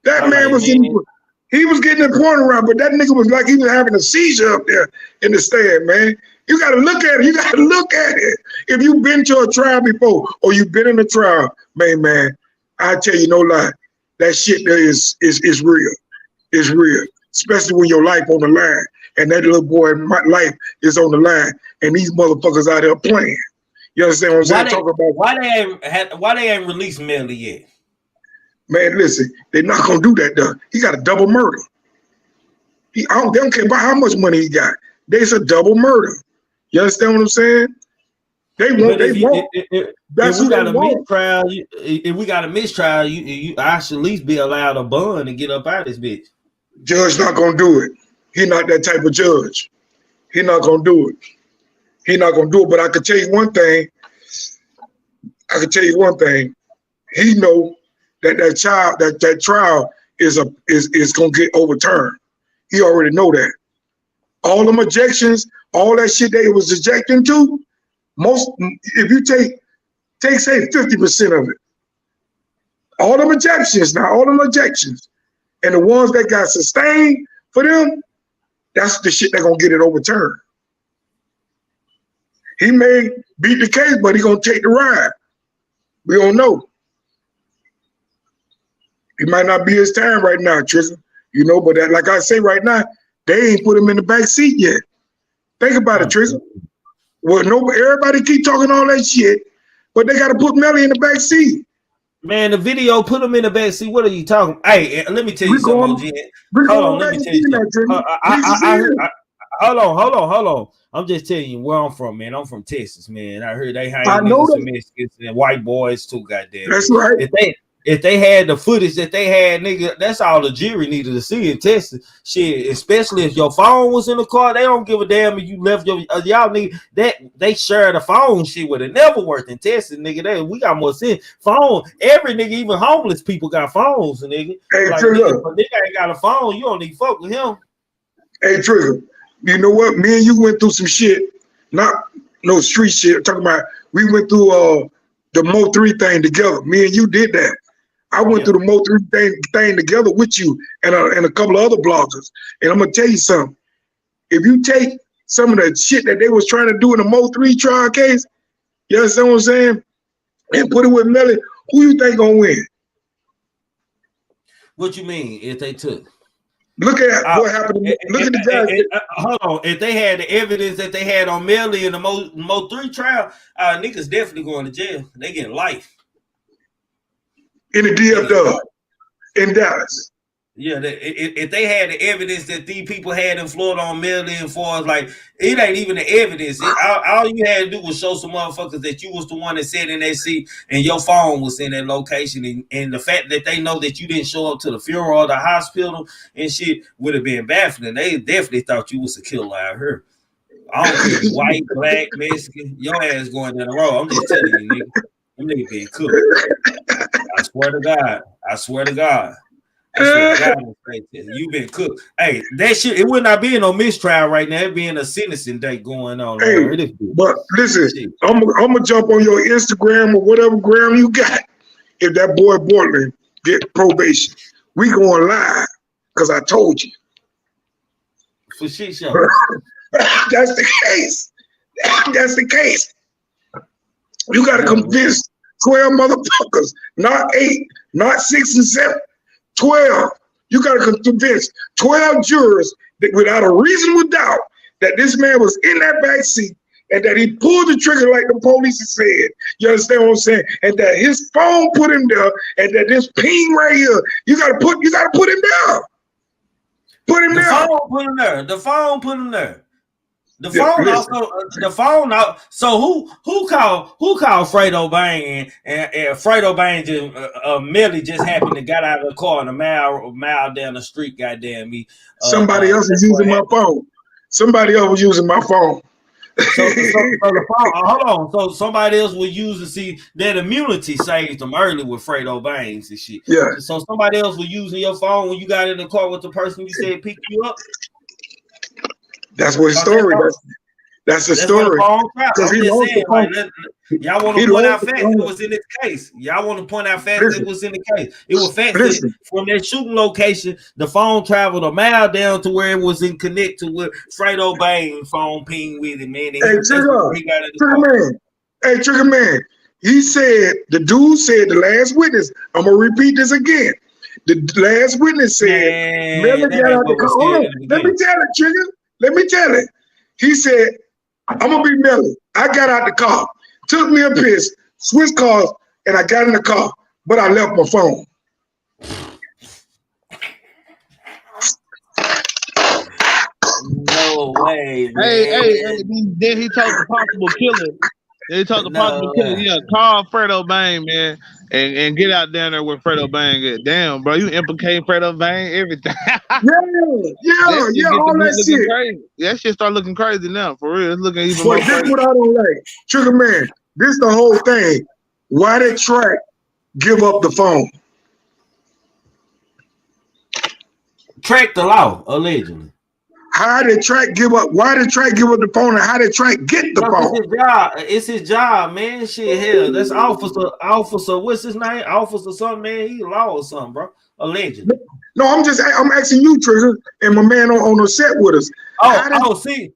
Speaker 16: That man was he was getting the point around, but that nigga was like he was having a seizure up there in the stand, man. You got to look at it. You got to look at it. If you've been to a trial before or you've been in a trial, man, I tell you no lie, that shit there is real. It's real. Especially when your life on the line and that little boy's life is on the line and these motherfuckers out here playing. You understand what I'm saying?
Speaker 2: Why they ain't released Melly yet?
Speaker 16: Man, listen, they're not gonna do that though. He got a double murder. They don't care about how much money he got. There's a double murder. You understand what I'm saying? They won't.
Speaker 2: If we got a mistrial, I should at least be allowed a bond and get up out of this bitch.
Speaker 16: Judge not gonna do it. He not that type of judge. He not gonna do it. He not gonna do it. But I can tell you one thing. He know that trial is gonna get overturned. He already know that. All them objections, all that shit they was objecting to, if you take say 50% of it, all them objections, and the ones that got sustained for them, that's the shit they're gonna get it overturned. He may beat the case, but he gonna take the ride. We don't know. It might not be his time right now, Tristan. You know, but that, like I say right now, they ain't put him in the back seat yet. Think about it, Tristan. Well, everybody keep talking all that shit, but they got to put Melly in the back seat.
Speaker 2: Man, the video put him in the back seat. What are you talking? Hey, let me tell you something, OG. Hold on, let me tell you something. Hold on. I'm just telling you where I'm from, man. I'm from Texas, man. I heard they hang niggas and Mexicans and white boys too, goddamn.
Speaker 16: That's right.
Speaker 2: If they had the footage that they had, nigga, that's all the jury needed to see in Texas. Shit, especially if your phone was in the car, they don't give a damn if you left your y'all need that they share the phone. Shit would have never worked in Texas, nigga. We got more sense. Phone, every nigga, even homeless people got phones, nigga.
Speaker 16: Hey,
Speaker 2: like,
Speaker 16: Trigger,
Speaker 2: if a nigga ain't got a phone, you don't need to fuck with him.
Speaker 16: Hey, Trigger, you know what? Me and you went through some shit, not no street shit. I'm talking about we went through the Mo 3 thing together. Me and you did that. I went through the Mo 3 thing together with you and a couple of other bloggers. And I'm gonna tell you something. If you take some of the shit that they was trying to do in the Mo 3 trial case, you understand what I'm saying? And put it with Melly, who you think gonna win?
Speaker 2: What you mean if they took?
Speaker 16: Look at what happened. Look at the guys.
Speaker 2: Hold on. If they had the evidence that they had on Melly in the Mo 3 trial, niggas definitely going to jail. They getting life.
Speaker 16: In the DFW, in Dallas.
Speaker 2: Yeah, if they had the evidence that these people had in Florida on Melly and far as like, it ain't even the evidence. All you had to do was show some motherfuckers that you was the one that sat in that seat and your phone was in that location. And the fact that they know that you didn't show up to the funeral or the hospital and shit would have been baffling. They definitely thought you was a killer out here. I don't care, white, black, Mexican, your ass going down the road. I'm just telling you, nigga. Them niggas being cooked. I swear to God. You've been cooked. Hey, that shit, it would not be no mistrial right now. It being a sentencing day going on.
Speaker 16: Hey, but listen, I'm gonna jump on your Instagram or whatever gram you got. If that boy Cortland get probation, we going live because I told you.
Speaker 2: For shit show.
Speaker 16: That's the case. That's the case. You got to convince 12 motherfuckers, not 8, not 6 and 7, 12. You got to convince 12 jurors that without a reasonable doubt that this man was in that back seat and that he pulled the trigger like the police said. You understand what I'm saying? And that his phone put him there, and that this ping right here, you gotta put him down. Put him down.
Speaker 2: The phone put him there. The phone put him there. The
Speaker 16: Yeah,
Speaker 2: phone
Speaker 16: listen.
Speaker 2: also. The phone out. So who called Fredo Bang and Fredo Bang just Melly just happened to got out of the car and a mile down the street. Goddamn me.
Speaker 16: Somebody else is using my phone. Somebody else was using my phone.
Speaker 2: So the phone, hold on. So somebody else was using, see, that immunity saved them early with Fredo Bangs and shit.
Speaker 16: Yeah.
Speaker 2: So somebody else was using your phone when you got in the car with the person you said picked you up.
Speaker 16: That's what his story. That's the story.
Speaker 2: I'm just saying, like, y'all want to point out facts that was in this case. Y'all want to point out facts that was in the case. It was facts that from that shooting location, the phone traveled a mile down to where it was in connect to where Fredo Bang phone ping with it, man.
Speaker 16: Hey, Trigger Man. He said, the dude said, the last witness, I'm going to repeat this again. The last witness said, let me tell it, Trigger. Let me tell it. He said, I'm going to be Melly. I got out the car, took me a piss, switched cars, and I got in the car, but I left my phone.
Speaker 2: No way, man.
Speaker 11: Hey, then he told the possible killer. Call Fredo Bang, man, and get out down there with Fredo Bang. Damn, bro, you implicate Fredo Bang, everything.
Speaker 16: yeah, all that shit.
Speaker 11: Crazy. That shit start looking crazy now, for real. It's looking even
Speaker 16: more
Speaker 11: crazy.
Speaker 16: This what I don't like. Trigger Man, this the whole thing. Why did Track give up the phone?
Speaker 2: Track the law, allegedly.
Speaker 16: How did Track give up? Why did Track give up the phone, and how did Track get the phone?
Speaker 2: It's his job, man. Shit, hell, that's officer. What's his name? Officer something, man. He law or something, bro. Allegedly.
Speaker 16: No, I'm asking you, Trigger, and my man on the set with us.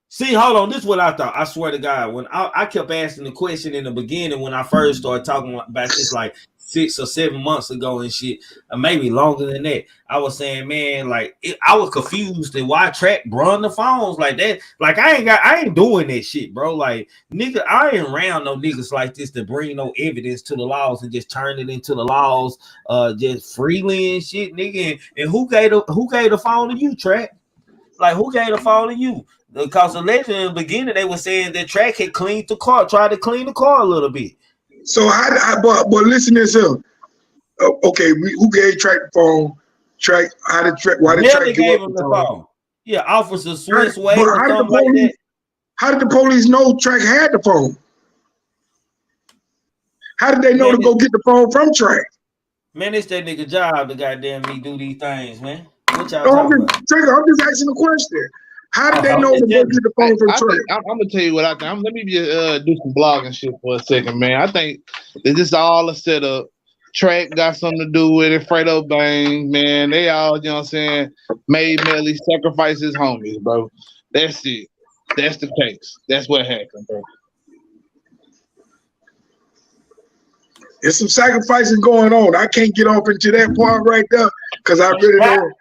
Speaker 2: See, hold on. This is what I thought. I swear to God, when I kept asking the question in the beginning when I first started talking about this, like 6 or 7 months ago and shit, or maybe longer than that, I was saying, man, like I was confused at why Track run the phones like that. Like I ain't doing that shit, bro. Like nigga, I ain't around no niggas like this to bring no evidence to the laws and just turn it into the laws, just freely and shit, nigga. And who gave the phone to you, Track? Like who gave the phone to you? Because allegedly in the beginning they were saying that Track had cleaned the car, tried to clean the car a little bit.
Speaker 16: So but listen to this here. Okay, who gave Track the phone? Track, why did Track give up the phone?
Speaker 2: Yeah, Officer Swiss Way or something like that.
Speaker 16: How did the police know Track had the phone? How did they know to go get the phone from Track?
Speaker 2: Man, it's that nigga job to goddamn me do these things, man. What y'all talking about?
Speaker 16: Trigger, I'm just asking a question. How did they know to go get the phone from Track?
Speaker 11: I'm gonna tell you what I think. Let me just do some blogging shit for a second, man. I think that this is all a setup. Track got something to do with it. Fredo Bang, man. They all, you know what I'm saying, made Melly sacrifice his homies, bro. That's it. That's the case. That's what happened, bro.
Speaker 16: There's some sacrificing going on. I can't get off into that part right there because I really don't.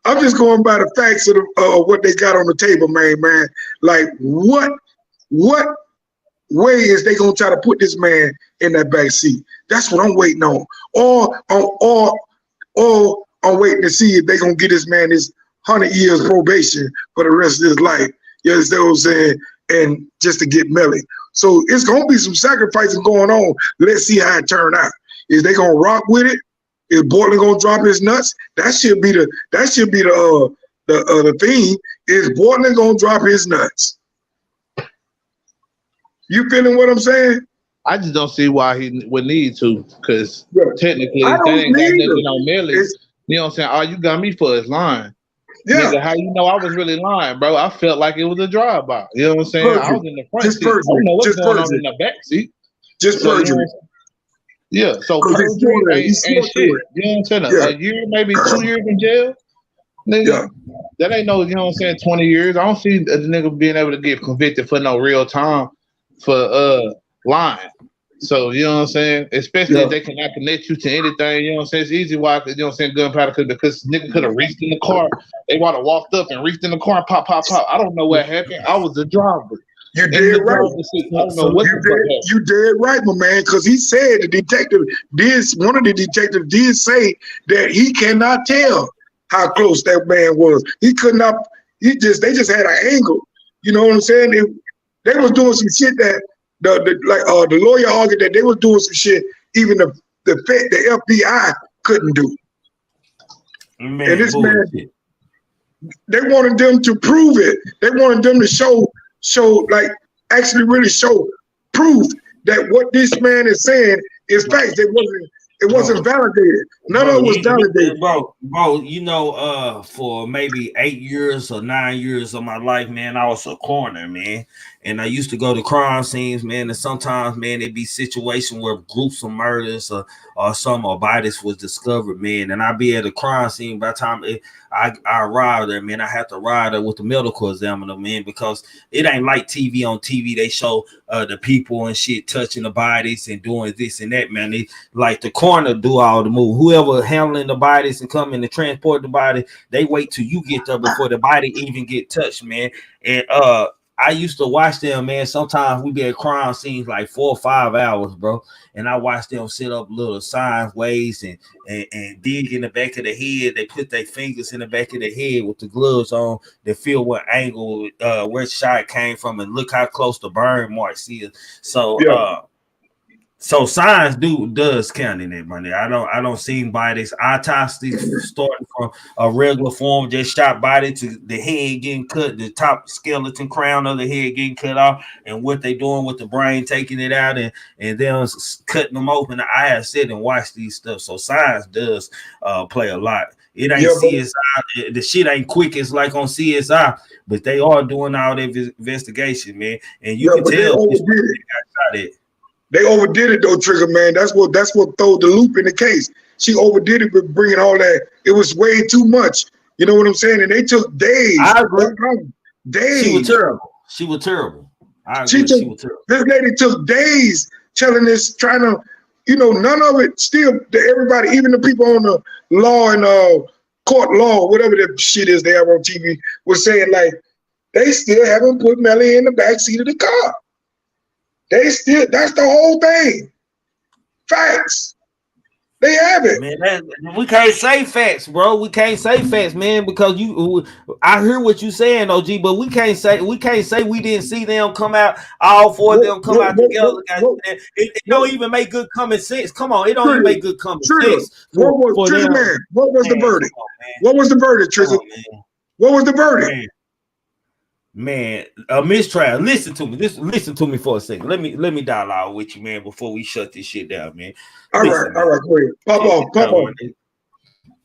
Speaker 16: I'm just going by the facts of what they got on the table, man. Like what way is they gonna try to put this man in that back seat? That's what I'm waiting on. Or I'm waiting to see if they gonna get this man his 100 years probation for the rest of his life. You understand what I'm saying? And just to get Melly. So it's gonna be some sacrificing going on. Let's see how it turn out. Is they gonna rock with it? Is Portland gonna drop his nuts? That should be the theme. Is Portland gonna drop his nuts? You feeling what I'm saying?
Speaker 11: I just don't see why he would need to, because technically that ain't got nothing on Melly. You know what I'm saying? All you got me for is lying. Yeah. Nigga, how you know I was really lying, bro? I felt like it was a drive-by. You know what I'm saying? I was in the front seat. I don't know what's going on in the back seat.
Speaker 16: Just perjury.
Speaker 11: Yeah, so perjury ain't shit. You know what I'm saying? A year, maybe 2 years in jail. Nigga, that ain't no, you know what I'm saying, 20 years. I don't see the nigga being able to get convicted for no real time for lying. So you know what I'm saying? Especially if they cannot connect you to anything, you know what I'm saying? It's easy why, you know what I'm saying, gunpowder because nigga could have reached in the car. They would have walked up and reached in the car and pop. I don't know what happened. I was the driver.
Speaker 16: You dead right.
Speaker 11: I don't know what the fuck happened.
Speaker 16: You dead right, my man, because he said the detective one of the detectives did say that he cannot tell how close that man was. He could not, they just had an angle. You know what I'm saying? They was doing some shit that the lawyer argued that they was doing some shit even the FBI couldn't do.
Speaker 2: Man,
Speaker 16: and this
Speaker 2: bullshit.
Speaker 16: man, they wanted them to prove it. They wanted them to show actually really show proof that what this man is saying is facts. It wasn't validated. None of it was validated.
Speaker 2: Bro, you know, for maybe 8 years or 9 years of my life, man, I was a coroner, man. And I used to go to crime scenes, man. And sometimes, man, it'd be situations where groups of murders or some bodies was discovered, man. And I'd be at a crime scene by the time I arrived there, man. I had to ride there with the medical examiner, man, because it ain't like TV. On TV, they show the people and shit touching the bodies and doing this and that, man. They like the coroner do all the move. Whoever handling the bodies and coming to transport the body, they wait till you get there before the body even get touched, man. And I used to watch them, man. Sometimes we be at crime scenes like 4 or 5 hours, bro. And I watched them set up little sideways and dig in the back of the head. They put their fingers in the back of the head with the gloves on. They feel what angle where the shot came from and look how close the burn marks is. So so science does count in it, money. I don't see bodies. Autopsies starting from a regular form, just shot body to the head getting cut, the top skeleton crown of the head getting cut off, and what they doing with the brain, taking it out and then cutting them open. I have sit and watched these stuff. So science does play a lot. It ain't CSI. The shit ain't quick as like on CSI, but they are doing all their investigation, man. And you can tell this got shot at.
Speaker 16: They overdid it though, Trigger, man. That's what threw the loop in the case. She overdid it with bringing all that. It was way too much. You know what I'm saying? And they took days.
Speaker 2: I agree.
Speaker 16: Days.
Speaker 2: She was terrible. I agree. She was terrible.
Speaker 16: This lady took days telling this, trying to, none of it still, everybody, even the people on the law and court law, whatever the shit is they have on TV, was saying like, they still haven't put Melly in the back seat of the car. That's the whole thing. Facts. They have it.
Speaker 2: Man, we can't say facts, bro. We can't say facts, man, because I hear what you saying, OG, but we can't say we didn't see them come out, all four of them come out together. It don't even make good common sense. Come on, it don't even make good common sense.
Speaker 16: What was the verdict? What was the verdict, Trigger? What was the verdict?
Speaker 2: Man, a mistrial. Listen to me. Listen to me for a second. Let me dialogue with you, man, before we shut this shit down, man.
Speaker 16: All right, go ahead. Pop on.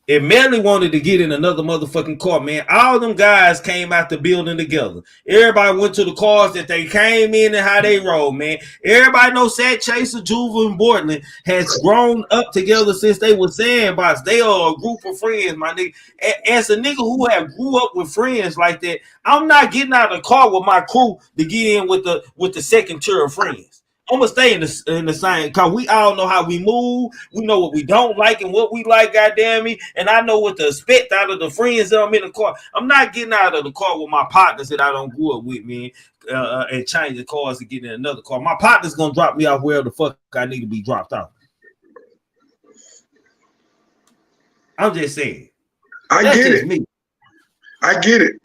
Speaker 2: If Melly wanted to get in another motherfucking car, man, all them guys came out the building together. Everybody went to the cars that they came in and how they roll, man. Everybody knows Sakchaser, Juva, and Cortland has grown up together since they were sandbox. They are a group of friends, my nigga. As a nigga who have grew up with friends like that, I'm not getting out of the car with my crew to get in with the second tier of friends. I'm gonna stay in the same, because we all know how we move. We know what we don't like and what we like, goddamn me. And I know what to expect out of the friends that I'm in the car. I'm not getting out of the car with my partners that I don't grew up with, man, and change the cars to get in another car. My partner's gonna drop me off wherever the fuck I need to be dropped off. I'm just saying.
Speaker 16: I get it.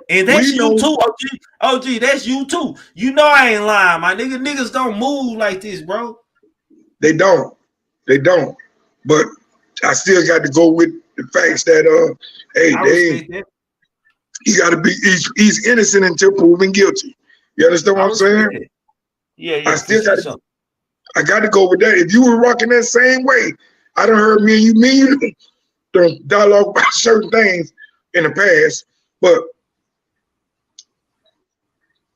Speaker 2: And that's you too, OG, that's you too. You know I ain't lying, my nigga. Niggas don't move like this, bro.
Speaker 16: They don't. But I still got to go with the facts that he got to be. He's innocent until proven guilty. You understand what I'm saying?
Speaker 2: Yeah.
Speaker 16: I still got. I got to go with that. If you were rocking that same way, I done heard me and you dialogue about certain things in the past, but.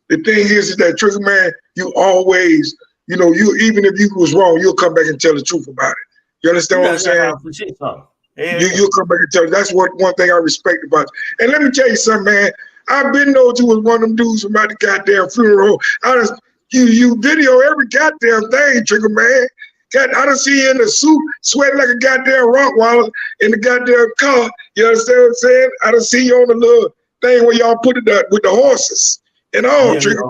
Speaker 16: The thing is that Trigger, man, you always, you even if you was wrong, you'll come back and tell the truth about it. You understand what I'm saying? You'll come back and tell it. That's one thing I respect about you. And let me tell you something, man. I've been those who was one of them dudes from out the goddamn funeral. You video every goddamn thing, Trigger man. I done see you in the suit, sweating like a goddamn Rottweiler in the goddamn car. You understand what I'm saying? I done see you on the little thing where y'all put it with the horses and all, Trigger.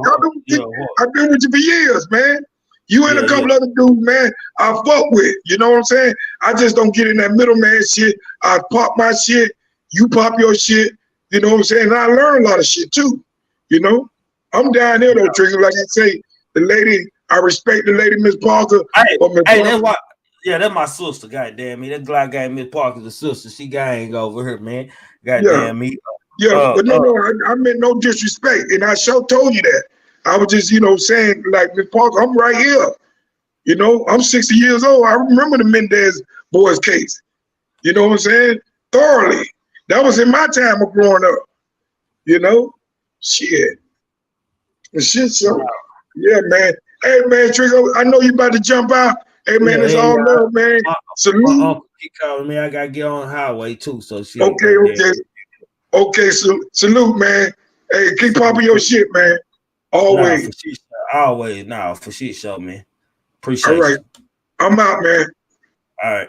Speaker 16: I've been with you for years, man. You and a couple other dudes, man, I fuck with. You know what I'm saying? I just don't get in that middleman shit. I pop my shit, you pop your shit. You know what I'm saying? And I learn a lot of shit too. You know? I'm down here though, Trigger. Like I say, the lady, I respect the lady, Miss Parker.
Speaker 2: Hey, that's why. Yeah, that's my sister. Goddamn me, that Glock guy, Miss Parker, the sister. She gang over here, man. Goddamn me.
Speaker 16: Yeah, but no, I meant no disrespect, and I sure told you that. I was just, saying like Miss Parker, I'm right here. You know, I'm 60 years old. I remember the Mendez boys case. You know what I'm saying? Thoroughly. That was in my time of growing up. You know, shit. The shit show. Yeah, man. Hey, man, Trigger, I know you about to jump out. Hey, man, it's all love, man. Salute.
Speaker 2: My uncle keep calling me. I got to get on the highway, too. So shit.
Speaker 16: Okay, salute, man. Hey, keep popping your shit, man. Always.
Speaker 2: Always. Nah, for shit show, man. Appreciate
Speaker 16: you. All right. I'm out, man.
Speaker 2: All right.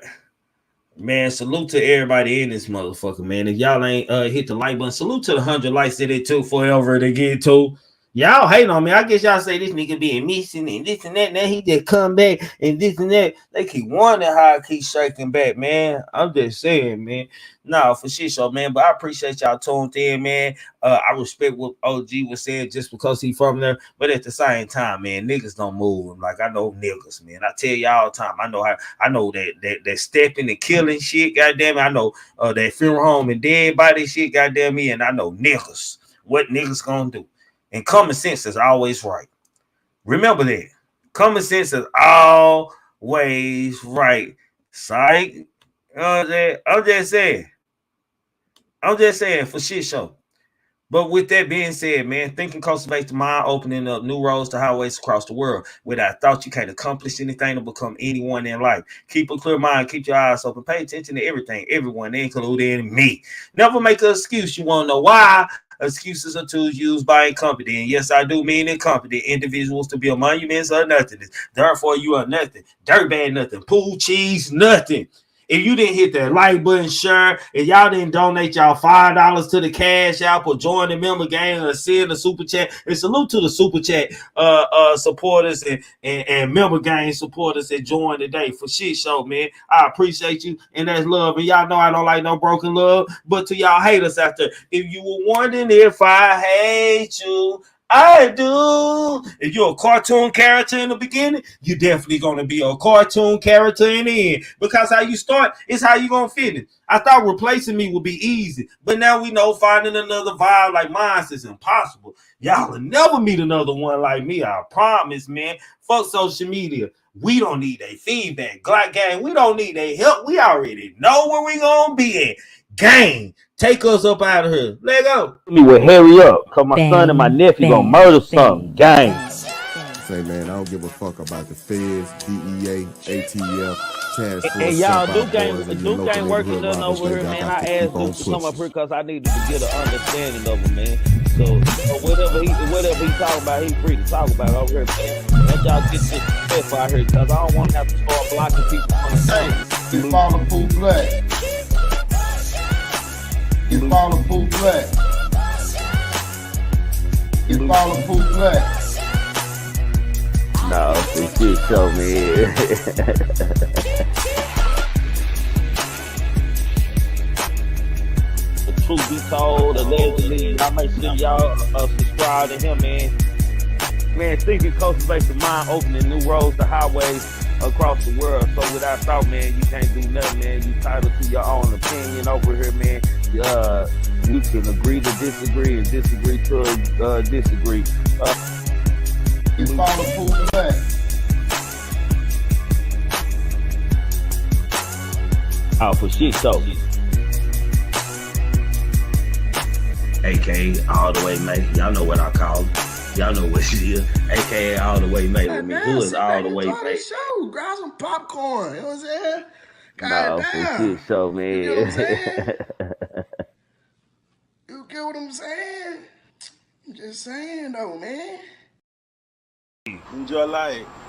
Speaker 2: Man, salute to everybody in this motherfucker, man. If y'all ain't hit the like button, salute to the 100 likes that it took forever to get to. Y'all hating on me. I guess y'all say this nigga being missing and this and that. And then he just come back and this and that. They keep wondering how I keep shaking back, man. I'm just saying, man. No, for shit show, man. But I appreciate y'all tuned in, man. I respect what OG was saying just because he from there. But at the same time, man, niggas don't move. Like I know niggas, man. I tell y'all all the time. I know that stepping and killing shit, goddamn it. I know that funeral home and dead body shit, goddamn me. And I know niggas. What niggas gonna do? And common sense is always right. Remember that. Common sense is always right. Psych. I'm just saying for shit show. But with that being said, man, thinking cultivates the mind, opening up new roads to highways across the world. Without thought, you can't accomplish anything to become anyone in life. Keep a clear mind, keep your eyes open, pay attention to everything, everyone, including me. Never make an excuse. You want to know why? Excuses are tools used by incompetent. And yes, I do mean incompetent individuals to build monuments of nothingness. Therefore, you are nothing. Dirtbag nothing. Pool cheese nothing. If you didn't hit that like button, share, and y'all didn't donate y'all $5 to the Cash App or join the member game or send the super chat, and salute to the super chat supporters and member game supporters that joined today for shit show, man. I appreciate you, and that's love. And y'all know I don't like no broken love, but to y'all haters out there, if you were wondering if I hate you, I do. If you're a cartoon character in the beginning, you're definitely going to be a cartoon character in the end. Because how you start is how you're going to finish. I thought replacing me would be easy. But now we know finding another vibe like mine is impossible. Y'all will never meet another one like me. I promise, man. Fuck social media. We don't need a feedback. Glock gang, we don't need a help. We already know where we going to be at. Gang, take us up out of here. Let go.
Speaker 17: Me will hurry up, cause my son and my nephew gonna murder something. Gang.
Speaker 6: Say, man, I don't give a fuck about the feds, DEA, ATF, task force.
Speaker 17: And y'all, Duke ain't working nothing over here, man. I asked Duke to come up here because I needed to get an understanding of him, man. So whatever he talking about, he free to talk about it over here, man. Let y'all get this stuff out here, cause I don't want to have to start blocking people from the stage.
Speaker 6: You follow Pooh Black. You follow Pooh Black. You follow Pooh Black.
Speaker 17: No, this shit show, man. The truth be told, allegedly, I make sure y'all subscribe to him, man. Man, thinking cultivates the mind, opening new roads to highways across the world. So without thought, man, you can't do nothing, man. You entitled to your own opinion over here, man. You can agree to disagree and disagree to disagree.
Speaker 6: You follow Pooh Black.
Speaker 17: Oh, for shit show.
Speaker 2: AKA all the way, mate. Y'all know what I call it. Y'all know what she is. AKA all the way, mate. With me. Who is all the way, mate?
Speaker 6: Grab some popcorn. You know what I'm saying?
Speaker 17: No, for shit show, man.
Speaker 6: You know what I'm saying? You get what I'm saying? I'm just saying, though, man.
Speaker 2: Enjoy life.